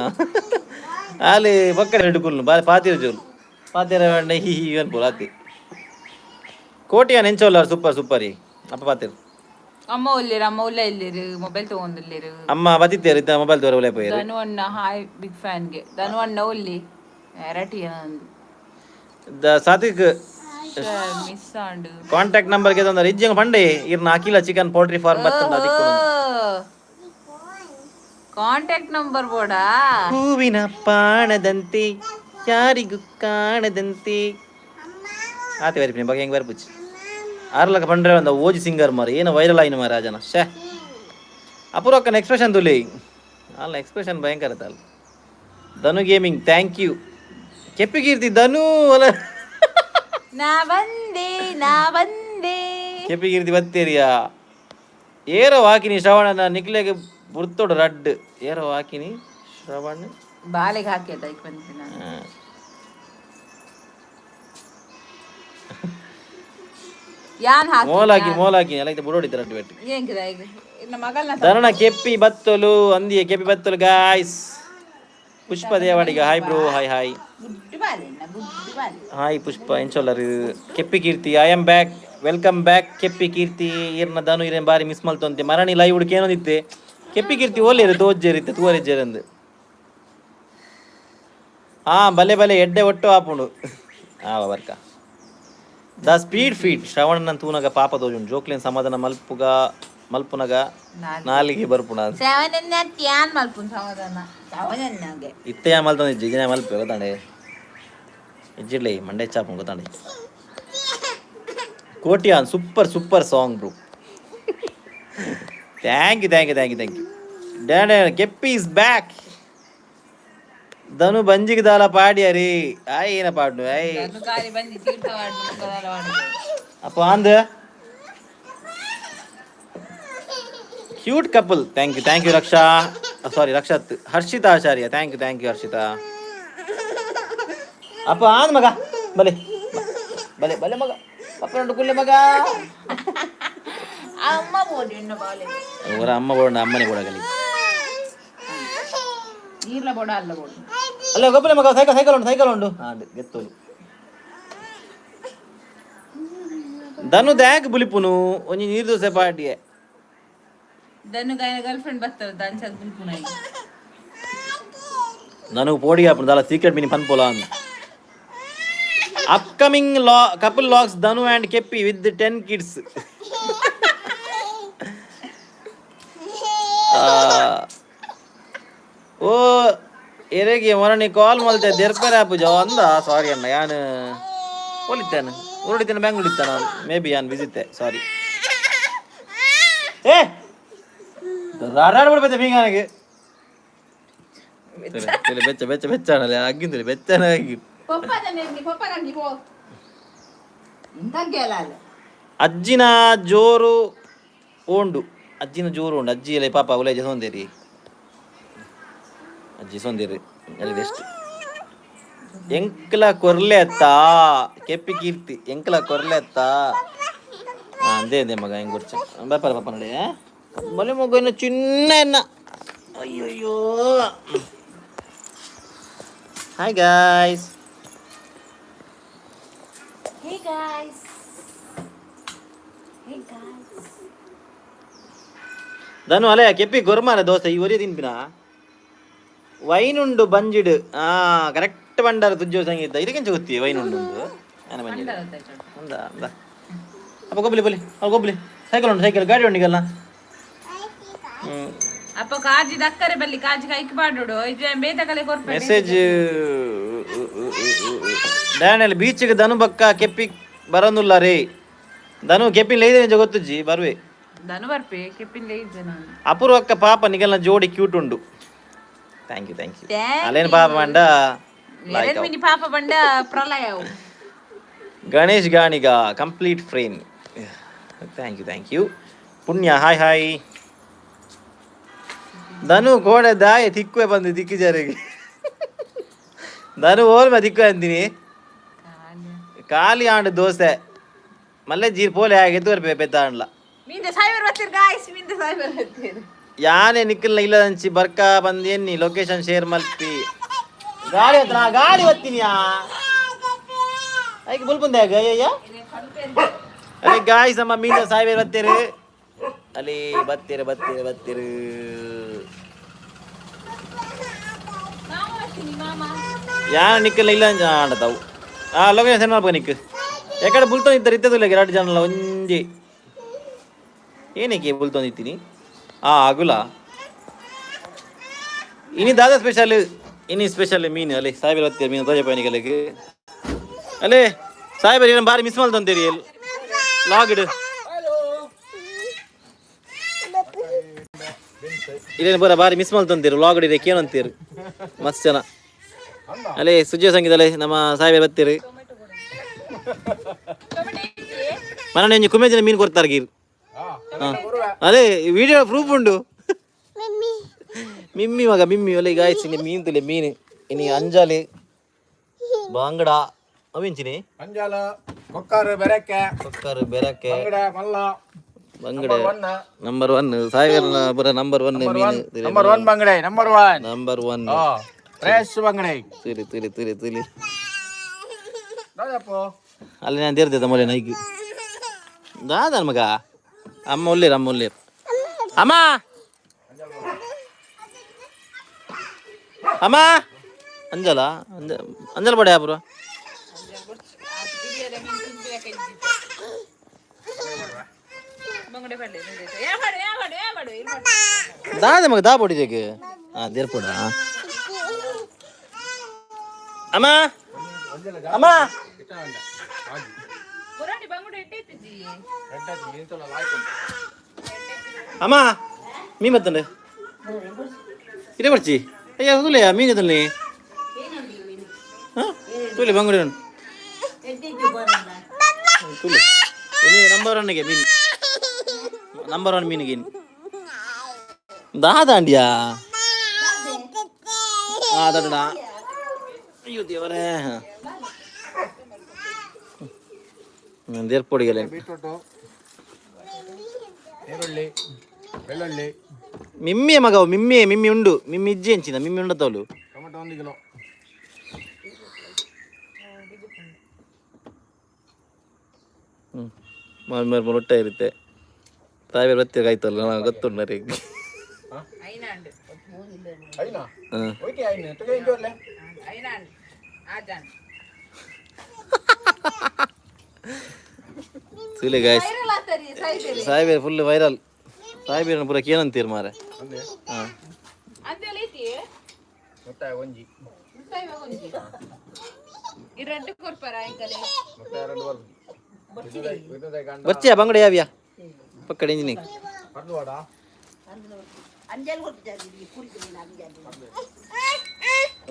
ಅಲ್ಲಿ ಪಕ್ಕದ ಹಿಡ್ಕುಲ್ನು ಬಾರಿ ಪಾತಿರ ಜೋಲು ಪಾತಿರ ಹಿ ಹಿ ಅನ್ಪೋಲ್ ಆತಿ ಕೋಟಿಯ ನೆಂಚೋಲ್ಲ ಸೂಪರ್ ಸೂಪರ್ ಅಪ್ಪ ಪಾತಿರ ಅಮ್ಮ ಒಲ್ಲೇರು ಅಮ್ಮ ಉಲ್ಲ ಇಲ್ಲೇರು ಮೊಬೈಲ್ ತಗೊಂಡಿಲ್ಲೇರು ಅಮ್ಮ ಬತ್ತಿತ್ತೇರು ಇದ್ದ ಮೊಬೈಲ್ ತೋರ ಒಲೆ ಪೋಯರು ಧನು ಅಣ್ಣ ಹಾಯ್ ಬಿಗ್ ಫ್ಯಾನ್ಗೆ ಧನು ಅಣ್ಣ ಒಲ್ಲಿ ಎರಟಿಯ ಸಾತ್ವಿಕ್ ಮಿಸ್ ಆಂಡು ಕಾಂಟ್ಯಾಕ್ಟ್ ನಂಬರ್ಗೆ ತಂದ್ರೆ ಇಜ್ಜಂಗ ಪಂಡೆ ಇರ್ನ ಅಖಿಲ ಚಿಕನ್ ಪೌಲ್ಟ್ರಿ ಫಾರ್ಮ್ ಬರ್ತಂಡ ಅದಕ್ಕೆ ಕಾಂಟ್ಯಾಕ್ಟ್ ನಂಬರ್ ಬೋಡಾ ಹೂವಿನ ಪಾಣದಂತೆ ಯಾರಿಗೂ ಕಾಣದಂತೆ ಆತ ವರಿಪಿನಿ ಬಗ್ಗೆ ಹೆಂಗೆ ಬರ್ಪುಚ್ಚಿ ಆರ್ಲಕ ಪಂಡ್ರೆ ಒಂದು ಓಜಿ ಸಿಂಗರ್ ಮಾರ ಏನು ವೈರಲ್ ಆಯ್ನು ಮಾರ ರಾಜನ ಶೇ ಅಪೂರ್ವಕ್ಕನ ಎಕ್ಸ್ಪ್ರೆಷನ್ ತುಲಿ ಅಲ್ಲ ಎಕ್ಸ್ಪ್ರೆಷನ್ ಭಯಂಕರ ಅಲ್ಲ ಧನು ಗೇಮಿಂಗ್ ಥ್ಯಾಂಕ್ ಯು ಕೆಪ್ಪಿಗೀರ್ತಿ ಧನು ಅಲ್ಲ ನಾ ಬಂದೆ ಕೆಪ್ಪಿಗೀರ್ತಿ ಬತ್ತೇರಿಯಾ ಏರೋ ಹಾಕಿನಿ ಶ್ರವಣನ ನಿಕ್ಲೆಗೆ ಬುರ್ತೋಡು ರಡ್ ಏರೋ ಹಾಕಿನಿ ಶ್ರವಣ ಬಾಲೆಗೆ ಹಾಕಿ ಅದಕ್ಕೆ ಬಂತೀನಿ ನಾನು ಯಾನ್ ಹಾಕಿ ಮೋಲಾಕಿ ಎಲ್ಲ ಬುಡೋಡಿತ ರಡ್ಡು ಬೆಟ್ಟು ಏಂಕಿದ ಈಗ ಇನ್ನ ಮಗಳನ್ನ ಧನನ ಕೆಪ್ಪಿ ಬತ್ತಲು ಅಂದಿಯ ಕೆಪ್ಪಿ ಬತ್ತಲು guys Pushpa Devadiga hi bro hi hi ಬುಡ್ಡು ಬಾಲೆ ಹಾಯ್ ಪುಷ್ಪ ಎಂಚೋಲ್ಲರು Keppi Keerthi I am back welcome back Keppi Keerthi ಇರ್ನ ಧನು ಇರೇನು ಬಾರಿ ಮಿಸ್ ಮಲ್ತಂತೆ ಮರಣಿ ಲೈವ್ ಹುಡುಕಿ ಏನೋದಿತ್ತೆ ಕೆಪ್ಪಿ ಕೀರ್ತಿ ಒಳ್ಳೆಯರು ತೋಜ್ಜೇರಿತ್ತೆ ತೂವರಿಜ್ಜೇರಂದು ಬಲೆ ಬಲೆ ಎಡ್ಡೆ ಒಟ್ಟು ಆಪುಂಡು ಬರ್ಕ ದ ಸ್ಪೀಡ್ ಫೀಟ್ ಶ್ರವಣನ ತೂನಗ ಪಾಪ ತೋಜುಂಡು ಜೋಕ್ಲೇನ್ ಸಮಾಧಾನ ಮಲ್ಪುನಗ ನಾಲಿಗೆ ಬರ್ಪುಣ ತ್ಯಾನ್ ಮಲ್ಪುನ್ ಸಮಾಧಾನ ಸವನನ್ನಾಗೆ ಇತ್ತೆ ಮಲ್ತಂದ ಜಿಗಿನ ಮಲ್ಪೆ ಗೊತ್ತಾಂಡೆ ಇಜ್ಜಿಡ್ಲೆ ಮಂಡೆ ಚಾಪು ಗೊತ್ತಾಂಡೆ Kotian super song bro thank you ಡ್ಯಾನ್ ಕೆಪ್ಪಿ ಇಸ್ ಬ್ಯಾಕ್ ಧನು ಬಂಜಿಗೆ ದಾಲ ಪಾಡ್ಯಾರಿ ಏನ ಪಾಡ್ನು ಗಾಳಿ ಬಂದಿ ತೀರ್ಥವಾಡು ಮುಖದಾಲವಾಡು ಅಪ್ಪ ಅಂದ cute couple thank you Rakshath Harshita Acharya thank you Harshita ಅಪ್ಪ ಆಂದ್ ಮಗ ಬಲೆ ಬಲೆ ಬಲೆ ಮಗ ಅಪ್ಪ ನೋಡು ಕುಲ್ಲೆ ಮಗ ಅಮ್ಮ ಬೋಡಿ ಇನ್ನು ಬಾಲೆ ಅವರ ಅಮ್ಮ ಬೋಡ ಅಮ್ಮನೇ ಬೋಡಗಲಿ ನೀರ್ಲ ಬೋಡ ಅಲ್ಲ ಬೋಡು ಅಲ್ಲ ಗೊಬ್ಬಲೆ ಮಗ ಸೈಕಲ್ ಉಂಟು ಗೆತ್ತೋಲು ಧನು ದ್ಯಾಗ್ ಬುಲಿಪುನು ಒಂಜಿ ನೀರು ದೋಸೆ ಪಾಟಿಯೇ ಧನು ಗಾಯನ ಗರ್ಲ್ ಫ್ರೆಂಡ್ ಬರ್ತಾರೆ ದಾನ್ಸದ್ ಬುಲ್ಪುನ ನನಗೆ ಪೋಡಿ ಆಪುನು ದಾಲ ಸೀಕ್ರೆಟ್ ಮೀನಿ ಪನ್ಪೋಲ ಅಂದ್ upcoming couple vlogs Dhanu and Keppi with 10 kids ಓ ಎರೆಗೆ ಮೊರನಿ ಕಾಲ್ ಮಲ್ತೆ ದೆರ್ಪೆರ ಪೂಜಾ ಅಂದ ಸಾರಿ ಅಣ್ಣ ಯಾನು ಒಲಿತೇನೆ ಉರುಡಿತೇನೆ ಬ್ಯಾಂಗ್ಳೂರ್ ಇತ್ತ ನಾನು ಮೇ ಬಿ ಯಾನ್ ವಿಸಿತೆ ಸಾರಿ ರಾಡಾಡ್ಬಿಡ್ಬೇತೆ ಬೀಗಾನಿಗೆ ಬೆಚ್ಚ ಅಗ್ಗಿಂತಲಿ ಬೆಚ್ಚನಾಗಿ ಅಜ್ಜಿನ ಜೋರು ಉಂಡು ಅಜ್ಜಿ ಎಲ್ಲ ಪಾಪ ಉಲೇಜ ಸೊಂದೇರಿ ಅಜ್ಜಿ ಸೊಂದೇರಿ ಅಲ್ಲಿ ಬೆಸ್ಟ್ ಎಂಕ್ಲ ಕೊರ್ಲೆ ಅತ್ತ ಕೆಪ್ಪಿ ಕೀರ್ತಿ ಎಂಕ್ಲ ಕೊರ್ಲೆ ಅತ್ತ ಅಂದೇ ಮಗ ಹೆಂಗ್ ಗುರ್ಚ ಬಾಪ ಪಾಪ ನೋಡಿ ಬಲೆ ಮಗ ಇನ್ನು ಚಿನ್ನ ಎನ್ನ ಅಯ್ಯಯ್ಯೋ ಹಾಯ್ ಗಾಯ್ಸ್ ಧನು ಅಲೆ ಕೆಪ್ಪಿ ಗೊರ್ಮಾರ ದೋಸೆ ಈ ಒರಿ ತಿನ್ಪಿನ ವೈನುಂಡು ಬಂಜಿಡು ಕರೆಕ್ಟ್ ಬಂಡಾರ ತುಜ್ಜೋ ಸಂಗೀತ ಇದಕ್ಕೆಂಚ ಗೊತ್ತಿ ವೈನುಂಡು ನಾನು ಬಂಜಿಡು ಅಂದ ಅಪ್ಪ ಗೊಬ್ಬಲಿ ಸೈಕಲ್ ಗಾಡಿ ಉಂಡಿಗಲ್ಲ ಅಪ್ಪ ಕಾಜಿ ದಕ್ಕರೆ ಬಲ್ಲಿ ಕಾಜಿ ಕೈಕ್ ಬಾಡೋಡು ಇದು ಬೇತಕಲೆ ಕೊರ್ಪೆ ಮೆಸೇಜ್ ಡ್ಯಾನಲ್ಲಿ ಬೀಚ್ಗೆ ಧನು ಬಕ್ಕ ಕೆಪ್ಪಿ ಬರೋದಿಲ್ಲ ರೇ ಧನು ಕೆಪ್ಪಿ ಲೈದೆ ಗೊತ್ತುಜ್ಜಿ ಬರ್ವೆ ಧನು ಬರ್ಪೆ ಕೆಪ್ಪಿನ ಲೈದೆ ನಾನು ಅಪೂರ್ವಕ್ಕ ಪಾಪ ನಿಗಲ್ನ ಜೋಡಿ ಕ್ಯೂಟ್ ಉಂಡು ಥ್ಯಾಂಕ್ ಯು ಅಲ್ಲೇನು ಪಾಪ ಮಂಡ ಮಿನಿ ಪಾಪ ಬಂಡ ಪ್ರಳಯ Ganesh Ganiga complete frame thank you Punya hi Dhanu ಕೋಡೆ ದಾಯ ತಿಕ್ಕುವೆ ಬಂದು ದಿಕ್ಕಿಜಾರಿಗೆ ಧನು ಓಲ್ಮ ದಿಕ್ಕು ಅಂತೀನಿ ಖಾಲಿ ಆಂಡು ದೋಸೆ ಮಲ್ಲೆ ಜೀರ್ ಪೋಲೆ ಆಗಿ ಎದ್ದು ಬರ್ಬೇಕು ಬೆತ್ತ ಆಂಡ್ಲ ಮಿಂದೆ ಸೈಬರ್ ಬರ್ತೀರಿ ಗಾಯ್ಸ್ ಮಿಂದೆ ಸೈಬರ್ ಬರ್ತೀರಿ ಯಾನೇ ನಿಕ್ಕಲ್ನ ಇಲ್ಲದಂಚಿ ಬರ್ಕಾ ಬಂದೇನಿ ಲೊಕೇಶನ್ ಶೇರ್ ಮಲ್ಪಿ ಗಾಳಿ ಹೊತ್ತನ ಗಾಳಿ ಹೊತ್ತೀನಿಯಾ ಐಕೆ ಬುಲ್ಪುಂದೆ ಅಯ್ಯ ಅಲ್ಲಿ ಗಾಯ್ಸ್ ನಮ್ಮ ಮೀನು ಸಾವಿರ ಬತ್ತೀರಿ ಅಲ್ಲಿ ಬತ್ತೀರಿ ಯಾ ನಿಕ್ಕಲ್ಲ ಇಲ್ಲ ಆಡತಾವು ಲೊಕೇಶನ್ ಸೆಂಡ್ ಮಾಡ್ಬೇಕು ನಿಕ್ ಯಾಕಡೆ ಬುಲ್ತೊಂದಿದ್ದಾರೆ ಇದ್ದದಿಲ್ಲ ಎರಡು ಜನ ಒಂಜಿ ಏನಕ್ಕೆ ಬುಲ್ತೊಂದಿತ್ತೀನಿ ಅಗುಲ ಇನಿ ದಾದಾ ಸ್ಪೆಷಲ್ ಇನಿ ಸ್ಪೆಷಲ್ ಮೀನು ಅಲ್ಲಿ ಸಾವಿರ ಬತ್ತೀರಿ ಮೀನು ತೋಜ ಪಯಣಿಗಳಿಗೆ ಅಲ್ಲೇ ಸಾಹೇಬರ್ ಏನು ಬಾರಿ ಮಿಸ್ ಮಾಡ್ತಂತೀರಿ ಲಾಗಿಡು ಇಲ್ಲೇನು ಬರ ಬಾರಿ ಮಿಸ್ ಮಾಡ್ತಂತೀರಿ ಲಾಗಡ್ ಇದೆ ಕೇಳಂತೀರಿ ಮಸ್ತ್ ಜನ ಅಲ್ಲೇ ಸುಜಯ ಸಂಗೀತಲ್ಲೇ ನಮ್ಮ ಸಾಹೇಬರ್ ಬತ್ತೀರಿ ಮನೆ ಒಂಜಿ ಕುಮ್ಮೆ ಜನ ಮೀನು ಕೊಡ್ತಾರೆ ಗೀರು ಅದೇ ವಿಡಿಯೋ ಪ್ರೂಫ್ ಉಂಡು ಮಿಮ್ಮಿ ಮಗ ಮಿಮ್ಮಿ ಒಲೆ ಗಾಯ್ಸಿ ಮೀನು ತುಲೆ ಮೀನು ಇನಿ ಅಂಜಾಲಿ ಬಾಂಗಡ ಅವಿಂಚಿನಿ ಅಂಜಾಲ ಕೊಕ್ಕಾರು ಬೆರಕೆ ಬಂಗಡೆ ನಂಬರ್ 1 ಸಾಗರ್ ಬರ ನಂಬರ್ 1 ಮೀನು ನಂಬರ್ 1 ಬಂಗಡೆ ನಂಬರ್ 1 ಫ್ರೆಶ್ ಬಂಗಡೆ ತಿಳಿ ಅಲ್ಲಿ ನಾನು ದೇರ್ದೆ ಮೊಲೆ ನೈಗಿ ದಾದ ಮಗ ಅಮ್ಮ ಒಳ್ಳೇರು ಅಮ್ಮ ಅಮ್ಮ ಅಂಜಲ ಬಡ ಯಾಪುರ ದಾದ ಮಗ ದಾ ಪೊಡಿಜೆಗೆ ದೇರ್ಪುಡ ಅಮ್ಮ ಅಮ್ಮ ಮೀ ಮತ್ತಂಡೆ ಇದೇ ಬರ್ಚಿ ಅಯ್ಯ ತುಲೆಯ ಮೀನು ತಲ್ಲಿ ತುಲೆ ಬಂಗುಡಿ ತುಲೆ ನಂಬರ್ 1ಗೆ ಮೀನು ನಂಬರ್ 1 ಮೀನಿಗೆ ದಾದಾಂಡಿಯಾ ದೊಡ್ಡ ಅಯ್ಯೋ ದೇವರೇ ದೇರ್ಪೊಡಿಗೆಲ್ಲ ಬೀಟ್ರೂಟು ಈರುಳ್ಳಿ ಬೆಳ್ಳುಳ್ಳಿ ಮಿಮ್ಮಿ ಮಗವು ಮಿಮ್ಮಿ ಉಂಡು ಮಿಮ್ಮಿ ಇಜ್ಜಿ ಹೆಂಚಿನ ಮಿಮ್ಮಿ ಉಂಡತ್ತವಳು ಟೊಮೆಟೊ 1 ಕಿಲೋ ರೊಟ್ಟ ಇರುತ್ತೆ ತಾವೇ ಬತ್ತಿ ಆಯ್ತಲ್ಲ ನನಗೆ ಗೊತ್ತುಂಡ ರೀ ಸುಲೆ ಗಾಯ್ಸ್ ಸಾಯಿಬೇರ್ ಫುಲ್ ವೈರಲ್ ಸಾಯಿಬೇರ್ ಪೂರ ಕೇನಂತೀರ್ ಮಾರೆ ಬಚ್ಚಿಯ ಬಂಗಡೆ ಯಾವ್ಯಾ ಪಕ್ಕಡೆ ಇಂಜಿನಿಯರ್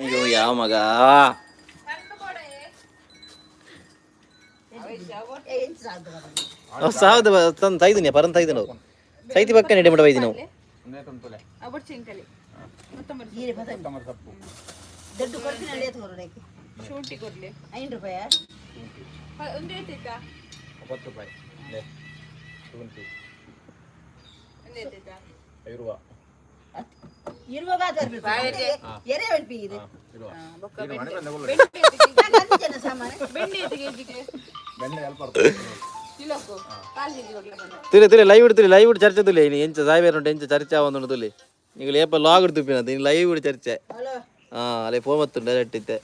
ಅಯ್ಯೋ ಯಾವ ಮಗ ಸಾವ್ದ ತಂದು ತೈದಿನಿ ಪರಂತ ತೈದು ನಾವು ಸೈತಿ ಪಕ್ಕ ನೆಡೆ ಮಡ ಬೈದಿ ನಾವು ತುಲೆ ಲೈವ್ ಇಡ್ತೀರಿ ಲೈವ್ ಇಡ್ ಚರ್ಚೆ ತುಲೆ ಎಂಚ ಸಾಯ್ಬೇರು ಉಂಟು ಎಂಚ ಚರ್ಚೆ ಆವಂದು ತುಲೆ ನೀವು ಏಪ ಲಾಗ್ ಇಡ್ತೀವಿ ಅದು ಲೈವ್ ಇಡ್ ಚರ್ಚೆ ಅಲ್ಲೇ ಫೋನ್ ಮತ್ತು ಡೈರೆಕ್ಟ್ ಇತ್ತೆ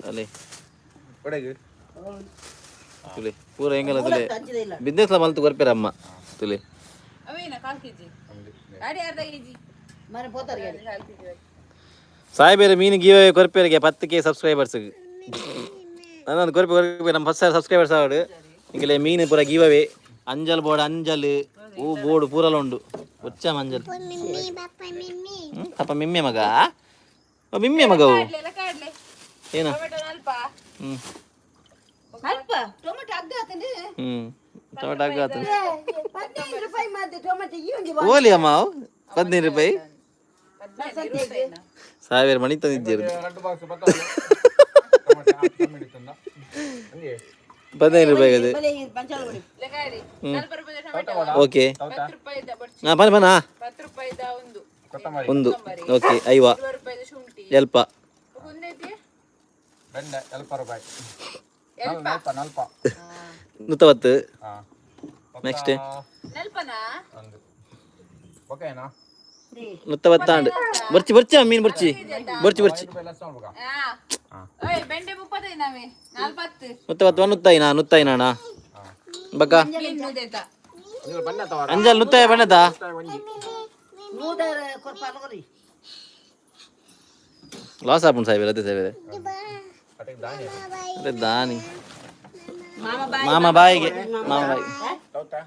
ಅಲ್ಲೇ ತುಲೆ ಪೂರ ಹೆಂಗಲ್ಲ ತುಲೆ ಬಿಸ್ನೆಸ್ ಮಲ್ತು ಕೊರ್ಪೇರ ಅಮ್ಮ ತುಲೆ ಸಾಯ್ಬೇರೆ ಮೀನು ಗೀವ ಕೊರ್ಪೇರಿಗೆ 10K ಸಬ್ಸ್ಕ್ರೈಬರ್ಸ್ ನಾನು ಕೊರ್ಪೆ ನಮ್ಮ 10,000 ಸಬ್ಸ್ಕ್ರೈಬರ್ಸ್ ಆವಡು ಇಂಕಲೆ ಮೀನು ಪೂರ ಗೀವವೆ ಅಂಜಲ್ ಬೋರ್ಡ್ ಅಂಜಲ್ ಹೂ ಬೋರ್ಡ್ ಪೂರಲ ಉಂಡು ಒಚ್ಚ ಮಂಜಲ್ ಅಪ್ಪ ಮಿಮ್ಮೆ ಮಗ ಅವು ಏನ ಟೊಮೆಟೊ ಆಗ್ಗಾತ ಓಲಿ ಅಮ್ಮ 15 ರೂಪಾಯಿ ಸಾವಿರ ಮಣಿ ತಂದಿದ್ದೀರಿ 15 ರೂಪಾಯಿ ಅದೇ ಓಕೆ ಬನ್ನ ಒಂದು ಓಕೆ ಐವ ಎಲ್ಪ 2 40 ನಲ್ಪ ನೂತವತ್ತು ಹಾ ನೆಕ್ಸ್ಟ್ ನೆಲ್ಪನಾ ಒಂದು ಓಕೆನಾ ನೂತವತ್ತಾಂಡು ಬರ್ಚಿ ಮೀನು ಬರ್ಚಿ 5 ರೂಪಾಯಿ ಲೆಸ್ ಮಾಡ್ಬೇಕಾ ಓಯ್ ಬೆಂಡೆ 35 ನಾವೇ 40 ನೂತವತ್ತು ನುತ್ತಾಯಿನಾಣ ಬಕ್ಕ ಮೀನು ದೇತ ನೀವು ಬಣ್ಣ ತವರ ಅಂಜಲ್ ನುತ್ತಾಯ ಬಣ್ಣದ ಒಂಜಿ ನೂದರ ಕೊರ್ಪಾಲಗರಿ ಲಾಸ್ ಆಪುಂಡು ಸಾಯ್ಬೇರೆ ಅದೇ ಸಾಯ್ಬೇರೆ ಅಟಕ್ ದಾನಿ ಅದೇ ದಾನಿ ಮಾಮ ಬಾಯಿಗೆ ತೌತಾ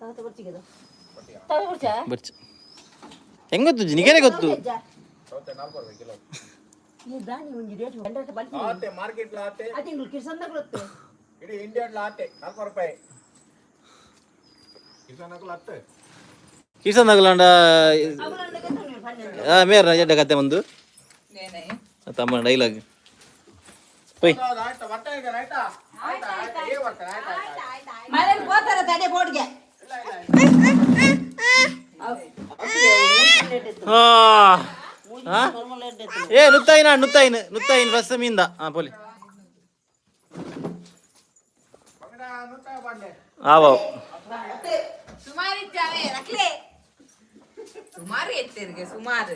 ತಾತ ಬರ್ಚಿಗೆದ ತಾತ ಬರ್ಚಾ ಬರ್ಚಿ ಹೆಂಗ್ ಗೊತ್ತು ನಿಗೇನೆ ಗೊತ್ತು ತೌತಾ 4 ರೂಪಾಯಿ ಕಿಲೋ ಈ ದಾನಿ ಒಂಜಿ ರೇಟ್ ಬಂಡಟ ಬಲ್ತಿ ಆತೆ ಮಾರ್ಕೆಟ್ ಲ ಆತೆ ಅದಿಂಗ್ಳು ಕಿರ್ಸಂದ ಕೊಡುತ್ತೆ ಇಡೀ ಇಂಡಿಯಾ ಲ ಆತೆ 4 ರೂಪಾಯಿ ಕಿಸನಕಲ ಆತೆ ಕಿಸಂದಾಗಲಾಂಡ ಅವಳನ್ನ ಗೆತ್ತನೆ ಪನ್ನೆ ಮೇರ ಎಡ್ಡ ಕತೆ ಒಂದು ನೇನೆ ತಮ್ಮ ಡೈಲಾಗ್ ಪೊಯ್ ಆಯ್ತಾ ಬರ್ತಾ ಇದ್ದಾರೆ ಆಯ್ತಾ ಆಯ್ತಾ ಏ ಬರ್ತಾರೆ ಆಯ್ತಾ ಮಳೆ ಹೋತಾರ ತಡೆ ಬೋರ್ಡ್ಗೆ ಏ ನುತ್ತಾಯಿನ ರಸ ಮೀಂದ ಪೋಲಿ ಆವ ಸುಮಾರು ಇದ್ದಾವೆ ರಕ್ಲೆ ಸುಮಾರು ಎತ್ತಿರ್ಗೆ ಸುಮಾರು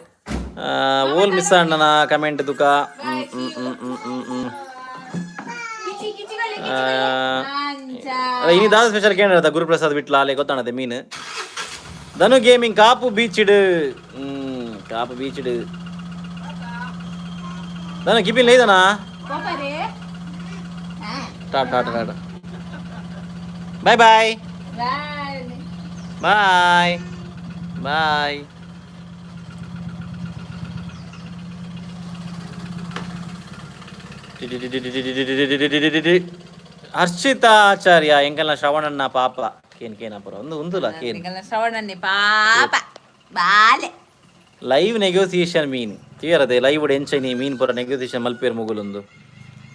ಓಲ್ ಮಿಸ್ ಅಣ್ಣನ ಕಮೆಂಟ್ ತುಕ ಕಿಚಿ ಕಿಚಿಗಳೆ ಇನಿ ದಾದ ಸ್ಪೆಷಲ್ ಕೇಂದ್ರ ಗುರುಪ್ರಸಾದ್ ಬಿಟ್ಲ ಅಲ್ಲೇ ಗೊತ್ತಾಣತೆ ಮೀನು ಧನು ಗೇಮಿಂಗ್ ಕಾಪು ಬೀಚಿಡು ಕಾಪು ಬೀಚಿಡು ಧನು ಕಿಪಿನ್ ಲೇದನಾ ಕೋಪರೆ ಟಾಟಾ ಟಾಟಾ ಬಾಯ್ ಬಾಯ್ ಬಾಯ್ ಬಾಯ್ ಹರ್ಷಿತಾಚಾರ್ಯ ಎಂಕಲ್ನ ಶ್ರವಣಣ್ಣ ಪಾಪ ಕೇನಪುರ ಒಂದುಲ ಕೇನ್ ಶ್ರವಣನ್ನೇ ಪಾಪ ಬಾಲೆ ಲೈವ್ ನೆಗೋಸಿಯೇಷನ್ ಮೀನ್ ತೀರದೆ ಲೈವ್ ಎಂಚನಿ ಮೀನ್ ಪುರ ನೆಗೋಸಿಯೇಷನ್ ಮಲ್ಪೇರ್ ಮುಗುಲೊಂದು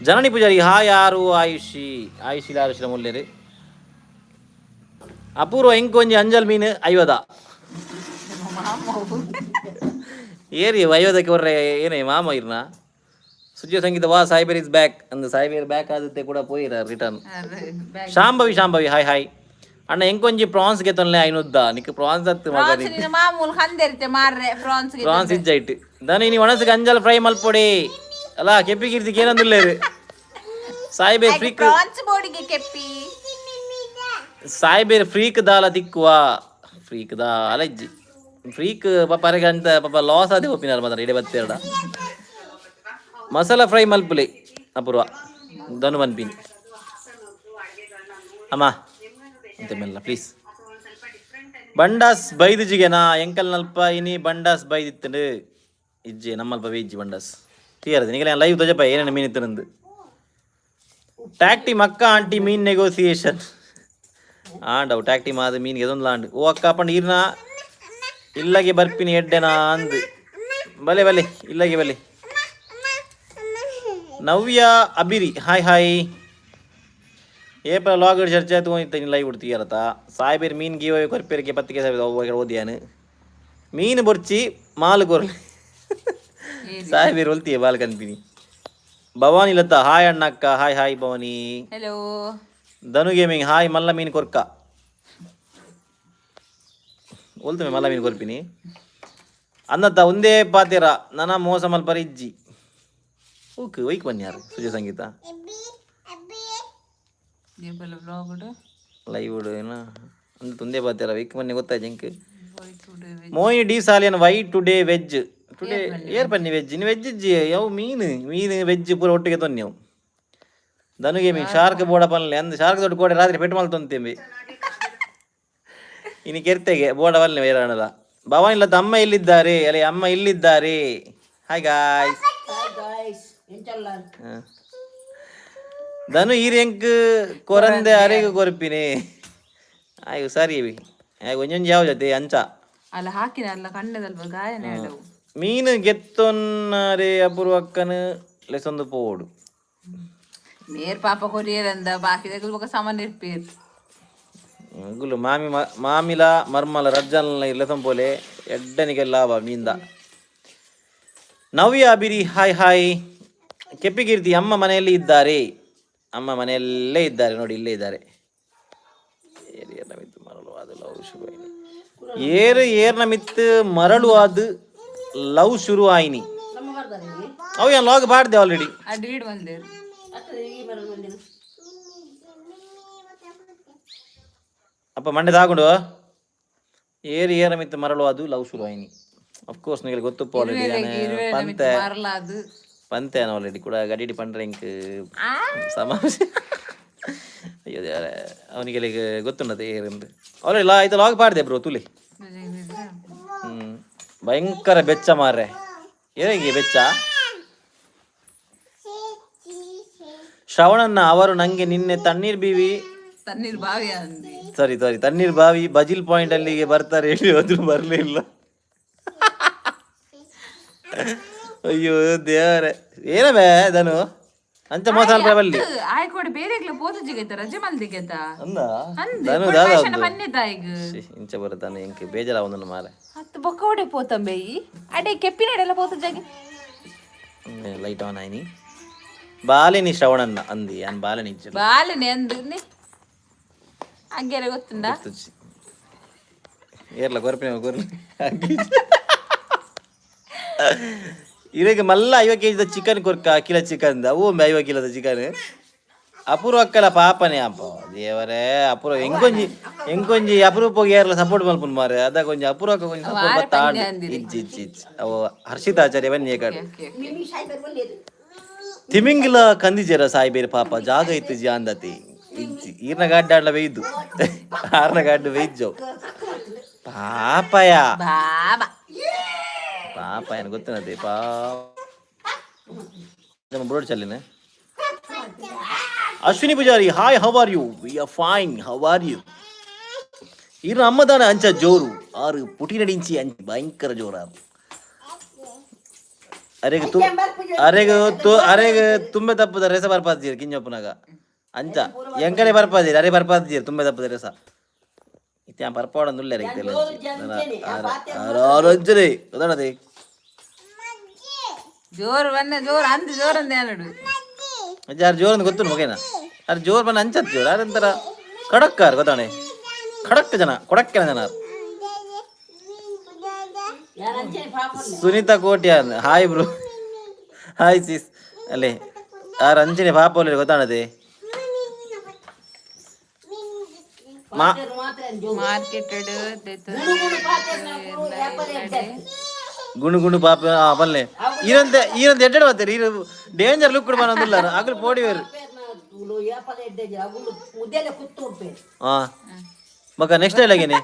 ಜನನಿ ಪೂಜಾರಿ ಯಾರು ಆಯುಷಿ ಆರುಷಿಲ ಮುಲ್ಲೇರಿ ಅಪೂರ್ವ ಎಂಕೊಂಜಿ ಅಂಜಲ್ ಮೀನು 50 ಏರಿ 50ಕ್ಕೆ ಬರ್ರೆ ಏನೇ ಮಾಮ ಇರ್ನ ಸುಜ್ಯ ಸಂಗೀತ ವಾ ಸಾಯ್ಬೇರ್ ಇಸ್ ಬ್ಯಾಕ್ ಅಂದು ಸಾಯ್ಬೇರ್ ಬ್ಯಾಕ್ ಆದತ್ತೆ ಕೂಡ ಪೋಯಿರ ರಿಟರ್ನ್ ಶಾಂಭವಿ ಹಾಯ್ ಅಣ್ಣ ಎಂಕೊಂಜಿ ಪ್ರಾನ್ಸ್ ಗೆ ತೊನ್ಲೆ ಐನುದ್ದ ನಿಕ್ ಪ್ರಾನ್ಸ್ ಅತ್ತು ಮಗರಿ ಮಾಮೂಲ್ ಹಂದೆರ್ತೆ ಮಾರ್ರೆ ಪ್ರಾನ್ಸ್ ಇಜ್ಜೈಟ್ ದನಿ ನೀ ಒಣಸಿಗೆ ಅಂಜಲ್ ಫ್ರೈ ಮಲ್ಪೊಡಿ ಅಲ್ಲ ಕೆಪ್ಪಿ ಕೀರ್ತಿಗೆ ಏನಂದಿಲ್ಲೇರು ಸಾಯ್ಬೇರ್ ಫ್ರೀಕ್ ಪ್ರಾನ್ಸ್ ಬೋಡಿಗೆ ಕೆಪ್ಪಿ ಸಾಯ್ಬೇರ್ ಫ್ರೀಕ್ ದಾಲ ತಿಕ್ಕುವ ಫ್ರೀಕ್ ದಾಲ ಇಜ್ಜಿ ಫ್ರೀಕ್ ಪಾಪ ಅರೆಗಂತ ಪಾಪ ಲಾಸ್ ಆದೆ ಒಪ್ಪಿನಾರ ಮಾತ್ರ ಇಡೆ ಬತ್ತೆರಡ ಮಸಾಲ ಫ್ರೈ ಮಲ್ಪುಲೆ ಅಪೂರ್ವ ಧನು ಬನ್ಪಿನಿ ಅಮ್ಮ ಅಂತ ಮೆಲ್ಲ ಪ್ಲೀಸ್ ಬಂಡಾಸ್ ಬೈದಿಜಿಗೆನಾ ಎಂಕಲ್ ನಲ್ಪ ಇನಿ ಬಂಡಾಸ್ ಬೈದಿತ್ತು ಇಜ್ಜಿ ನಮ್ಮಲ್ಪ ವೇಜ್ಜಿ ಬಂಡಾಸ್ ತೀರದು ನಿಗಲ ಲೈವ್ ತೊಜಪ್ಪ ಏನೇನು ಮೀನಿತ್ತು ನಂದು ಟ್ಯಾಕ್ಟಿ ಮಕ್ಕ ಆಂಟಿ ಮೀನ್ ನೆಗೋಸಿಯೇಷನ್ ಆಂಡವು ಟ್ಯಾಕ್ಟಿ ಮಾದ ಮೀನ್ಗೆ ಅದೊಂದು ಲಾಂಡ್ ಓ ಅಕ್ಕ ಪಂಡ ಈರ್ನ ಇಲ್ಲಗೆ ಬರ್ಪಿನಿ ಎಡ್ಡೆನಾ ಅಂದು ಬಲೆ ಇಲ್ಲಗೆ ಬಲೆ ನವ್ಯ ಅಬಿರಿ ಹಾಯ್ ಏಪ್ರಿಲ್ ಲಾಗಡ್ ಚರ್ಚೆ ಆಯ್ತು ಹೋಯ್ತು ಲೈವ್ ಬಿಡ್ತೀಯರತ್ತ ಸಾಯ್ಬೇರ್ ಮೀನ್ ಗೀವ ಕೊರ್ಪೇರಿಗೆ ಪತ್ತಿಗೆ ಸಾವಿರ ಓದಿಯಾನು ಮೀನು ಬೊರ್ಚಿ ಮಾಲು ಕೊರ್ಲಿ ಸಾಯ್ಬೇರ್ ಹೊಲ್ತೀಯ ಬಾಲ್ ಕನ್ಪಿನಿ ಭವಾನಿ ಲತಾ ಹಾಯ್ ಅಣ್ಣಕ್ಕ hi Bhavani hello Dhanu gaming hi ಮಲ್ಲ ಮೀನು ಕೊರ್ಕ ಒಲ್ತಮೆ ಮಲ್ಲ ಮೀನು ಕೊರ್ಪಿನಿ ಅನ್ನತ್ತ ಒಂದೇ ಪಾತಿರ ನನ ಮೋಸ ಮಲ್ಪರ ಇಜ್ಜಿ ಓಕೆ ಒಯ್ಕ್ ಬನ್ನಿ ಯಾರು ಸುಜಯ ಸಂಗೀತ ಲೈವ್ ಏನೋ ಅಂದ ತುಂದೇ ಪಾತಿರ ವೈಕ್ ಬನ್ನಿ ಗೊತ್ತಾಯ್ತು ಎಂಕ್ ಮೋಯಿ D Salian why today veg today ಏರ್ ಬನ್ನಿ ವೆಜ್ ಇನ್ನು ವೆಜ್ ಇಜ್ಜಿ ಯಾವ ಮೀನು ವೆಜ್ ಪೂರ ಒಟ್ಟಿಗೆ ತೊನ್ನಿ ಅವು ಧನು ಗೇಮಿಂಗ್ ಶಾರ್ಕ್ ಬೋಡ ಪಲ್ಲೆ ಅಂದ್ ಶಾರ್ಕ್ ದೊಡ್ಡ ಕೋಡೆ ರಾತ್ರಿ ಪೆಟ್ಟು ಮಲ್ ತೊಂತೇವೆ ಇನ್ನು ಕೆರ್ತೆಗೆ ಬೋಡ ಬಲ್ಲೆ ಬೇರಾಣದ ಭವಾನಿ ಲತ ಅಮ್ಮ ಇಲ್ಲಿದ್ದಾರೆ ಅಲ್ಲ ಅಮ್ಮ ಇಲ್ಲಿದ್ದಾರೆ ಹಾಯ್ ಗಾಯ್ಸ್ ಧನು ಈರೆಂಕ್ ಕೊರಂದೆ ಅರೆಗೆ ಕೊರಪಿನಿ ಆಯ್ತು ಸರಿ ಒಂಜೊಂಜಿ ಯಾವ ಜೊತೆ ಅಂಚ ಅಲ್ಲ ಹಾಕಿನ ಅಲ್ಲ ಕಣ್ಣದಲ್ವ ಗಾಯನ ಮೀನು ಗೆತ್ತೊನ್ನರೆ ಅಪೂರ್ವಕ್ಕನು ಲೆಸೊಂದು ಪೋಡು ಮೇರ್ ಪಾಪ ಕೊರಿಯರಂದ ಬಾಕಿ ತಗೊಳ್ಬೇಕ ಸಾಮಾನ್ಯ ಇರ್ಪೇರ್ ಗುಲು ಮಾಮಿಲ ಮರ್ಮಲ ರಜ್ಜಲ್ನ ಇಲ್ಲತಂ ಪೋಲೆ ಎಡ್ಡನಿಗೆ ಲಾಭ ಮೀಂದ ನವ್ಯ ಅಬಿರಿ ಹಾಯ್ ಕೆಪ್ಪಿಕೀರ್ತಿ ಅಮ್ಮ ಮನೆಯಲ್ಲಿ ಇದ್ದಾರೆ, ಅಮ್ಮ ಮನೆಯಲ್ಲೇ ಇದ್ದಾರೆ ನೋಡಿ, ಇಲ್ಲೇ ಇದ್ದಾರೆ. ಏರ್ನ ಮಿತ್ತು ಮರಳು ಅದು ಲವ್ ಶುರು ಆಯ್ನಿ. ಅವು ಏನು ಲಾಗ್ ಬಾಡ್ದೆ ಆಲ್ರೆಡಿ. ಅಪ್ಪ ಮಂಡೆ ತಾಗೊಂಡು ಏರ್ನ ಮಿತ್ತು ಮರಳು ಅದು ಲವ್ ಶುರು ಆಯ್ನಿ. ಅಫ್ಕೋರ್ಸ್ ನಿಮಗೆ ಗೊತ್ತಪ್ಪ ಆಲ್ರೆಡಿ ಪಂತೆ ಆಲ್ರೆಡಿ ಕೂಡ ಗಡಿಡಿ ಪಂಡ್ರೆ ಇಂಕ್ ಸಮಾವೇಶ. ಅಯ್ಯೋ ದೇವರೇ, ಅವನಿಗೆ ಗೊತ್ತುಂಡದೆ ಏರೆಂದು ಆಲ್ರೆಡಿ ಆಯ್ತು ಲಾಗ್ ಪಾಡ್ದೆ ಬ್ರೋ ತುಲಿ. ಭಯಂಕರ ಬೆಚ್ಚ ಮಾರ್ರೆ, ಏನಿಗೆ ಬೆಚ್ಚ. ಶ್ರವಣನ್ನ ಅವರು ನಂಗೆ ನಿನ್ನೆ ತಣ್ಣೀರ್ ಬಾವಿ ಬಜಿಲ್ ಪಾಯಿಂಟ್ ಅಲ್ಲಿಗೆ ಬರ್ತಾರೆ ಹೇಳಿ ಹೋದ್ರು, ಬರ್ಲಿಲ್ಲ. ಅಯ್ಯೋ ದೇವರೇ, ಏನವೇ ಧನು ಅಂಚ ಮೋಸಾಲ ಬಲ್ಲಿ ಆಯ್ಕೋಡಿ ಬೇರೆ ಪೋತಜಿಗೆ ರಜೆ ಮಲ್ದಿಗೆ ಇಂಚ ಬರುತ್ತಾನೆ ಇಂಕೆ ಬೇಜಾರ ಒಂದನ್ನು ಮಾರ ಹತ್ತು ಬೊಕ್ಕವಡೆ ಪೋತಂಬೇಯಿ ಅಡೆ ಕೆಪ್ಪಿನಡೆಲ್ಲ ಪೋತಜಾಗಿ ಲೈಟ್ ಆನ್ ಆಯ್ನಿ. ಬಾಲೆನಿ ಶ್ರವಣನ್ನ ಅಂದಿ ಅನ್ ಬಾಲೆನಿ ಬಾಲೆನಿ ಅಂದು ಹಂಗೆಲ್ಲ ಗೊತ್ತುಂಡ ಏರ್ಲ ಗೊರಪಿನ ಗೊರ್ಲಿ ಇವಾಗ ಮಲ್ಲ 50 kg ಚಿಕನ್ ಕೊರ್ಕ ಕಿಲೋ ಚಿಕನ್ ಅವು 50 kg ಚಿಕನ್ ಅಪೂರ್ವ ಅಕ್ಕಲ ಪಾಪನೇ ಅಪ್ಪ ದೇವರೇ. ಅಪೂರ್ವ ಎಂಕೊಂಜಿ ಅಪೂರ್ವಕ್ಕೆ ಏರ್ಲ ಸಪೋರ್ಟ್ ಮಲ್ಪುನ್ ಮಾರೆ ಅದ ಕೊಂಚ ಅಪೂರ್ವಕ್ಕೆ ಕೊಂಚ ಸಪೋರ್ಟ್ ಬತ್ತಾಂಡ್ ಇಜ್ಜಿ ಅವು ಹರ್ಷಿತಾಚಾರ್ಯ ಬನ್ನಿ ಕಡೆ ತಿಮಿಂಗಿಲ ಕಂದಿಜರ ಸಾಯ್ಬೇರೆ ಪಾಪ ಜಾಗ ಇತ್ತು ಜಿ ಅಂದತಿ ಇಜ್ಜಿ ಈರ್ನ ಗಾಡ್ಡಾಡ್ಲ ಬೇಯ್ದು ಆರ್ನ ಗಾಡ್ಡು ಬೇಯ್ಜವು ಪಾಪಯ ಪಾಪ ಏನು ಗೊತ್ತಿನದೆ ಬ್ರೋಡ್ ಚಲ್ಲಿನ. Ashwini Poojari hi, how are you? We are fine, how are you? ಇರ ಅಮ್ಮದಾನ ಅಂಚ ಜೋರು ಆರು ಪುಟಿ ನಡಿಂಚಿ ಅಂಚ ಭಯಂಕರ ಜೋರ. ಅರೆಗೆ ತುಂಬೆ ತಪ್ಪದ ರೆಸ ಬರ್ಪಾದ್ದೀರಿ ಕಿಂಜಪ್ಪನಾಗ ಅಂಚ ಎಂಕಡೆ ಬರ್ಪಾದೀರಿ ಅರೆ ಬರ್ಪಾದ್ದೀರಿ ತುಂಬೆ ತಪ್ಪದ ರೆಸ ಇತ್ಯಾ ಬರ್ಪಾಡೊಂದುಳ್ಳೆ ರಂಜನೆ ಅದಣದೆ ಜೋರ್ ಬನ್ನ ಜೋರ್ ಅಂದ್ ಜೋರ್ ಅಂದೆ ಅನ್ನಡು ಯಾರು ಜೋರ್ ಅಂತ ಗೊತ್ತು ಮಗೇನ ಅದು ಜೋರ್ ಬನ್ನ ಅಂಚತ್ ಜೋರ್ ಯಾರಂತಾರ ಖಡಕ್ಕಾರ್ ಗೊತ್ತಾಣೆ ಖಡಕ್ ಜನ ಕೊಡಕ್ಕೆನ ಜನ. Sunitha Kotian hi bro, hi sis ಅಲ್ಲೇ ಯಾರು ಅಂಚನೆ ಪಾಪ ಗೊತ್ತಾಣದೆ ಗುಣು ಪಾಪ ಬಲ್ಲೆ ಈರಂತೆ ಎಡ್ಡೆ ಬರ್ತಾರೆ ಈ ಡೇಂಜರ್ ಲುಕ್ ಕೂಡ ಬಂದಿಲ್ಲ ಆಗಲು ಪೋಡಿವೇರು ಹಾ ಮಗ ನೆಕ್ಸ್ಟ್ ಡೈಲಾಗೇನೆ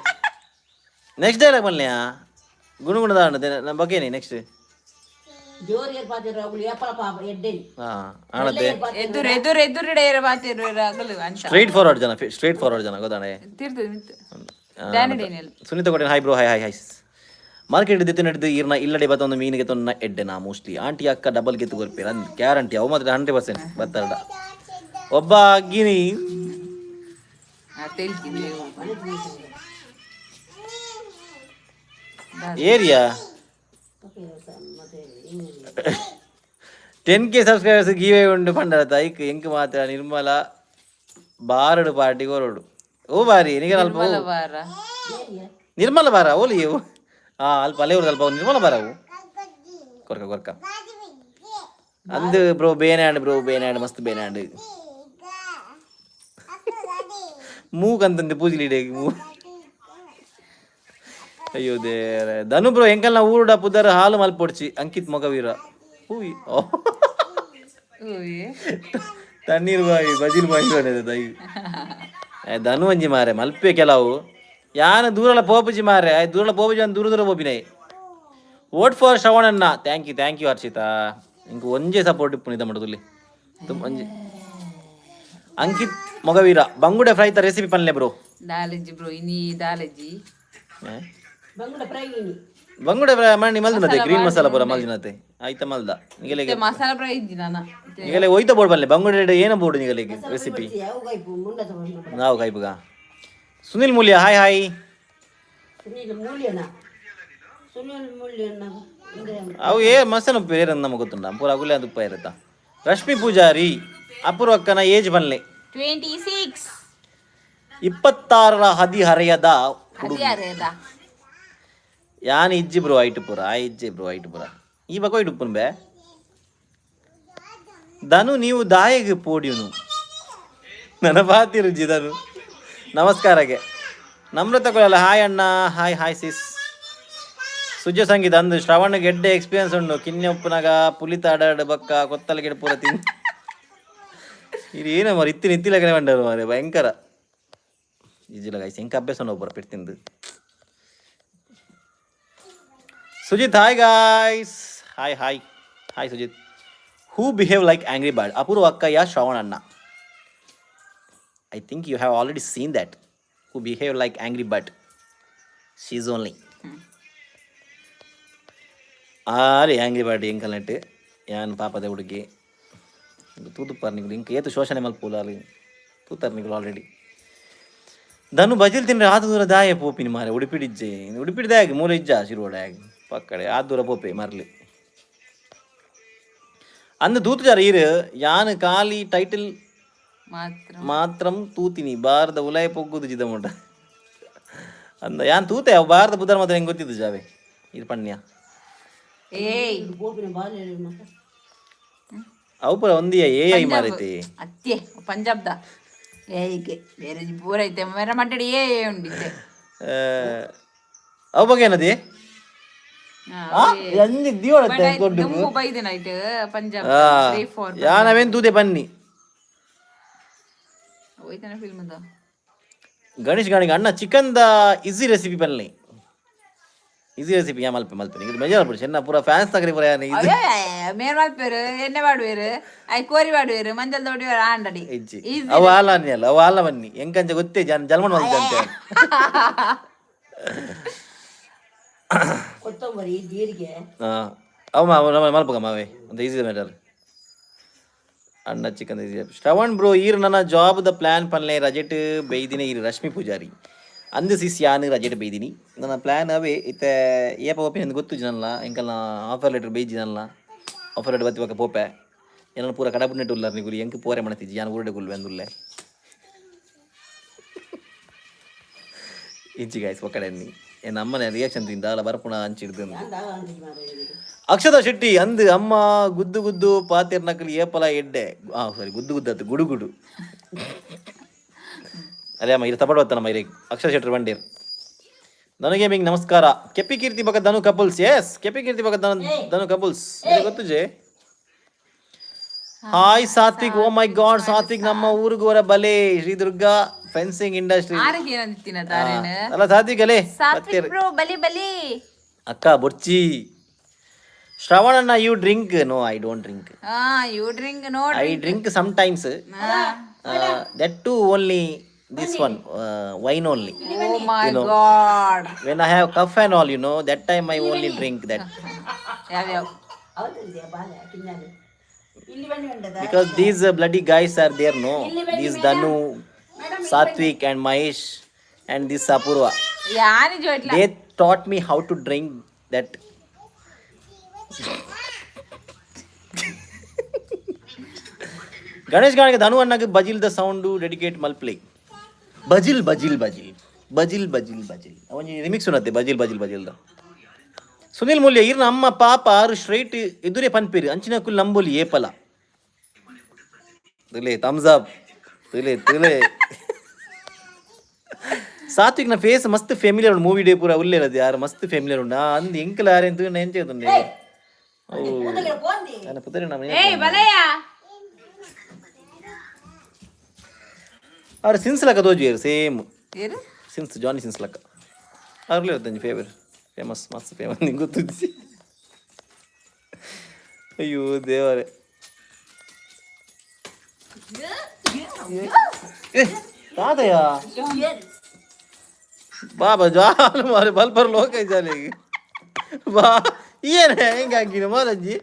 ನೆಕ್ಸ್ಟ್ ಡೈಲಾಗ್ ಬಲ್ಲೆಯಾ ಗುಣಗುಣದ ನಮ್ಮ ಬಗ್ಗೆನೆ ನೆಕ್ಸ್ಟ್ ಸ್ಟ್ರೈಟ್ ಫಾರ್ವರ್ಡ್ ಜನ ಗೊತ್ತಾನೆ. Sunitha Kotte hi bro, hi hi hi. Market ದಿತ್ತು ನಡೆದು ಈರ್ನ ಇಲ್ಲಡೆ ಬತ್ತೊಂದು ಮೀನಿಗೆ ತೊನ್ನ ಎಡ್ಡೆ ನಾ ಮೋಸ್ಟ್ಲಿ ಆಂಟಿ ಅಕ್ಕ ಡಬಲ್ ಗೆತ್ತು ಕೊರ್ಪೇರ ಗ್ಯಾರಂಟಿ ಅವು ಮಾತ್ರ 100% ಬರ್ತಾರ. ಒಬ್ಬ ಗಿನಿ ಏರಿಯಾ 10K ಸಬ್ಸ್ಕ್ರೈಬರ್ಸ್ ಗೀವೇ ಉಂಡು ಪಂಡ ತೈಕ್ ಎಂಕ್ ಮಾತ್ರ ನಿರ್ಮಲ ಬಾರಡು ಪಾರ್ಟಿ ಕೋರೋಡು ಓ ಬಾರಿ ನಿಗ ಅಲ್ಪ ನಿರ್ಮಲ ಬಾರ ಓಲಿ ಅಲ್ಪ ಅಲೆವ್ರದ್ದು ಅಲ್ಪ ನಿರ್ಮಲ ಬಾರವು ಕೊರ್ಕ ಅಂದು ಬ್ರೋ ಬೇನಾಡ್ ಮಸ್ತ್ ಬೇನಾಡ್ ಮೂಕಂತಂದೆ ಪೂಜಲಿಡೆ ಮೂ. ಅಯ್ಯೋ ದೇವರೇ ಧನು ಬ್ರೋ ಎಂಕಲ್ನ ಊರುಡ ಪುದರ್ ಹಾಲು ಮಲ್ಪೊಡ್ಚಿ ಅಂಕಿತ್ ಮೊಗವೀರ ಹೂವಿ ತಣ್ಣೀರು ಬಾವಿ ಬಜಿಲ್ ಬಾವಿ ದೈ ಧನು ಒಂಜಿ ಮಾರೆ ಮಲ್ಪೆ ಕೆಲವು ಯಾನ ದೂರಲ ಪೋಪುಜಿ ಮಾರೆ ದೂರಲ ಪೋಪುಜಿ ಅಂತ ದೂರ ಪೋಪಿನೇ. ವೋಟ್ ಫಾರ್ ಶ್ರವಣನ್ನ ಥ್ಯಾಂಕ್ ಯು ಹರ್ಷಿತಾ ಇಂಕ ಒಂಜೇ ಸಪೋರ್ಟ್ ಇಪ್ಪು ನಿದ ಮಾಡುದುಲ್ಲಿ ಒಂಜಿ ಅಂಕಿತ್ ಮೊಗವೀರ ಬಂಗುಡೆ ಫ್ರೈ ತ ರೆಸಿಪಿ ಪನ್ಲೆ ಬ್ರೋ ದಾಲಜಿ ಬ್ರೋ ಇನಿ ದಾಲಜಿ ಬಂಗುಡೆ ಫ್ರೈ ಮಾಡಿ ಮಲ್ದಿನತೆ ಗ್ರೀನ್ ಮಸಾಲ ಪೂರ ಮಲ್ದಿನತೆ ಆಯ್ತಾ ಮಲ್ದ ನಿಗಲೆಗೆ ಮಸಾಲ ಫ್ರೈ ಇದ್ದಿನ ನಿಗಲೆ ಒಯ್ತ ಬೋರ್ಡ್ ಬನ್ಲೆ ಬಂಗುಡೆ ಏನು ಬೋರ್ಡ್ ನಿಗಲೆಗೆ ರೆಸಿಪಿ ನಾವು ಕೈಪುಗ. ಸುನಿಲ್ ಮೂಲ್ಯ ಹಾಯ್ ಅವು ಮಸಾಲ ಉಪ್ಪು ಏರಂದು ನಮಗೆ ಗೊತ್ತುಂಡ ಪೂರ ಅಗುಲೆ ಅದು ಉಪ್ಪ ಇರುತ್ತಾ ರಶ್ಮಿ ಪೂಜಾರಿ ಅಪೂರ್ವಕ್ಕನ ಏಜ್ ಬನ್ಲೆ 26 26ರ ಹದಿಹರೆಯದ ಹುಡುಗಿ ಅದಿಯಾರೇದ ಯಾನ್ ಇಜ್ಜಿ ಬ್ರೋ ಐಟ್ ಪುರ ಆ ಇಜ್ಜಿ ಬ್ರೋ ಐಟ್ ಪುರ ಈ ಬಕ ಇಟ್ಟು ಬೇ ಧನು ನೀವು ದಾಯಿಗೆ ಪೋಡಿಯುನು ನನ್ನ ಬಾತಿರುಜಿ ಧನು ನಮಸ್ಕಾರಗೆ ನಮ್ರತ ಕೊಡಲ್ಲ ಹಾಯ್ ಅಣ್ಣ ಹಾಯ್ ಹಾಯ್ ಸಿಸ್ ಸುಜ್ಜ ಸಂಗೀತ ಅಂದು ಶ್ರವಣ್ಗೆ ಎಡ್ಡೆ ಎಕ್ಸ್ಪೀರಿಯನ್ಸ್ ಉಂಡು ಕಿನ್ನೆಪ್ಪನಾಗ ಪುಲಿತ ಅಡಾಡ ಬಕ್ಕ ಕೊತ್ತಲ ಗಿಡ ಪೂರ ತಿಂದು ಇದು ಏನೋ ಮಾರು ಇತ್ತಿನ ಇತ್ತಿಲಗನೆ ಬಂಡರು ಮಾರೆ ಭಯಂಕರ ಈಜಿಲ ಗೈಸ್ ಹೆಂಗೆ ಅಭ್ಯಾಸ ಒಬ್ಬರ ಪೆಟ್ಟು ತಿಂದು Sujith hi guys hi hi hi Sujith who behave like angry bird Apoorva ಅಕ್ಕ ಯಾ ಶ್ರವಣ್ ಅಣ್ಣ I think you have already seen that who behave like angry bird she is only ಆರೆ ಆಂಗ್ರಿ ಬರ್ಡ್ ಎಂಕಲ್ನೆಟ್ಟು ಯಾನ್ ಪಾಪದ ಹುಡುಗಿ ತೂತುಪ್ಪಾರ ನಿಗಳು ಇಂಕ ಏತು ಶೋಷಣೆ ಮಲ್ಪೋಲ ಅಲ್ಲಿ ತೂತಾರ ನಿಗಳು ಆಲ್ರೆಡಿ ಧನು ಬಜಿಲ್ ತಿಂದ್ರೆ ಆದ ದೂರ ದಾಯ ಪೋಪಿನಿ ಮಾರೆ ಉಡುಪಿಡಿಜ್ಜೆ ಉಡುಪಿಡಿದಾಗಿ ಮೂಲ ಇಜ್ಜ ಶಿರೋಡಾಗಿ ಪಕ್ಕಡೆ ಆದ ದೂರ ಪೋಪೆ ಮರಲಿ ಅಂದು ತೂತು ಜಾರ ಈರು ಯಾನ್ ಖಾಲಿ ಟೈಟಲ್ ಮಾತ್ರಂ ತೂತಿನಿ ಬಾರದ ಉಲಾಯ ಪೊಗ್ಗುದು ಜಿದ ಮುಟ ಅಂದ ಯಾನ್ ತೂತೆ ಅವು ಬಾರದ ಬುಧರ ಮಾತ್ರ ಹೆಂಗೆ ಗೊತ್ತಿದ್ದು ಜಾವೆ ಇದು ಪಣ್ಯ ಏಯ್ ಅವು ಪುರ ಒಂದಿಯ ಏ ಐ ಮಾರೈತಿ ಅತ್ತೆ ಪಂಜಾಬ್ದ ಏಯ್ಗೆ ಬೇರೆ ಪೂರ ಐತೆ ಮೇರ ಮಟ್ಟಡಿ ಏ ಉಂಡಿತ್ತೆ ಅವು ಬಗ್ಗೆ ಏನದಿ ದುಂಬು ಬೈದಿನ ಐತೆ ಪಂಜಾಬ್ ಯಾನವೇನ್ ತೂತೆ ಬನ್ನಿ ಹೋಯ್ತಾನೆ ಫಿಲ್ಮ್ ಅದ ಗಣೇಶ್ ಗಾಣಿಗೆ ಅಣ್ಣ ಚಿಕನ್ದ ಈಸಿ ರೆಸಿಪಿ ಬನ್ನಿ ಈಸಿ ರೆಸಿಪಿ ಯಾ ಮಲ್ಪೆ ಮಲ್ಪೆ ಇದು ಮೆಜಾರ್ ಬಿಡಿ ಚೆನ್ನ ಪೂರ ಫ್ಯಾನ್ಸ್ ತಗರಿ ಪೂರ ಯಾನ ಇದು ಮೇರ್ ಮಲ್ಪೇರು ಎಣ್ಣೆ ಬಾಡುವೇರು ಐ ಕೋರಿ ಬಾಡುವೇರು ಮಂಜಲ್ ದೊಡ್ಡಿವೇರು ಆಂಡಡಿ ಇಜ್ಜಿ ಅವು ಹಾಲ ಅನ್ನಿ ಅಲ್ಲ ಅವು ಹಾಲ ಬನ್ನಿ ಹೆಂಗಂಚ ಗೊತ್ತೇ ಜಲ್ಮನ್ ಮಲ್ಪೆ ಅಂತ ಕೊತ್ತಂಬರಿ ಜೀರಿಗೆ ಅವ ಮಲ್ಪಗ ಮಾವೇ ಒಂದು ಈಸಿ ಮ್ಯಾಟರ್ ಅಣ್ಣ ಚಿಕನ್ ಶ್ರವಣ್ ಬ್ರೋ ಈರು ನನ್ನ ಜಾಬ್ದ ಪ್ಲ್ಯಾನ್ ಪನ್ಲೆ ರಜೆಟ್ ಬೈದಿನಿ ಈರು ರಶ್ಮಿ ಪೂಜಾರಿ ಅಂದು ಸಿಸ್ ಯಾನು ರಜೆಟ್ ಬೈದಿನಿ ನನ್ನ ಪ್ಲ್ಯಾನ್ ಅವೇ ಇತ್ತೆ ಏಪ ಓಪಿ ನಂದು ಗೊತ್ತು ಜನಲ್ಲ ಎಂಕಲ್ನ ಆಫರ್ ಲೆಟರ್ ಬೈಜಿನಲ್ಲ ಆಫರ್ ಲೆಟರ್ ಬತ್ತಿವಾಗ ಪೋಪೆ ಏನೋ ಪೂರ ಕಡಬುನೆಟ್ಟು ಉಲ್ಲಾರ ನಿಗುಲಿ ಎಂಕ ಪೋರೆ ಮಾಡ್ತಿದ್ದಿ ಯಾನು ಊರಡೆ ಗುಲ್ವೆ ಅಂದುಲ್ಲೆ ಇಜ್ಜಿ ಗಾಯ್ಸ್ ಒಕ್ಕಡೆ ಅನ್ನಿ ಏನು ಅಮ್ಮನ ರಿಯಾಕ್ಷನ್ ತಿಂದ ಅಲ್ಲ ಬರ್ಪುಣ ಹಂಚಿಡ್ದು ಅಕ್ಷತಾ ಶೆಟ್ಟಿ ಅಂದು ಅಮ್ಮ ಗುದ್ದು ಗುದ್ದು ಪಾತಿರ್ ನಕಲಿ ಏಪಲ ಎಡ್ಡೆ ಸಾರಿ ಗುದ್ದು ಗುದ್ದತ್ತು ಗುಡು ಗುಡು ಅಲ್ಲೇ ಅಮ್ಮ ಇದು ತಪಡ್ ಬತ್ತನಮ್ಮ ಇರಿ ಅಕ್ಷತಾ ಶೆಟ್ಟಿ ಬಂಡೀರ್ ನನಗೆ ಮಿಂಗ್ ನಮಸ್ಕಾರ ಕೆಪಿ ಕೀರ್ತಿ ಬಕ ಧನು ಕಪಲ್ಸ್ ಎಸ್ ಕೆಪಿ ಕೀರ್ತಿ ಬಕ ಧನು ಕಪಲ್ಸ್ ಗೊತ್ತು ಜೆ ಹಾಯ್ ಸಾತ್ವಿಕ್ ಓ ಮೈ ಗಾಡ್ ಸಾತ್ವಿಕ್ ನಮ್ಮ ಊರಿಗೆ ಹೊರ ಬಲೆ ಶ್ರೀ ದುರ್ಗಾ ಫೆನ್ಸಿಂಗ್ ಇಂಡಸ್ಟ್ರಿ ಅಲ್ಲ ಸಾತ್ವಿಕ್ ಅಲೇ ಅಕ್ಕ ಬೊಚ್ಚಿ ಶ್ರವಣಣ್ಣ you drink no I don't drink I drink sometimes that too only this one wine only oh my god when I have cough and all that time I only drink that because these bloody guys are there these Danu Satvik and Mahesh and this Apurva they taught me how to drink that Ganesh ಗಾಣಿಗೆ ಧನು ಅಣ್ಣಗೆ ಬಜಿಲ್ the sound dedicate ಮಲ್ಪ್ಲೆ ಬಜಿಲ್ ಬಜಿಲ್ ಬಜಿಲ್ ಬಜಿಲ್ ಬಜಿಲ್ ಬಜಿಲ್ ಅವನಿಗೆ ರಿಮಿಕ್ಸ್ ಉನ್ನತ್ತೆ ಬಜಿಲ್ ಬಜಿಲ್ ಬಜಿಲ್ ದ ಸುನಿಲ್ ಮೂಲ್ಯ ಇರ್ನ ಅಮ್ಮ ಪಾಪ ಆರು ಸ್ಟ್ರೈಟ್ ಎದುರೇ ಪನ್ಪೇರಿ ಅಂಚಿನ ಕುಲ್ ನಂಬೋಲಿ ಏಪಲ ತುಲೆ ಥಮ್ಸ್ ಅಪ್ ತುಲೆ ತುಲೆ ಸಾತ್ವಿಕ್ನ ಫೇಸ್ ಮಸ್ತ್ ಫೆಮಿಲಿಯರ್ ಉಂಡು ಮೂವಿ ಡೇ ಪೂರ ಉಲ್ಲೆ ಇರೋದು ಯಾರು ಮಸ್ತ್ ಫೆಮಿಲಿಯರ್ ಉಂಡು ಅಂದ್ ಎಂಕಲ ಯಾರೆಂತ ನೆಂಚೇದುಂಡೆ ನನ್ನ ಪುತ್ರಿ ಅವ್ರು ಸಿನ್ಸ್ ಲಕ್ಕ ತೋಜುವೇರು ಸೇಮ್ ಸಿನ್ಸ್ ಜಾನಿ ಸಿನ್ಸ್ ಲಕ್ಕ ಅವ್ರಲ್ಲೇ ಇರುತ್ತೆ ಫೇವರ್ ಫೇಮಸ್ ಮಸ್ತ್ ಫೇಮಸ್ ನಿಂಗೆ ಗೊತ್ತಿದ್ದಿ ಅಯ್ಯೋ ದೇವರೇ ತಾತಯ್ಯ ಬಾಬಾ ಜಾಲು ಮಾರೆ ಬಲ್ಪರ್ ಲೋಕ ಜಾಲಿಗೆ ಬಾ ಏನೇ ಹೆಂಗೆ ಹಾಕಿನ ಮಾರಜ್ಜಿ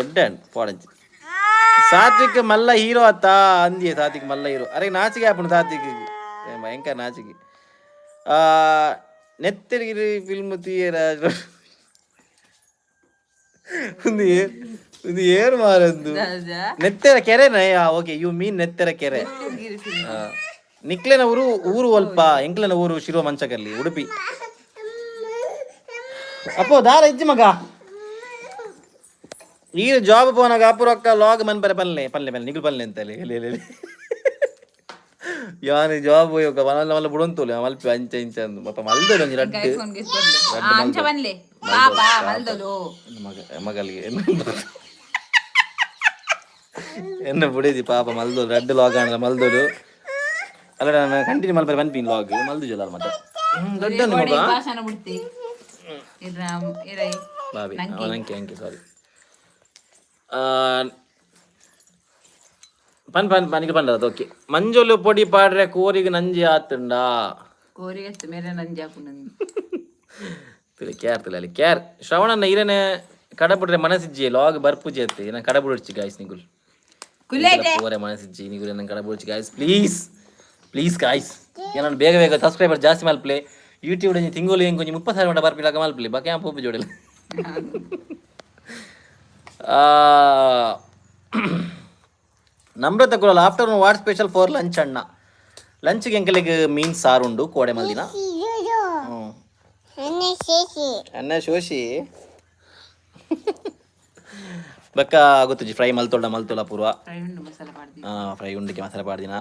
ಎಡ್ಡನ್ ಪಾಡಜ್ಜಿ ಸಾತ್ವಿಕ್ ಮಲ್ಲ ಹೀರೋ ಅತ್ತ ಅಂದಿ ಸಾತ್ವಿಕ್ ಮಲ್ಲ ಹೀರೋ ಅರೆ ನಾಚಿಕೆ ಆಪುಂಡು ಸಾತ್ವಿಕ್ ಭಯಂಕರ ನಾಚಿಕೆ ನೆತ್ತರಿಗಿರಿ ಫಿಲ್ಮ್ ತೀಯರ ಒಂದು ಏನು ಮಾರದ್ದು ನೆತ್ತೆರ ಕೆರೆನ ಓಕೆ ಯು ಮೀನ್ ನೆತ್ತೆರ ಕೆರೆ ನಿಕ್ಲೆನ ಊರು ಅಲ್ಪ ಎಂಕ್ಲೆನ ಊರು ಶಿರುವ ಮಂಚಕಲ್ಲಿ ಉಡುಪಿ ಅಪ್ಪೋ ದಾರ ಇಜ್ಜಿ ಮಗ ಈಗ ಜಾಬ್ ಪೋನಾಗ ಅಪುರಕ್ಕ ಲಾಗ್ ಮನ್ ಬರ ಪಲ್ಲೆ ಪಲ್ಲೆ ಪಲ್ಲೆ ನಿಗುಲ್ ಪಲ್ಲೆ ಅಂತ ಹೇಳಿ ಯಾನ್ ಜಾಬ್ ಹೋಗ ಮಲ್ಲ ಮಲ್ಲ ಬುಡಂತೋಲೆ ಮಲ್ಪಿ ಅಂಚ ಇಂಚ ಅಂದು ಮಪ್ಪ ಮಲ್ದಲು ಒಂಜಿ ರಡ್ಡು ಮಗಲಿಗೆ ಎನ್ನ ಬುಡೇದಿ ಪಾಪ ಮಲ್ದೋಲು ರಡ್ಡು ಲಾಗ್ ಆಂಡ್ರ ಮಲ್ದೋಲು ಅಲ್ಲ ನಾನು ಕಂಟಿನ್ಯೂ ಮಲ್ಪರೆ ಪನ್ಪಿನ್ ಲಾಗ್ ಮಲ್ದು ಜೊಲ್ಲ ಮತ್ತೆ ದೊಡ್ಡ ಮಗ ಬಾಬಿ ಅಂಕೆ ಸಾರಿ ಪನ್ ಪನ್ ಪನಿಗೆ ಪಂಡದು ಓಕೆ ಮಂಜೊಲು ಪೊಡಿ ಪಾಡ್ರೆ ಕೋರಿಗೆ ನಂಜಿ ಆತುಂಡಾ ಕೋರಿಗೆ ಮೇರೆ ನಂಜಿ ಹಾಕು ಕೇರ್ ಅಲ್ಲಿ ಕೇರ್ ಶ್ರವಣನ ಇರನೆ ಕಡಬಿಡ್ರೆ ಮನಸ್ಸಿಜ್ಜಿ ಲಾಗ್ ಬರ್ಪುಜಿ ಅತ್ತೆ ನಾನು ಕಡಬಿಡ್ಚಿ ಗಾಯ್ಸ್ ನಿಗುಲ್ ಓರೆ ಮನಸ್ಸಿಜ್ಜಿ ನಿಗುಲ್ ನಾನು ಕಡಬಿಡ್ಚಿ ಗಾಯ್ಸ್ ಪ್ಲೀಸ್ ಗಾಯ್ಸ್ ಏನನ್ನು ಬೇಗ ಬೇಗ ಸಬ್ಸ್ಕ್ರೈಬರ್ ಜಾಸ್ತಿ ಮಲ್ಪ್ಲೆ ಯೂಟ್ಯೂಬ್ ತಿಂಗಳು ಹೆಂಗೆ ಕೊಂಚ 30,000 ಮಟ್ಟ ಬರ್ಪಿಲಾಗ ಮಲ್ಪ್ಲೆ ಬಾಕಿ ಆ ಪೋಪು ಜೋಡಿಲ್ಲ ನಮ್ರತ ಕೊಡಲ್ಲ afternoon what special for lunch ಅಣ್ಣ ಲಂಚ್ಗೆ ಎಂಕಲಿಗೆ ಮೀನ್ ಸಾರು ಉಂಡು ಕೋಡೆ ಮಲ್ದಿನ ಅನ್ನ ಶೋಷಿ ಬಕ್ಕ ಗೊತ್ತುಜಿ ಫ್ರೈ ಮಲ್ತೋಳ ಪೂರ್ವ ಫ್ರೈ ಉಂಡಿಗೆ ಮಸಾಲೆ ಪಾಡ್ದಿನ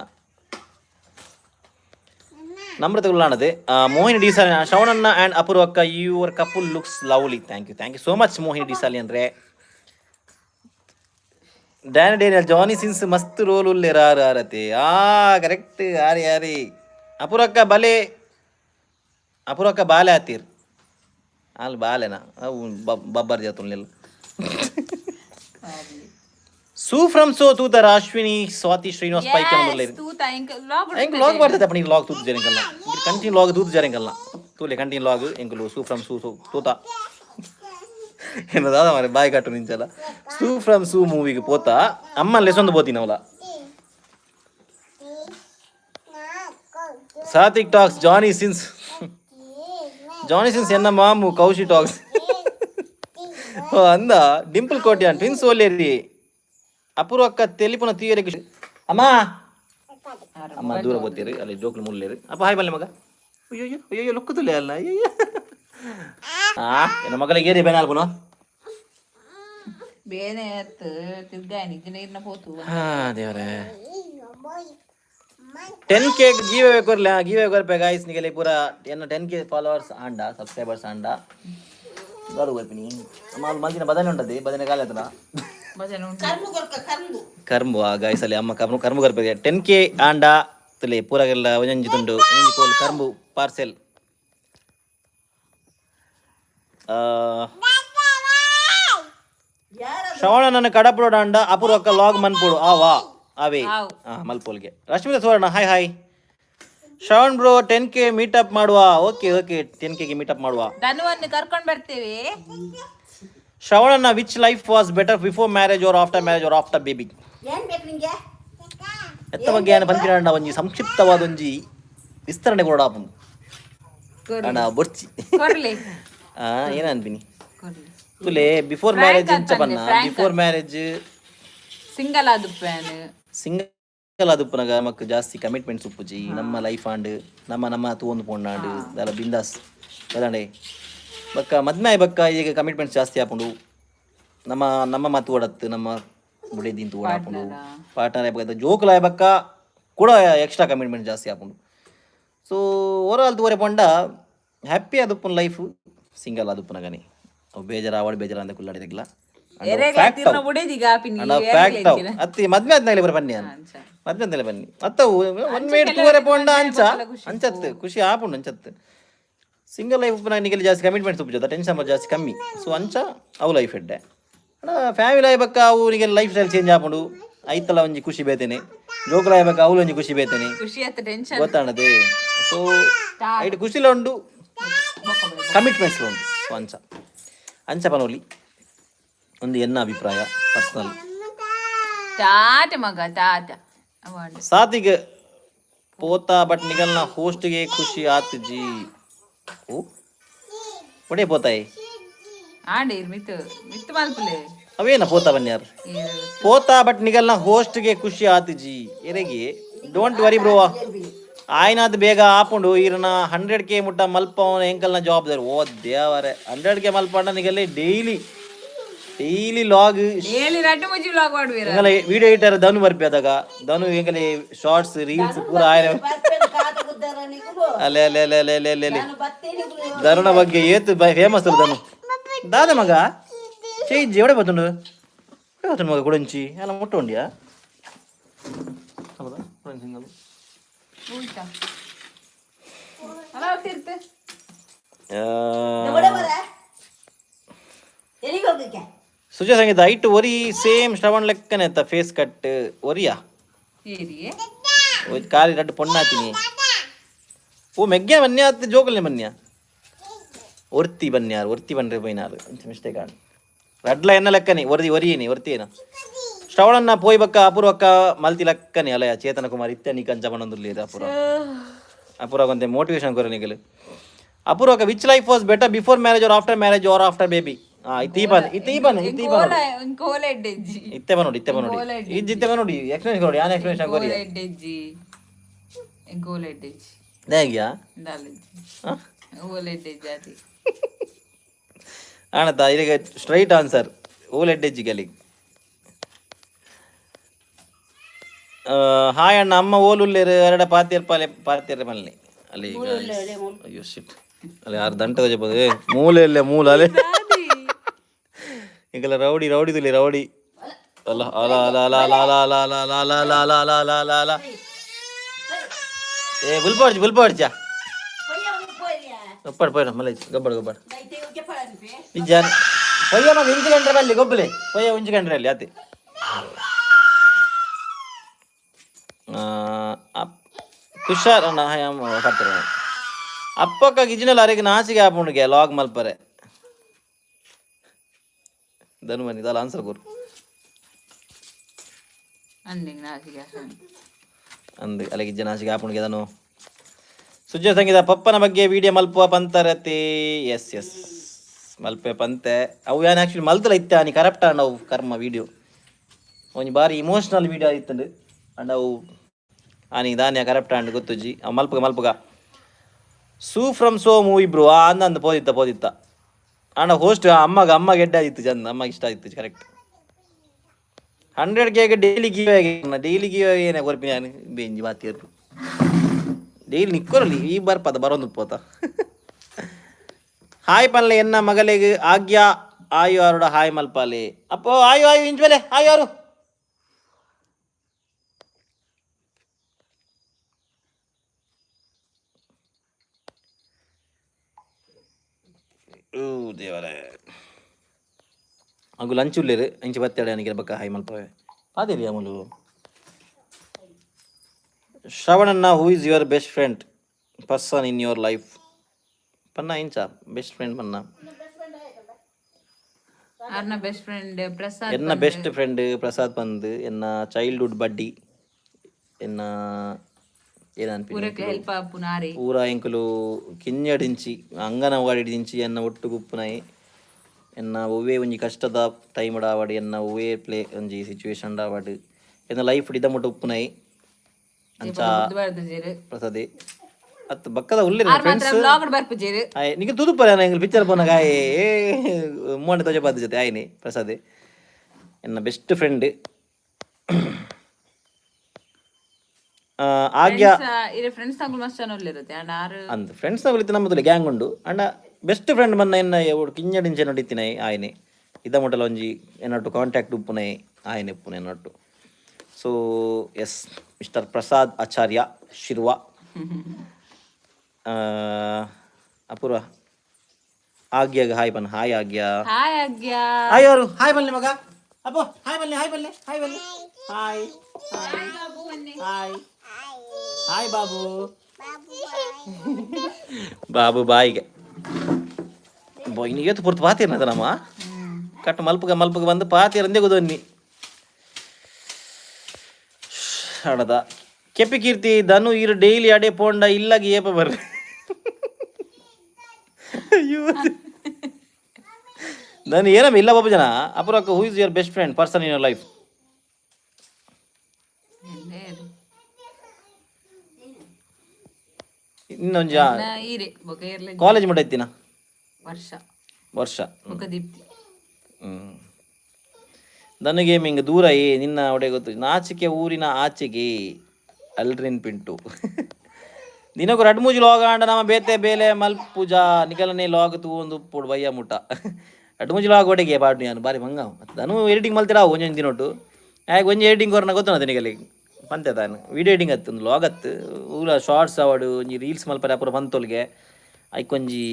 ನಮ್ರತ ಉಳ್ಳಾಣದೆ ಮೋಹಿನಿ ಡಿಸಾಲಿ ಶ್ರವಣನ್ನ ಆ್ಯಂಡ್ ಅಪೂರ್ವಕ್ಕ your couple looks lovely thank you so much Mohini Disali ಅಂದರೆ ಡೇನಿಯಲ್ ಜಾನಿ ಸಿನ್ಸ್ ಮಸ್ತ್ ರೋಲ್ ಉಲ್ಲೆ ರಾರತೆ ಕರೆಕ್ಟ್ ಯಾರಿ ಅಪೂರ್ವಕ್ಕ ಬಾಲೆ ಆತೀರ್ ಅಲ್ಲಿ ಬಾಲೆನಾ ಅವು ಬಬ್ಬರ್ ಜಾತುಲ್ಲ ಸೂ ಫ್ರಮ್ ಸೋ ತೂತರ ಅಶ್ವಿನಿ ಸ್ವಾತಿ ಶ್ರೀನಿವಾಸ್ ಪೈಕ ಲಾಗ್ ಬರ್ತದೆ ಅಪ್ಪ ನೀವು ಲಾಗ್ ತೂತು ಜರಂಗಲ್ಲ ಕಂಟಿನ್ಯೂ ಲಾಗ್ ತೂತು ಜರಂಗಲ್ಲ ತೂಲೆ ಕಂಟಿನ್ಯೂ ಲಾಗ್ ಎಂಕಲು ಸೂ ಫ್ರಮ್ ಸೂ ತೂತ ಏನದಾದ మరి ಬಾಯಿ ಕಟ್ಟು ನಿಂಚಲ್ಲ ಸೂ ಫ್ರಮ್ ಸೂ ಮೂವಿಗೆ ಪೋತ ಅಮ್ಮ ಲೆಸೊಂದು పోతినవల ಸಾತಿಕ್ ಟಾಕ್ಸ್ ಜಾನಿ ಸಿನ್ಸ್ ಎನ್ನ ಮಾಮು ಕೌಶಿ ಟಾಕ್ಸ್ ಅಂದ ಡಿಂಪಲ್ ಕೋಟ್ಯಾನ್ ಟ್ವಿನ್ಸ್ ಓಲೇರಿ ಅಪೂರ್ವಕ್ಕ ತೆಲಿಪುನ ತೀಯರಿಗೆ ಅಮ್ಮ ದೂರ ಗೊತ್ತೀರಿ ಅಲ್ಲಿ ಜೋಕ್ಲು ಮುಲ್ಲೇರಿ ಅಪ್ಪ ಹಾಯ್ ಬಲ್ಲೆ ಮಗ ಅಯ್ಯೋ ಲೊಕ್ಕುತ್ತಲೇ ಅಲ್ಲ ಅಯ್ಯೋ ನನ್ನ ಮಗಳಿಗೆ ಏರಿ ಬೇನೆ ಅಲ್ಪನು ಬೇನೆ ನೀರ್ನ ಹೋತು ದೇವರೇ 10K ಗಿವ್ ಅವೇ गाइस निकले पूरा 10K ಫಾಲೋವರ್ಸ್ ಆಂಡ ಸಬ್ಸ್ಕ್ರೈಬರ್ಸ್ ಆಂಡ ಗಾಡು ಬರ್ಪಿನಿ ಅಮ್ಮ ಮಂದಿನ ಬದನೆ ಉಂಟದೆ ಬದನೆ ಕಾಲತನ ಕರ್ಮು गाइस ಅಲ್ಲಿ ಅಮ್ಮ ಕರ್ಮು ಗರ್ಪೆ 10K ಆಂಡ ತಲೆ ಪೂರಾಗೆಲ್ಲ ಒಂಜಂಜಿ ತುಂಡು ಒಂಜಿ ಕೋಲ್ ಕರ್ಮು ಪಾರ್ಸೆಲ್ ಶ್ರವಣ ನನ್ನ ಕಡಪುಡ ಅಂಡ ಅಪೂರ್ವಕ್ಕ ಲಾಗ್ ಮನ್ಪುಡು ಅವೇ ಮಲ್ಪೋಲ್ಗೆ Rashmitha Suvarna hi Shravan bro 10K meetup ಮಾಡುವ ಓಕೆ 10K ಗೆ ಮೀಟಪ್ ಮಾಡುವ ಧನುವನ್ನು ಕರ್ಕೊಂಡು ಬರ್ತೇವೆ ಶ್ರವಣನ which life was better before marriage or after baby ಎತ್ತ ಬಗ್ಗೆ ಏನು ಬಂದಿರ ಒಂಜಿ ಸಂಕ್ಷಿಪ್ತವಾದ ಒಂಜಿ ವಿಸ್ತರಣೆ ಕೊಡಾಪು ಅಣ್ಣ ಬೊರ್ಚಿ ಏನನ್ಪಿನಿ ತುಲೆ ಬಿಫೋರ್ ಮ್ಯಾರೇಜ್ ಎಂಚ ಬನ್ನ ಬಿಫೋರ್ ಮ್ಯಾರೇಜ್ ಸಿಂಗಲ್ ಆದುಪ್ಪನಾಗ ನಮಕ್ ಜಾಸ್ತಿ ಕಮಿಟ್ಮೆಂಟ್ಸ್ ಉಪ್ಪುಜಿ ನಮ್ಮ ಲೈಫ್ ಆಂಡ್ ನಮ್ಮ ತೂಂದು ಪೋಂಡಾಂಡ್ ದಾಲ ಬಿಂದಾಸ್ ಕದಂಡೆ ಬಕ್ಕ ಮದ್ಮೆ ಬಕ್ಕ ಈಗ ಕಮಿಟ್ಮೆಂಟ್ಸ್ ಜಾಸ್ತಿ ಆಪುಂಡು ನಮ್ಮ ಮಾತು ಓಡತ್ತು ನಮ್ಮ ಬುಡೇದಿಂತು ಓಡಾಪುಂಡು ಪಾರ್ಟ್ನರ್ ಆಯ್ಬಕ್ಕ ಜೋಕುಲ ಆಯ್ಬಕ್ಕ ಕೂಡ ಎಕ್ಸ್ಟ್ರಾ ಕಮಿಟ್ಮೆಂಟ್ ಜಾಸ್ತಿ ಆಪುಂಡು ಸೊ ಓವರಾಲ್ ತೂವರೆ ಪಂಡ ಹ್ಯಾಪಿ ಆದುಪ್ಪನ ಲೈಫ್ ಸಿಂಗಲ್ ಆದುಪ್ಪನಗನಿ ಬೇಜಾರು ಅಂತ ಕುಲ್ಲಾಡಿದಿಲ್ಲ ಅತ್ತಿ ಮದ್ಮೆ ಆದ್ಮೇಲೆ ಬನ್ನಿ ಬನ್ನಿ ಅತ್ತವು ಒಂದ್ ಮೇಟ್ ತೂವರೆ ಪೋಂಡ ಅಂಚತ್ ಖುಷಿ ಆಪುಂಡು ಅಂಚತ್ ಸಿಂಗಲ್ ಲೈಫ್ ನಿಗಲಿ ಜಾಸ್ತಿ ಕಮಿಟ್ಮೆಂಟ್ಸ್ ಉಪ್ಪು ಟೆನ್ಷನ್ ಜಾಸ್ತಿ ಕಮ್ಮಿ ಸೊ ಅಂಚ ಅವು ಲೈಫ್ ಎಡ್ಡೆ ಫ್ಯಾಮಿಲಿ ಆಯ್ಬಕ್ಕ ಅವರಿಗೆ ಲೈಫ್ ಸ್ಟೈಲ್ ಚೇಂಜ್ ಆಪುಂಡು ಐತಲ್ಲ ಒಂಜಿ ಖುಷಿ ಬೇತೇನೆ ಜೋಕುಲ ಆಯ್ಬಕ್ಕ ಅವಳು ಒಂಜಿ ಖುಷಿ ಬೇತೇನೆ ಗೊತ್ತಾಣದೆ ಸೊ ಐಟ್ ಖುಷಿಲ ಉಂಡು ಕಮಿಟ್ಮೆಂಟ್ಸ್ ಉಂಟು ಸೊ ಅಂಚ ಪನೋಲಿ ಒಂದು ಎನ್ನ ಅಭಿಪ್ರಾಯ ಪರ್ಸನಲ್ ಸಾತಿಗೆ ಪೋತಾ ಬಟ್ ನಿಗಲ್ನ ಹೋಸ್ಟ್ಗೆ ಖುಷಿ ಆತ್ ಜಿ ಒಡೆ ಪೋತಾಯಿ ಆಡಿ ಮಿತ್ತು ಮಿತ್ತು ಮಲ್ಪಲೆ ಅವೇನ ಪೋತಾ ಬನ್ಯಾರ ಪೋತಾ ಬಟ್ ನಿಗಲ್ನ ಹೋಸ್ಟ್ಗೆ ಖುಷಿ ಆತಿಜಿ ಎರೆಗೆ ಡೋಂಟ್ ವರಿ ಬ್ರೋ ಆಯ್ನಾದ್ ಬೇಗ ಆಪುಂಡು ಇರನ 100K ಮುಟ್ಟ ಮಲ್ಪವನ ಎಂಕಲ್ನ ಜವಾಬ್ದಾರಿ ಓ ದೇವರೇ 100K ಮಲ್ಪಂಡ ನಿಗಲ್ಲಿ ಡೈಲಿ ಲಾಗ್ ಡೈಲಿ ರಟ್ಟು ಮುಜಿ ವ್ಲಾಗ್ ಮಾಡುವೀರ ಎಂಗಲ ವಿಡಿಯೋ ಎಡಿಟರ್ ಧನು ಬರ್ಪಿಯಾದಾಗ ಧನು ಎಂಗಲೆ ಶಾರ್ಟ್ಸ್ ರೀಲ್ಸ್ ಪೂರ ಆಯ್ನ ಅಲೆ ಅಲೆ ಅಲೆ ಅಲೆ ಅಲೆ ಅಲೆ ಅಲೆ ಧನುನ ಬಗ್ಗೆ ಏತು ಫೇಮಸ್ ಅಲ್ಲ ಧನು ದಾದ ಮಗ ಚೇಂಜ್ ಎವಡೆ ಬತ್ತುಂಡು ಮಗ ಗುಡಂಚಿ ಎಲ್ಲ ಮುಟ್ಟುಂಡ್ಯಾ ಹೌದಾ ಸಿಂಗಲ್ ಸುಜಾ ಸಂಗೀತ ಐಟ್ ಒರಿ ಸೇಮ್ ಶ್ರವಣ್ ಲೆಕ್ಕನೆ ಅಂತ ಫೇಸ್ ಕಟ್ ಒರಿಯಾ ಕಾಲಿ ರಡ್ಡು ಪೊಣ್ಣಾತೀನಿ ಓ ಮೆಗ್ಗೆ ಬನ್ಯ ಆತ ಜೋಕಲ್ನೆ ಬನ್ಯ ಒರ್ತಿ ಬನ್ಯಾರು ಒರ್ತಿ ಬನ್ರಿ ಬೈನಾರು ಮಿಸ್ಟೇಕ್ ಆಡ್ ರಡ್ಲ ಎನ್ನ ಲೆಕ್ಕನೆ ಒರಿಯೇನಿ ಒರ್ತಿಯೇನ ಶ್ರವಣನ್ನ ಪೋಯ್ ಬಕ್ಕ ಅಪೂರ್ವಕ್ಕ ಮಲ್ತಿ ಲಕ್ಕನೆ ಅಲಯ ಚೇತನ ಕುಮಾರ್ ಇತ್ತೆ ನೀ ಕಂಚ ಬಣ್ಣದಲ್ಲಿ ಅಪೂರ್ವ ಕೊಂತೆ ಮೋಟಿವೇಶನ್ ಕೊರ ನಿಗಲು ಅಪೂರ್ವಕ which life was better before marriage or after baby ಇತ್ತೆ ಬನ್ನೋಡಿ ಇತ್ತೆ ಬನ್ನೋಡಿ ಎಕ್ಸ್ಪ್ಲೇಷನ್ ಕೊಡಿ ಯಾನ್ ಎಕ್ಸ್ಪ್ಲೇಷನ್ ಕೊಡಿ ಹೇಗ್ಯಾ ಆಣತ ಇದಕ್ಕೆ ಸ್ಟ್ರೈಟ್ ಆನ್ಸರ್ ಓಲೆಡ್ಡೆಜ್ಜಿ ಗಲಿ ಹಾಯ್ ಅಣ್ಣ ಅಮ್ಮ ಓಲುಲ್ಲೇರು ಎರಡ ಪಾತಿಯರ್ ಮಲ್ಲಿ ಅಲ್ಲಿ ಅಯ್ಯೋ ಶಿಟ್ ಅಲ್ಲಿ 6 ಗಂಟೆ ತಗೋಬೋದು ಮೂಲೆ ಮೂಲ ಅಲೆ ಈಗೆಲ್ಲ ರೌಡಿ ತುಲಿ ರೌಡಿ ಅಲ್ಲ ಅಲ ಅಲ ಅಲ ಅಲ ಅಲ ಅಲ ಅಲ ಅಲ ಅಲ ಅಲ ಅಲ ಅಲ ಅಲ ಅಲ ಅಲ ಏ ಬುಲ್ಪಾಡ್ಚಾ ಪೋಯ್ನ ಮಲ್ಲ ಗಬ್ಬಡ್ ನಿಜಾನ್ ಪೊಯ್ಯ ಮಗ ಇಂಚಿಕೊಂಡ್ರೆ ಅಲ್ಲಿ ಗೊಬ್ಬಲೆ ಪೊಯ್ಯ ಉಂಚಿಕೊಂಡ್ರೆ ಅಲ್ಲಿ ಆತಿ ಹುಷಾರ್ ಕಟ್ತಾರೆ ಅಪ್ಪಕ್ಕ ಗಿಜಿನಲ್ಲ ಅರೆಗೆ ನಾಚಿಗೆ ಆಪುಂಡಿಗೆ ಲಾಗ್ ಮಲ್ಪರೆ ಧನು ಬನ್ನಿ ಇದಲ್ಲ ಆನ್ಸರ್ ಕೊರು ಅಂದ್ ಅಲ್ಲಿಗೆ ಇಜ್ಜ ನಾಚಿಗೆ ಆಪುಂಡಿಗೆ ಅದನ್ನು ಸುಜ್ಜ ಸಂಗೀತ ಪಪ್ಪನ ಬಗ್ಗೆ ವಿಡಿಯೋ ಮಲ್ಪುವ ಪಂತರತಿ ಎಸ್ ಮಲ್ಪೆ ಪಂತೆ ಅವು ಏನು ಆ್ಯಕ್ಚುಲಿ ಮಲ್ತಲ್ಲ ಇತ್ತ ನೀ ಕರೆಕ್ಟ ನಾವು ಕರ್ಮ ವಿಡಿಯೋ ಒಂಜಿ ಬಾರಿ ಇಮೋಷ್ನಲ್ ವಿಡಿಯೋ ಆಯ್ತಂಡು ಅಂಡ್ ಅವು ಆನಿಗೆ ದಾನ್ಯ ಕರೆಕ್ಟ ಅಂಡ್ ಗೊತ್ತುಜ್ಜಿ ಅವು ಮಲ್ಪಗ ಸೂ ಫ್ರಮ್ ಸೋ ಮೂವಿ ಬ್ರೋ ಅಂದಂದು ಪೋದಿತ್ತ ಅಣ್ಣ ಹೋಸ್ಟ್ ಅಮ್ಮ ಗೆಡ್ಡೆ ಆಗಿತ್ತು ಚಂದ ಅಮ್ಮಗೆ ಇಷ್ಟ ಆಗಿತ್ತು ಕರೆಕ್ಟ್ 100K ಡೈಲಿ ಗಿವ್ ಏನೇ ಕೊರ್ಪಿ ನಾನು ಬೇಂಜಿ ಮಾತಿಯರು ಡೈಲಿ ನಿಕ್ಕೋರಲ್ಲಿ ಈ ಬರ್ಪದ ಬರೋದು ಪೋತ ಹಾಯ್ ಪಲ್ಲೆ ಎನ್ನ ಮಗಲಿಗೆ ಆಜ್ಞಾ ಆಯು ಆರುಡ ಹಾಯ್ ಮಲ್ಪಾಲೆ ಅಪ್ಪೋ ಆಯು ಇಂಚ್ಮೇಲೆ ಆಯು ಯಾರು ದೇವರೇ ಅಂಗು ಲಂಚ್ ಉಳ್ಳೇರು ಇಂಚೆ ಬತ್ತೇಳೆ ನನಗೆ ಬಕ್ಕ ಹಾಯ್ ಮಲ್ಪವೆ ಅದೇರಿ ಅಮಲು ಶ್ರವಣನ್ನ who is your best friend person in your life ಪನ್ನ ಇಂಚ ಬೆಸ್ಟ್ ಫ್ರೆಂಡ್ ಪನ್ನ ಎನ್ನ ಬೆಸ್ಟ್ ಫ್ರೆಂಡ್ ಪ್ರಸಾದ್ ಪಂದ್ ಎನ್ನ ಚೈಲ್ಡ್ಹುಡ್ ಬಡ್ಡಿ ಎನ್ನ ಊರ ಎಂಕುಲು ಕಿಂಜಡಿಂಚಿ ಅಂಗನವಾಡಿಂಚಿ ಎನ್ನ ಒಟ್ಟು ಗುಪ್ಪುನಾಯಿ ಎನ್ನ ಒವ್ವೇ ಒಂಜಿ ಕಷ್ಟದ ಟೈಮ್ ಡಾವಾಡು ಎನ್ನ ಒವ್ವೇ ಪ್ಲೇ ಒಂಜಿ ಸಿಚುವೇಶನ್ ಡಾವಾಡು ಎನ್ನ ಲೈಫ್ ಇದ ಮುಟ್ಟ ಉಪ್ಪುನಾಯಿ ಅಂಚ ಪ್ರಸಾದೆ ಅತ್ ಬಕ್ಕದ ಉಳ್ಳಿರ ಫ್ರೆಂಡ್ಸ್ ನಿಗೆ ತುದುಪರ ಎಂಗಲ್ ಪಿಕ್ಚರ್ ಪೋನ ಗಾಯೆ ಮೂವಣ್ಣೆ ತೋಜಪಾದ ಜೊತೆ ಆಯ್ನೆ ಪ್ರಸಾದೆ ಎನ್ನ ಬೆಸ್ಟ್ ಫ್ರೆಂಡ್ ಆಜ್ಞಾ ಅಂದ್ ಫ್ರೆಂಡ್ಸ್ ನಗುಲಿತ್ತು ನಮ್ಮದಲ್ಲಿ ಗ್ಯಾಂಗ್ ಉಂಡು ಅಂಡ ಬೆಸ್ಟ್ ಫ್ರೆಂಡ್ ಮನ್ನ ಎನ್ನ ಕಿಂಜಡಿಂಚೆ ನಡಿತಿನಾಯಿ ಆಯ್ನೆ ಇದ ಮುಟ್ಟಲ ಒಂಜಿ ಎನ್ನಟ್ಟು ಕಾಂಟ್ಯಾಕ್ಟ್ ಉಪ್ಪುನಾಯಿ ಆಯ್ನೆ ಉಪ್ಪುನ ಎನ್ನಟ್ಟು ಸೊ ಎಸ್ ಮಿಸ್ಟರ್ ಪ್ರಸಾದ್ ಆಚಾರ್ಯ ಶಿರ್ವ ಅಪೂರ್ವ ಆಜ್ಞಾಗ ಹಾಯ್ ಬನ್ ಹಾಯ್ ಆಜ್ಞಾ ಹಾಯ್ ಅವರು ಹಾಯ್ ಬನ್ನಿ ಮಗ ಅಪ್ಪೋ ಹಾಯ್ ಬನ್ನಿ ಹಾಯ್ ಹಾಯ್ ಬಾಬು ಬಾಯಿಗೆ ಇನ್ನಿಗೆ ಪೂರ್ತಿ ಪಾತೀರ್ನದ ನಮ್ಮ ಕಟ್ಟು ಮಲ್ಪಗ ಬಂದು ಪಾತೀರಂದೇ ಗೊದೊನ್ನಿ ಹಡದ ಕೆಪಿ ಕೀರ್ತಿ ಧನು ಇರು ಡೈಲಿ ಅಡೆ ಪೋಂಡ ಇಲ್ಲಾಗಿ ಏಪ ಬರ್ರಿ ಅಯ್ಯೋ ನಾನು ಏನಮ್ಮ ಇಲ್ಲ ಬಾಬು ಜನ ಅಪರಕ್ಕ who is your best friend person in your life. ಇನ್ನೊಂದು ಈರೆ ಬೊಕ ಇರ್ಲಿ ಕಾಲೇಜ್ ಮಟ್ಟ ಇತ್ತಿನ ವರ್ಷ ಮುಖದೀಪ್ತಿ ನನಗೆ ಮಿಂಗ ದೂರ ನಿನ್ನ ಒಡೆ ಗೊತ್ತು ನಾಚಿಕೆ ಊರಿನ ಆಚೆಗೆ ಅಲ್ರಿನ್ ಪಿಂಟು ದಿನಕ್ಕೂ 2-3 ಲಾಗ್ ಆಂಡ ನಮ್ಮ ಬೇತೆ ಬೇಲೆ ಮಲ್ಪೂಜಾ ನಿಕಲನೆ ಲಾಗ್ ತೂ ಒಂದು ಪುಡ್ ಬಯ್ಯ ಮುಟ್ಟ 2-3 ಲಾಗ್ ಒಡೆಗೆ ಬಾಡು ನಾನು ಬಾರಿ ಮಂಗ ನಾನು ಎಡಿಟಿಂಗ್ ಮಲ್ತಿರ ಒಂಜೊಂದು ದಿನೊಟ್ಟು ಯಾಕೆ ಒಂಜಿ ಎಡಿಟಿಂಗ್ ಕೊರನ ಗೊತ್ತು ನಿನಗಲ್ಲಿ ಪಂತೆ ತಾನು ವಿಡಿಯೋ ಎಡಿಟಿಂಗ್ ಹತ್ತು ಒಂದು ಲಾಗ್ ಹತ್ತು ಊರ ಶಾರ್ಟ್ಸ್ ಅವಾಡು ಒಂಜಿ ರೀಲ್ಸ್ ಮಲ್ಪರೆ ಅಪುರ ಬಂತೊಲ್ಗೆ ಐಕೊಂಜಿ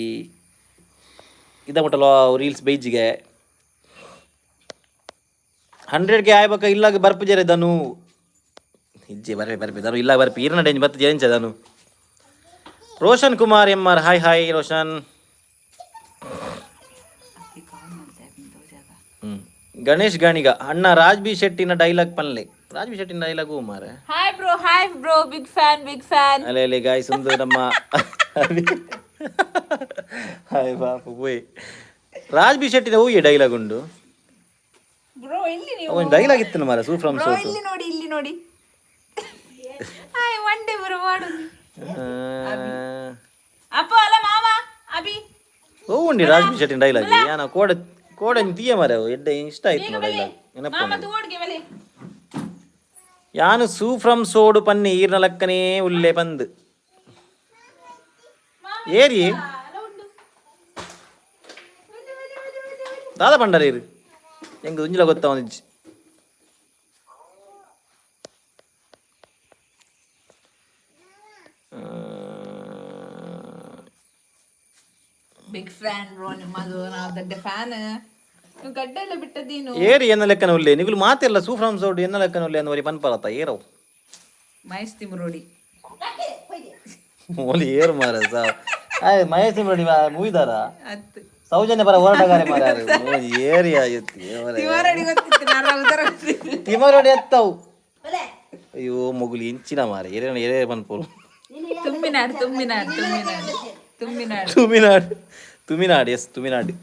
ಇದ ಮುಟ್ಟ ರೀಲ್ಸ್ ಬೈಜಿಗೆ 100K ಆಯ್ಬೇಕ ಇಲ್ಲಾಗ ಬರ್ಪು ಜರೆ ಧನು ಇಜ್ಜೆ ಬರ್ಪೆ ಧನು ಇಲ್ಲ ಬರ್ಪಿ ಈರನ ಡೇಂಜ್ ಬತ್ತು ಜೇಂಚ ಧನು. Roshan Kumar MR hi hi Roshan. Ganesh Ganiga ಅಣ್ಣ ರಾಜ್ ಬಿ ಶೆಟ್ಟಿನ ಡೈಲಾಗ್ ಪನ್ಲೆ ರಾಜ್ ಬಿ ಶೆಟ್ಟಿನ ಡೈಲಾಗು ಮಾರೆ ಹಾಯ್ ಬ್ರೋ ಬಿಗ್ ಫ್ಯಾನ್ ಅಲೆ ಗಾಯ್ಸ್ ಒಂದು ನಮ್ಮ ಹಾಯ್ ಬಾಪು ಹೋಯ್ ರಾಜ್ ಬಿ ಶೆಟ್ಟಿನ ಹೂಯೆ ಡೈಲಾಗ್ ಉಂಡು ಬ್ರೋ ಇಲ್ಲಿ ನೀವು ಒಂದು ಡೈಲಾಗ್ ಇತ್ತು ಮಾರೆ ಸೂ ಫ್ರಮ್ ಸೋಟು ಇಲ್ಲಿ ನೋಡಿ ಹಾಯ್ ಒನ್ ಡೇ ಬ್ರೋ ಮಾಡು ಅಪ್ಪ ಅಲ್ಲ ಮಾಮ ಅಭಿ ಓ ಉಂಡಿ ರಾಜ್ ಬಿ ಶೆಟ್ಟಿನ ಡೈಲಾಗ್ ಯಾನ ಕೋಡ ತೀಯ ಮಾರೆ ಎಡ್ಡೆ ಇಷ್ಟ ಆಯ್ತು ನೋಡಿ ಡೈಲಾಗ್ ನೆನಪು ಯಾನು ಸೂ ಫ್ರಮ್ ಸೋಡು ಪನ್ನಿ ಈರ್ನ ಲಕ್ಕನೇ ಉಲ್ಲೆ ಬಂದು ಏರಿ ದಾದ ಪಂಡರ ಇರು ಹೆಂಗ ಉಂಜಿಲ ಗೊತ್ತ ಒಂದಿಜ್ಜಿ ಬಿಗ್ ಫ್ಯಾನ್ ಬ್ರೋ ನಿಮ್ಮದು ನಾವು ದೊಡ್ಡ ಫ್ಯಾನ್ ನೀವು ಗಡ್ಡೆ ಎಲ್ಲ ಬಿಟ್ಟದ್ದೀನು ಏರಿ ಎನ್ನ ಲೆಕ್ಕನ ಉಲ್ಲೆ ನಿಗುಲು ಮಾತೆಲ್ಲ ಸೂ ಫ್ರಮ್ ಸೋಡು ಎನ್ನ ಲೆಕ್ಕನ ಉಲ್ಲೆ ಅನ್ನೋರಿ ಪನ್ಪರತ್ತ ಏರವು ಮಹೇಶ್ ತಿಮ್ರೋಡಿ ಓಲಿ ಏರು ಮಾರ ಮಹೇಶ್ ತಿಮ್ರೋಡಿ ಮೂವಿದಾರ ಅತ್ತು ಸೌಜನ್ಯ ಪರ ಹೋರಾಟಗಾರ ಮಾರ ಏರಿ ತಿಮ್ರೋಡಿ ಗೊತ್ತಿತ್ತು ನಾನು ಉತ್ತರ ತಿಮರೋಡಿ ಎತ್ತವು ಅಯ್ಯೋ ಮಗುಲಿ ಇಂಚಿನ ಮಾರ ಎರೆ ಪನ್ಪೋರು ತುಮಿನಾಡು ಎಸ್ ತುಮಿನಾಡು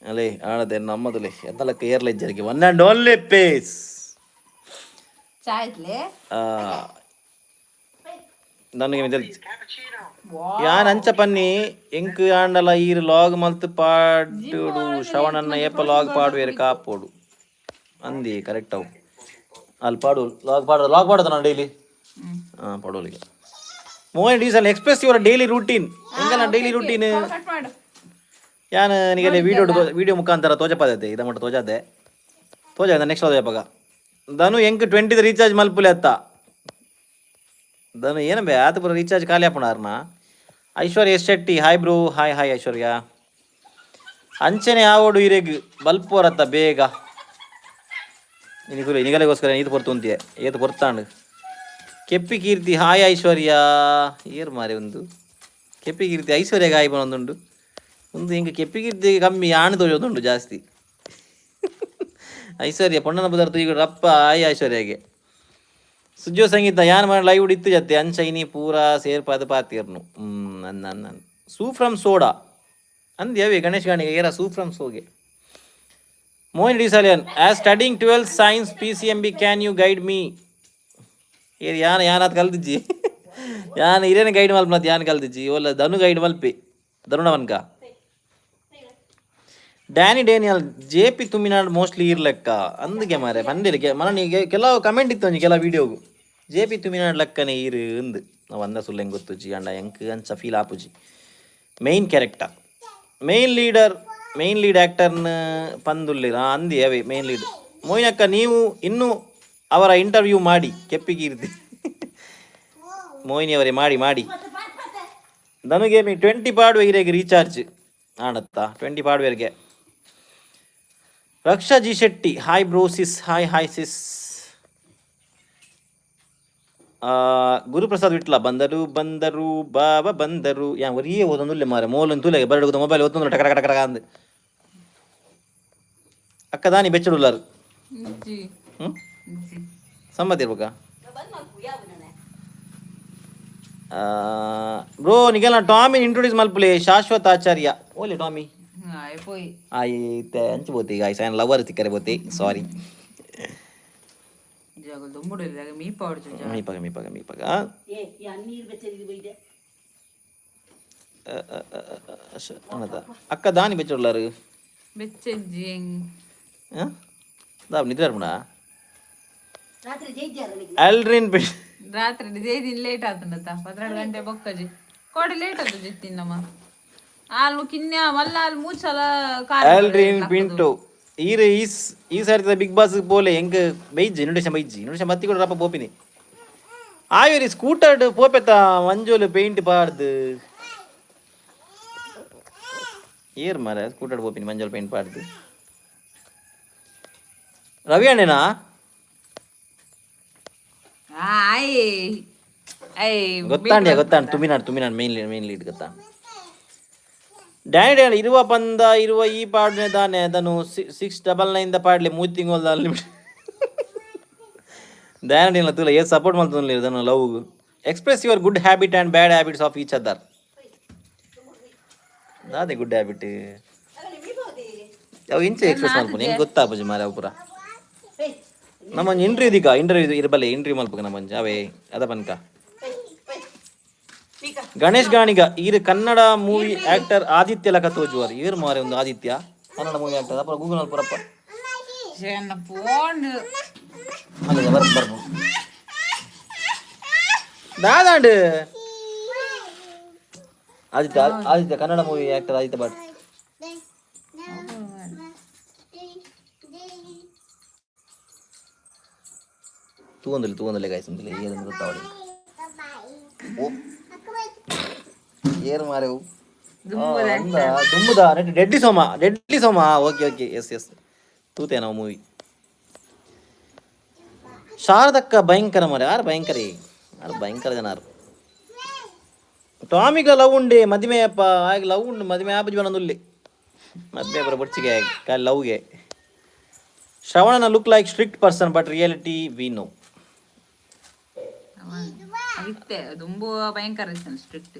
ಅಲ್ಲೇ ಆಣದೆ ನಮ್ಮದುಲೆ ಎತ್ತಲಕ್ಕ ಏರ್ಲ ಇಜ್ಜರಿಗೆ ಒನ್ ಆ್ಯಂಡ್ ಓನ್ಲಿ ಪೇಸ್ ನನಗೆ ಯಾನ್ ಅಂಚ ಪನ್ನಿ ಎಂಕ್ ಆಂಡಲ ಈರು ಲಾಗ್ ಮಲ್ತು ಪಾಡುಡು ಶ್ರವಣನ್ನ ಏಪ ಲಾಗ್ ಪಾಡುವೇರು ಕಾಪೋಡು ಅಂದಿ ಕರೆಕ್ಟ್ ಅವು ಅಲ್ಲಿ ಪಾಡು ಲಾಗ್ ಪಾಡೋದು ನಾನು ಡೈಲಿ ಪಾಡೋಲಿಗೆ ಮೋಹನ್ ಡೀಸಲ್ ಎಕ್ಸ್ಪ್ರೆಸ್ ಯುವರ್ ಡೈಲಿ ರೂಟೀನ್ ಹೆಂಗನ ಡೈಲಿ ರೂಟೀನ್ ಯಾನ್ ನಿಗಲೆ ವಿಡಿಯೋ ಮುಖಾಂತರ ತೋಜಪದತೆ ಇದ ಮಟ್ಟ ತೋಜಾದೆ ನೆಕ್ಸ್ಟ್ ತೋಜಪಗ ಧನು ಎಂಕ್ 20 ರೀಚಾರ್ಜ್ ಮಲ್ಪುಲೆ ಅತ್ತ ಧನು ಏನ ಬೇ ಆತ ಪುರ ರೀಚಾರ್ಜ್ ಖಾಲಿ ಹಾಪಣಾರ್ನ Aishwarya S Shetty hi bro hi Aishwarya ಅಂಚನೆ ಆವೋಡು ಇರೆಗ್ ಬಲ್ಪೋರತ್ತ ಬೇಗ ನಿಗಲೆಗೋಸ್ಕರ ಇದು ಪೊರ್ತುಂತಿಯೆ ಏತು ಪೊರ್ತಾಂಡು ಕೆಪ್ಪಿ ಕೀರ್ತಿ ಹಾಯ್ ಐಶ್ವರ್ಯ ಏರು ಮಾರೆ ಒಂದು ಕೆಪ್ಪಿ ಕೀರ್ತಿ ಐಶ್ವರ್ಯಗೆ ಹಾಯ್ ಬಂದುಂಡು ಒಂದು ಹಿಂಗೆ ಕೆಪ್ಪಿ ಕೀರ್ತಿ ಕಮ್ಮಿ ಆಣು ತೋಜೋದುಂಡು ಜಾಸ್ತಿ ಐಶ್ವರ್ಯ ಪೊಣ್ಣನ ಪದಾರ್ಥ ಈಗ ರಪ್ಪ ಆಯ್ ಐಶ್ವರ್ಯಗೆ ಸುಜ್ಜೋ ಸಂಗೀತ ಯಾನ್ ಮಾಡಿ ಲೈವ್ ಇತ್ತು ಜತೆ ಅಂಚೈನಿ ಪೂರಾ ಸೇರ್ಪಾದ ಪಾತಿರ್ನು ಅನ್ನ ಸೂ ಫ್ರಮ್ ಸೋಡಾ ಅಂದ್ಯಾವೆ ಗಣೇಶ್ ಗಾಣಿಗೆ ಏರ ಸೂ ಫ್ರಮ್ ಸೋಗೆ ಮೋಹಿನ್ ಡಿಸಾಲಿಯನ್ as studying 12th science PCMB can you guide me ಏರ್ ಯಾನಾತ್ ಕಲ್ತಿಜ್ಜಿ ಯಾನ್ ಹಿರೇನೆ ಗೈಡ್ ಮಲ್ಪನತ್ ಯಾನ್ ಕಲ್ತಿಜ್ಜಿ ಒಲ್ಲ ಧನು ಗೈಡ್ ಮಲ್ಪೆ ಧನುಣವನ್ಕ ಡ್ಯಾನಿ ಡೇನಿಯಲ್ JP ತುಮಿನಾಡ್ ಮೋಸ್ಟ್ಲಿ ಇರ್ಲೆಕ್ಕ ಅಂದಿಗೆ ಮಾರೆ ಬಂದಿರಿಗೆ ಮನನಿಗೆ ಕೆಲವು ಕಮೆಂಟ್ ಇತ್ತು ಒಂಜಿ ಕೆಲವು ವೀಡಿಯೋಗು JP ತುಮಿನಾಡ್ ಲೆಕ್ಕನೆ ಇರು ಅಂದು ನಾವು ಅಂದ ಸುಳ್ಳೆಂಗ್ ಗೊತ್ತುಜಿ ಅಂಡ ಎಂಕ್ ಅಂಚ ಫೀಲ್ ಆಪುಜಿ ಮೇಯ್ನ್ ಕ್ಯಾರೆಕ್ಟರ್ ಮೇಯ್ನ್ ಲೀಡ್ ಆ್ಯಕ್ಟರ್ನ ಪಂದುಲ್ಲಿರ ಅಂದಿ ಅವೇ ಮೇಯ್ನ್ ಲೀಡ್ ಮೋಯ್ನಕ್ಕ ನೀವು ಇನ್ನೂ ಅವರ ಇಂಟರ್ವ್ಯೂ ಮಾಡಿ ಕೆಪ್ಪಿಗೀರ್ತಿ ಮೋಹಿನಿ ಅವರೇ ಮಾಡಿ ನನಗೆ 20 ಪಾಡುವೆಗೆ ರೀಚಾರ್ಜ್ ಆಣತ್ತಾ 20 ಪಾಡುವೆಗೆ Raksha G Shetty hi bro sis hi sis Guruprasad Vitla ಬಂದರು ಬಾಬಾ ಬಂದರು ಯಾ ಒರಿಯೇ ಓದೊಂದುಲ್ಲೆ ಮಾರೆ ಮೋಲನ್ ತುಲೆಗೆ ಬರಡುಗುದ ಮೊಬೈಲ್ ಓದೊಂದು ಟಕ ಟಕ ಟಕ ಅಂದು ಅಕ್ಕ ದಾನಿ ಬೆಚ್ಚಡುಲ್ಲಾರು ಸಮ್ಮತಿ ಇರ್ಬೇಕಾ ಬ್ರೋ ನಿಗೆಲ್ಲ ಟಾಮಿ ಇಂಟ್ರೊಡ್ಯೂಸ್ ಮಲ್ಪಲೆ ಶಾಶ್ವತ ಆಚಾರ್ಯ ಓಲೆ ಟಾಮಿ అయిపోయి అయితే అంచిపోతాయి గాయస్ ఆయన లవర్ తిక్కరైపోతాయి సారీ జగలు దుమ్ముడు మీ పౌడు మీ పగ ఏ ఈ అన్ని బెచ్చది పోయితే ಅನ್ನದ ಅಕ್ಕ ದಾನಿ ಬೆಚ್ಚೊಳ್ಳಾರು ಬೆಚ್ಚಜ್ಜಿ ದಾಬ್ ನಿದ್ರೆ ಅರ್ಪಣಾ రాత్రి జైజారు ಆಲ್ಡ್ರಿನ್ ರಾತ್ರಿ ಜೈದಿ ಲೇಟ್ ಆತಂಡತ್ತ 12 ಗಂಟೆ ಬೊಕ್ಕಜಿ ಕೋಡಿ ಲೇಟ್ ಆತು ಜಿತ್ತಿನಮ್ಮ ಆಲ್ಮು ಕಿನ್ಯಾ ಮಲ್ಲ ಆಲ್ ಮೂಚಲ ಆಲ್ಡ್ರಿನ್ ಪಿಂಟು ಈರೆ ಈ ಸಾರಿ ಬಿಗ್ ಬಾಸ್ ಪೋಲೆ ಹೆಂಗ ಬೈಜಿ ನುಡಿಶ ಮತ್ತಿ ಕೂಡ ರಪ್ಪ ಪೋಪಿನಿ ಆಯೋರಿ ಸ್ಕೂಟರ್ ಪೋಪೆತ್ತ ಮಂಜೋಲು ಪೇಂಟ್ ಪಾಡ್ದು ಏರ್ ಮರ ಸ್ಕೂಟರ್ ಪೋಪಿನಿ ಮಂಜೋಲು ಪೇಂಟ್ ಪಾಡ್ದು ರವಿ ಅಣ್ಣೇನಾ ಗೊತ್ತಾಂಡ್ ತುಮಿನಾಡ್ ಮೇನ್ ಲೀಡ್ ಗೊತ್ತಾ ಡ್ಯಾನಿ ಇರುವ ಪಂದ ಇರುವ ಈ ಪಾಡ್ನೆ ದಾನೆ ಅದನ್ನು 699 ಪಾಡ್ಲೆ 3 ತಿಂಗಳು ಅನ್ಲಿಮಿಟ್ ಡ್ಯಾನಿ ಇಲ್ಲ ತುಲ ಏ ಸಪೋರ್ಟ್ ಮಾಡ್ತಲ್ಲ ಇದನ್ನು love express your good habit and bad habits of each other ಅದೇ ಗುಡ್ ಹ್ಯಾಬಿಟ್ ಅವು ಇಂಚೆ ಎಕ್ಸ್ಪ್ರೆಸ್ ಮಾಡ್ಬೋದು ಹೆಂಗೆ ಗೊತ್ತಾ ಪೂಜೆ ಮಾರ ಅವು ಪೂರ ನಮ್ಮ ಇಂಟರ್ವ್ಯೂ ಇರಬಲ್ಲೆ ಇಂಟರ್ವ್ಯೂ ಮಲ್ಪಕ ನಮ್ಮ ಅವೇ ಅದ ಪನ್ಕ ಗಣೇಶ್ ಗಾಣಿಗ ಈರು ಕನ್ನಡ ಮೂವಿ ಆಕ್ಟರ್ ಆದಿತ್ಯ ಲಕ ತೋಜುವಾರು ಈರು ಮಾರೆ ಒಂದು ಆದಿತ್ಯ ಕನ್ನಡ ಮೂವಿ ಆಕ್ಟರ್ ಅಪ್ಪ ಗೂಗಲ್ ಅಲ್ಲಿ ಪುರಪ್ಪ ಬರ್ಬೋದು ದಾದಾಂಡ್ ಆದಿತ್ಯ ಕನ್ನಡ ಮೂವಿ ಆಕ್ಟರ್ ಆದಿತ್ಯ ಭಟ್ ತೂಂದಲೆ ಗಾಯ್ಸ್ ಅಂತಿಲ್ಲ ಏನು ಗೊತ್ತಾವಳಿ ಏರು ಮಾರೆವು ದುಮ್ಮುದ ಡೆಡ್ಲಿ ಸೋಮ ಓಕೆ ಎಸ್ ತೂತೆ ನಾವು ಮೂವಿ ಶಾರದಕ್ಕ ಭಯಂಕರ ಮಾರೆ ಯಾರು ಭಯಂಕರ ಜನ ಟಾಮಿಗ ಲವ್ ಉಂಡೆ ಮದುವೆ ಅಪ್ಪ ಆಗ ಲವ್ ಉಂಡು ಮದುವೆ ಆಪ ಜೀವನ ಉಲ್ಲಿ ಮದುವೆ ಬರ ಬೊಚ್ಚಿಗೆ ಲವ್ಗೆ ಶ್ರವಣನ look like strict person but reality we know ಇತ್ತೆ ದುಂಬು ಭಯಂಕರ ಸ್ಟ್ರಿಕ್ಟ್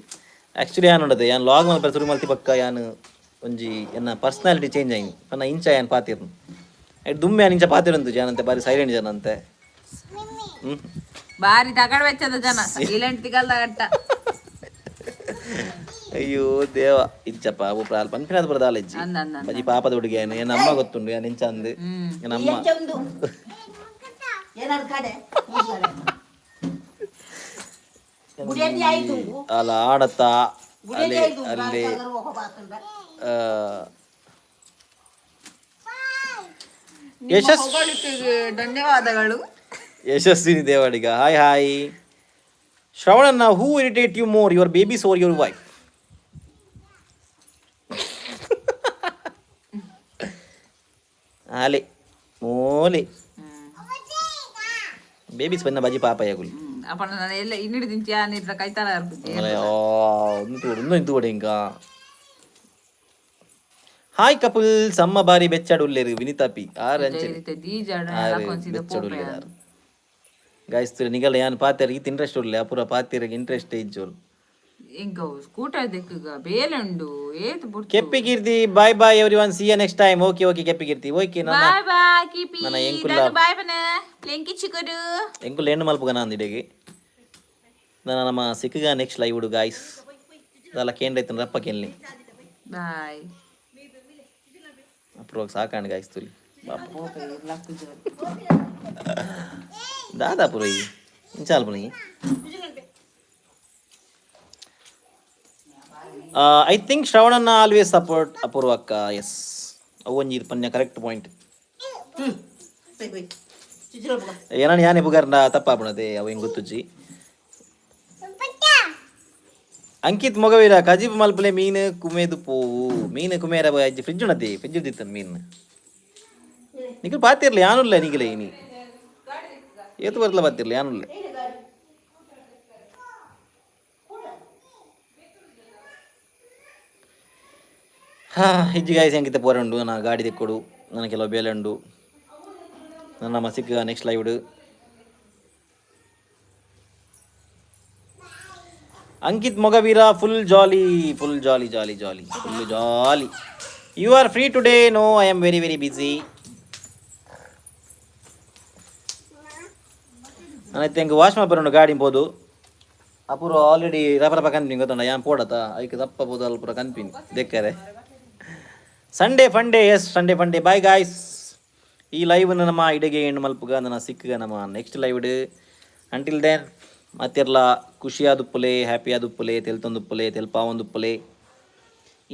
ಆ್ಯಕ್ಚುಲಿ ಏನು ఉండదు ಯಾನು ಲಾಗ್ ಮಲ್ಪರ ಸುರು ಮಲ್ತಿ ಪಕ್ಕ ಯಾನು ಒಂಜಿ ಎನ್ನ ಪರ್ಸ್ನಾಲಿಟಿ ಚೇಂಜ್ ಆಯ್ನಿ ಪನ್ನ ಇಂಚ ಯಾನು ಪಾತಿರ್ನು ದುಮ್ಮೆ ಇಂಚ ಪಾತಿರಂತು ಜನಂತೆ ಬಾರಿ ಸೈಲೆಂಟ್ ಜನ ಅಂತೆ ಬಾರಿ ತಗಡ್ ವೆಚ್ಚದ ಜನ ಸೈಲೆಂಟ್ ತಿಗಲ್ದ ಗಟ್ಟ ಅಯ್ಯೋ ದೇವ ಇಚ್ಚಪ್ಪ ಅವು ಪ್ರಾಲ್ ಪನ್ಪಿನಾದ ಬರದಾಲ ಇಜ್ಜಿ ಬಜಿ ಪಾಪದ ಹುಡುಗಿ ಏನು ಏನ ಅಮ್ಮ ಗೊತ್ತುಂಡು ಏನು ಇಂಚ ಅಂದು ಏನ ಅಮ್ಮ ಏನಾದ್ರು ಕಡೆ ಅಲ್ಲ ಆಡತ್ತ ಅಲ್ಲಿ ಧನ್ಯವಾದಗಳು ಯಶಸ್ವಿನಿ ದೇವಾಡಿಗ ಹಾಯ್ ಶ್ರವಣನ್ನ who irritate you more your babies or your wife ಆಲೆ ಮೋಲೆ ಬೇಬೀಸ್ ಬಂದ ಬಜಿ ಪಾಪ ಯಾಗುಲಿ அப்ப நான் எல்லாம் இன்னிடு திஞ்சியா நீட்ல கைத்தால இருக்கு ഒന്നും ഇതുകൂടെ ఇంకా ಹಾಯ್ ಕಪಲ್ಸ್ ಅಮ್ಮ ಬಾರಿ ಬೆಚ್ಚಾಡುಲ್ಲೇರು ವಿನಿತಾಪಿ ಬೆಚ್ಚಾಡುಲ್ಲೇರು ಗಾಯ್ಸ್ ನಿಗಲ ಯಾನ್ ಪಾತ್ಯಾರ ಈತ್ ಇಂಟ್ರೆಸ್ಟ್ ಉಳ್ಳೆ ಅಪುರ ಪಾತ್ಯಾರಿಗೆ ಇಂಟ್ರೆಸ್ಟ್ ಇಜ್ಜೋಲ್ ಇಂಕ ಸ್ಕೂಟರ್ ದೆಕ್ಕಗ ಬೇಲುಂಡು ಏತ್ ಬುಡ್ತು ಕೆಪ್ಪಿ Keerthi bye bye everyone see you next time okay ಕೆಪ್ಪಿ ಕೀರ್ತಿ ಓಕೆ ನನ್ನ ಬಾಯ್ ಬಾಯ್ ಕೀಪಿ ನನ್ನ ಎಂಕುಲ್ಲ ಬಾಯ್ ಬನ ಲೆಂಕಿ ಚಿಕಡು ಎಂಕುಲ್ಲ ಹೆಣ್ಣು ಮಲ್ಪಗ ನಾನು ಇಡೆಗೆ ನನ್ನ ನಮ್ಮ ಸಿಕ್ಕಗ ನೆಕ್ಸ್ಟ್ ಲೈವ್ ಉಡು ಗಾಯ್ಸ್ ಅದಲ್ಲ ಕೇಂದ್ರ ರಪ್ಪ ಕೇಳಿ ಬಾಯ್ ಅಪ್ರೋಗ ಸಾಕಾಂಡ್ ಗಾಯ್ಸ್ ತುಲಿ ದಾದಾ ಪುರ ಈ ಇಂಚಾಲ್ ಪುನಿ ಐ ಥಿಂಕ್ ಶ್ರವಣನ್ನ ಆಲ್ವೇಸ್ ಸಪೋರ್ಟ್ ಅಪೂರ್ವಕ್ಕ ಎಸ್ ಅವೊಂಜಿ ಪನ್ಯ ಕರೆಕ್ಟ್ ಪಾಯಿಂಟ್ ಏನಾನ ಯಾನೆ ಬುಗಾರ್ನ ತಪ್ಪಾಪಣತೆ ಅವ ಹೆಂಗೆ ಗೊತ್ತುಜ್ಜಿ ಅಂಕಿತ್ ಮೊಗವೀರ ಕಜೀಬ್ ಮಲ್ಪಲೆ ಮೀನು ಕುಮೇದು ಪೋವು ಮೀನು ಕುಮೇರ ಅಜ್ಜಿ ಫ್ರಿಜ್ ಉಣತಿ ಫ್ರಿಜ್ ಇದ್ದಿತ್ತ ಮೀನು ನಿಖಲ್ ಪಾತಿರ್ಲಿ ಯಾನುಲ್ಲ ನಿಖಲೆ ನೀ ಏತು ಬರ್ಲ ಪಾತಿರ್ಲಿ ಯಾನುಲ್ಲ ಇಜ್ಜಿ ಗಾಯ್ಸ್ ಹೆಂಗಿತ್ತ ಪೋರಂಡು ನಾ ಗಾಡಿ ತೆಕ್ಕೊಡು ನನ್ನ ಕೆಲವು ಬೇಲೆ ಉಂಡು ನನ್ನ ನಮ್ಮ ಸಿಕ್ಕ ನೆಕ್ಸ್ಟ್ ಲೈವ್ ಇಡು Ankit Mogaveera full jolly you are free today? No, I am very very busy. ನನಗೆ ಹೆಂಗೆ ವಾಶ್ ಮಾಡ್ಬರೋಣ ಗಾಡಿ ಬೋದು ಅಪೂರ ಆಲ್ರೆಡಿ ರಪ ಕನ್ಪಿನ್ ಗೊತ್ತುಂಡ ಯಾನ್ ಪೋಡತ್ತ ಐಕೆ ದಪ್ಪ ಬೋದು ಅಲ್ಪ ಪೂರ ಕನ್ಪಿನ್ ದೇಕ್ಕಾರೆ. Sunday funday, yes Sunday funday. Bye guys. ಈ ಲೈವ್ ನಮ್ಮ ಇಡೆಗೆ ಹೆಣ್ಣು ಮಲ್ಪುಗ ನನ್ನ ಸಿಕ್ಕಗ ನಮ್ಮ ನೆಕ್ಸ್ಟ್ ಲೈವ್ ಇಡು. ಅಂಟಿಲ್ ದೆನ್ ಮತ್ತೆಲ್ಲ ಖುಷಿಯಾದುಪ್ಪುಲೆ, ಹ್ಯಾಪಿಯಾದುಪ್ಪುಲೆ, ತೆಲ್ತೊಂದುಪ್ಪುಲೆ, ತೆಲ್ಪಾವೊಂದುಪ್ಪುಲೆ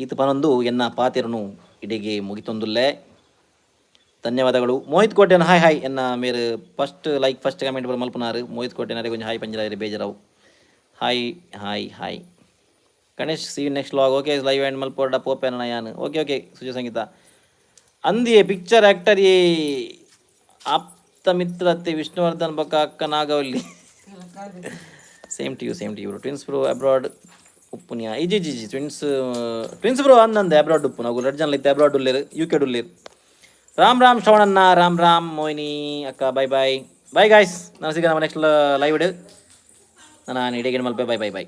ಈತ ಪನೊಂದು ಎನ್ನ ಪಾತೆರನು ಇಡೆಗೆ ಮುಗಿತೊಂದುಲ್ಲೆ. ಧನ್ಯವಾದಗಳು. ಮೋಹಿತ್ ಕೋಟೆನ ಹಾಯ್ ಹಾಯ್ ಎನ್ನ ಮೇರೆ ಫಸ್ಟ್ ಲೈಕ್ ಫಸ್ಟ್ ಕಮೆಂಟ್ ಬರ ಮಲ್ಪನಾರು ಮೋಹಿತ್ ಕೋಟೆನಾರೆ ಕೊಂಚ ಹಾಯ್ ಪಂಜರ ಬೇಜರಾವು. Hi hi hi Ganesh. See you next ಲಾಗ್. ಓಕೆ ಲೈವ್ ಆ್ಯಂಡ್ ಮಲ್ಪೋಡ ಪೋಪೆನ ಯಾನು. ಓಕೆ ಓಕೆ ಸುಜ ಸಂಗೀತ ಅಂದಿಯೇ ಪಿಕ್ಚರ್ ಆ್ಯಕ್ಟರ್ ಏ ಆಪ್ತ ಮಿತ್ರತೆ ವಿಷ್ಣುವರ್ಧನ್ ಬಕ್ಕ ಅಕ್ಕ Nagavalli. Same to you twins bro abroad ಉಪ್ಪುನಿಯಾ ಇಜಿ ಜಿ ಟ್ವಿನ್ಸ್ ಬ್ರೋ ಅಂದಂದೆ ಅಬ್ರಾಡ್ ಉಪ್ಪು ನಾವು 2 ಜನ ಇತ್ತು ಅಬ್ರಾಡ್ ಉಳ್ಳೇರು UK ಉಳ್ಳೇರು. ರಾಮ್ ರಾಮ್ ಶ್ರವಣಣ್ಣ, ರಾಮ್ ರಾಮ್ ಮೋಹಿನಿ ಅಕ್ಕ. Bye bye bye guys. ನಾನು ಸಿಗ ನಮ್ಮ ನೆಕ್ಸ್ಟ್ ಲೈವ್ ಇಡು. ನಾನು ಇಡೀ ಮಲ್ಪೆ. ಬಾಯ್ ಬಾಯ್ ಬಾಯ್.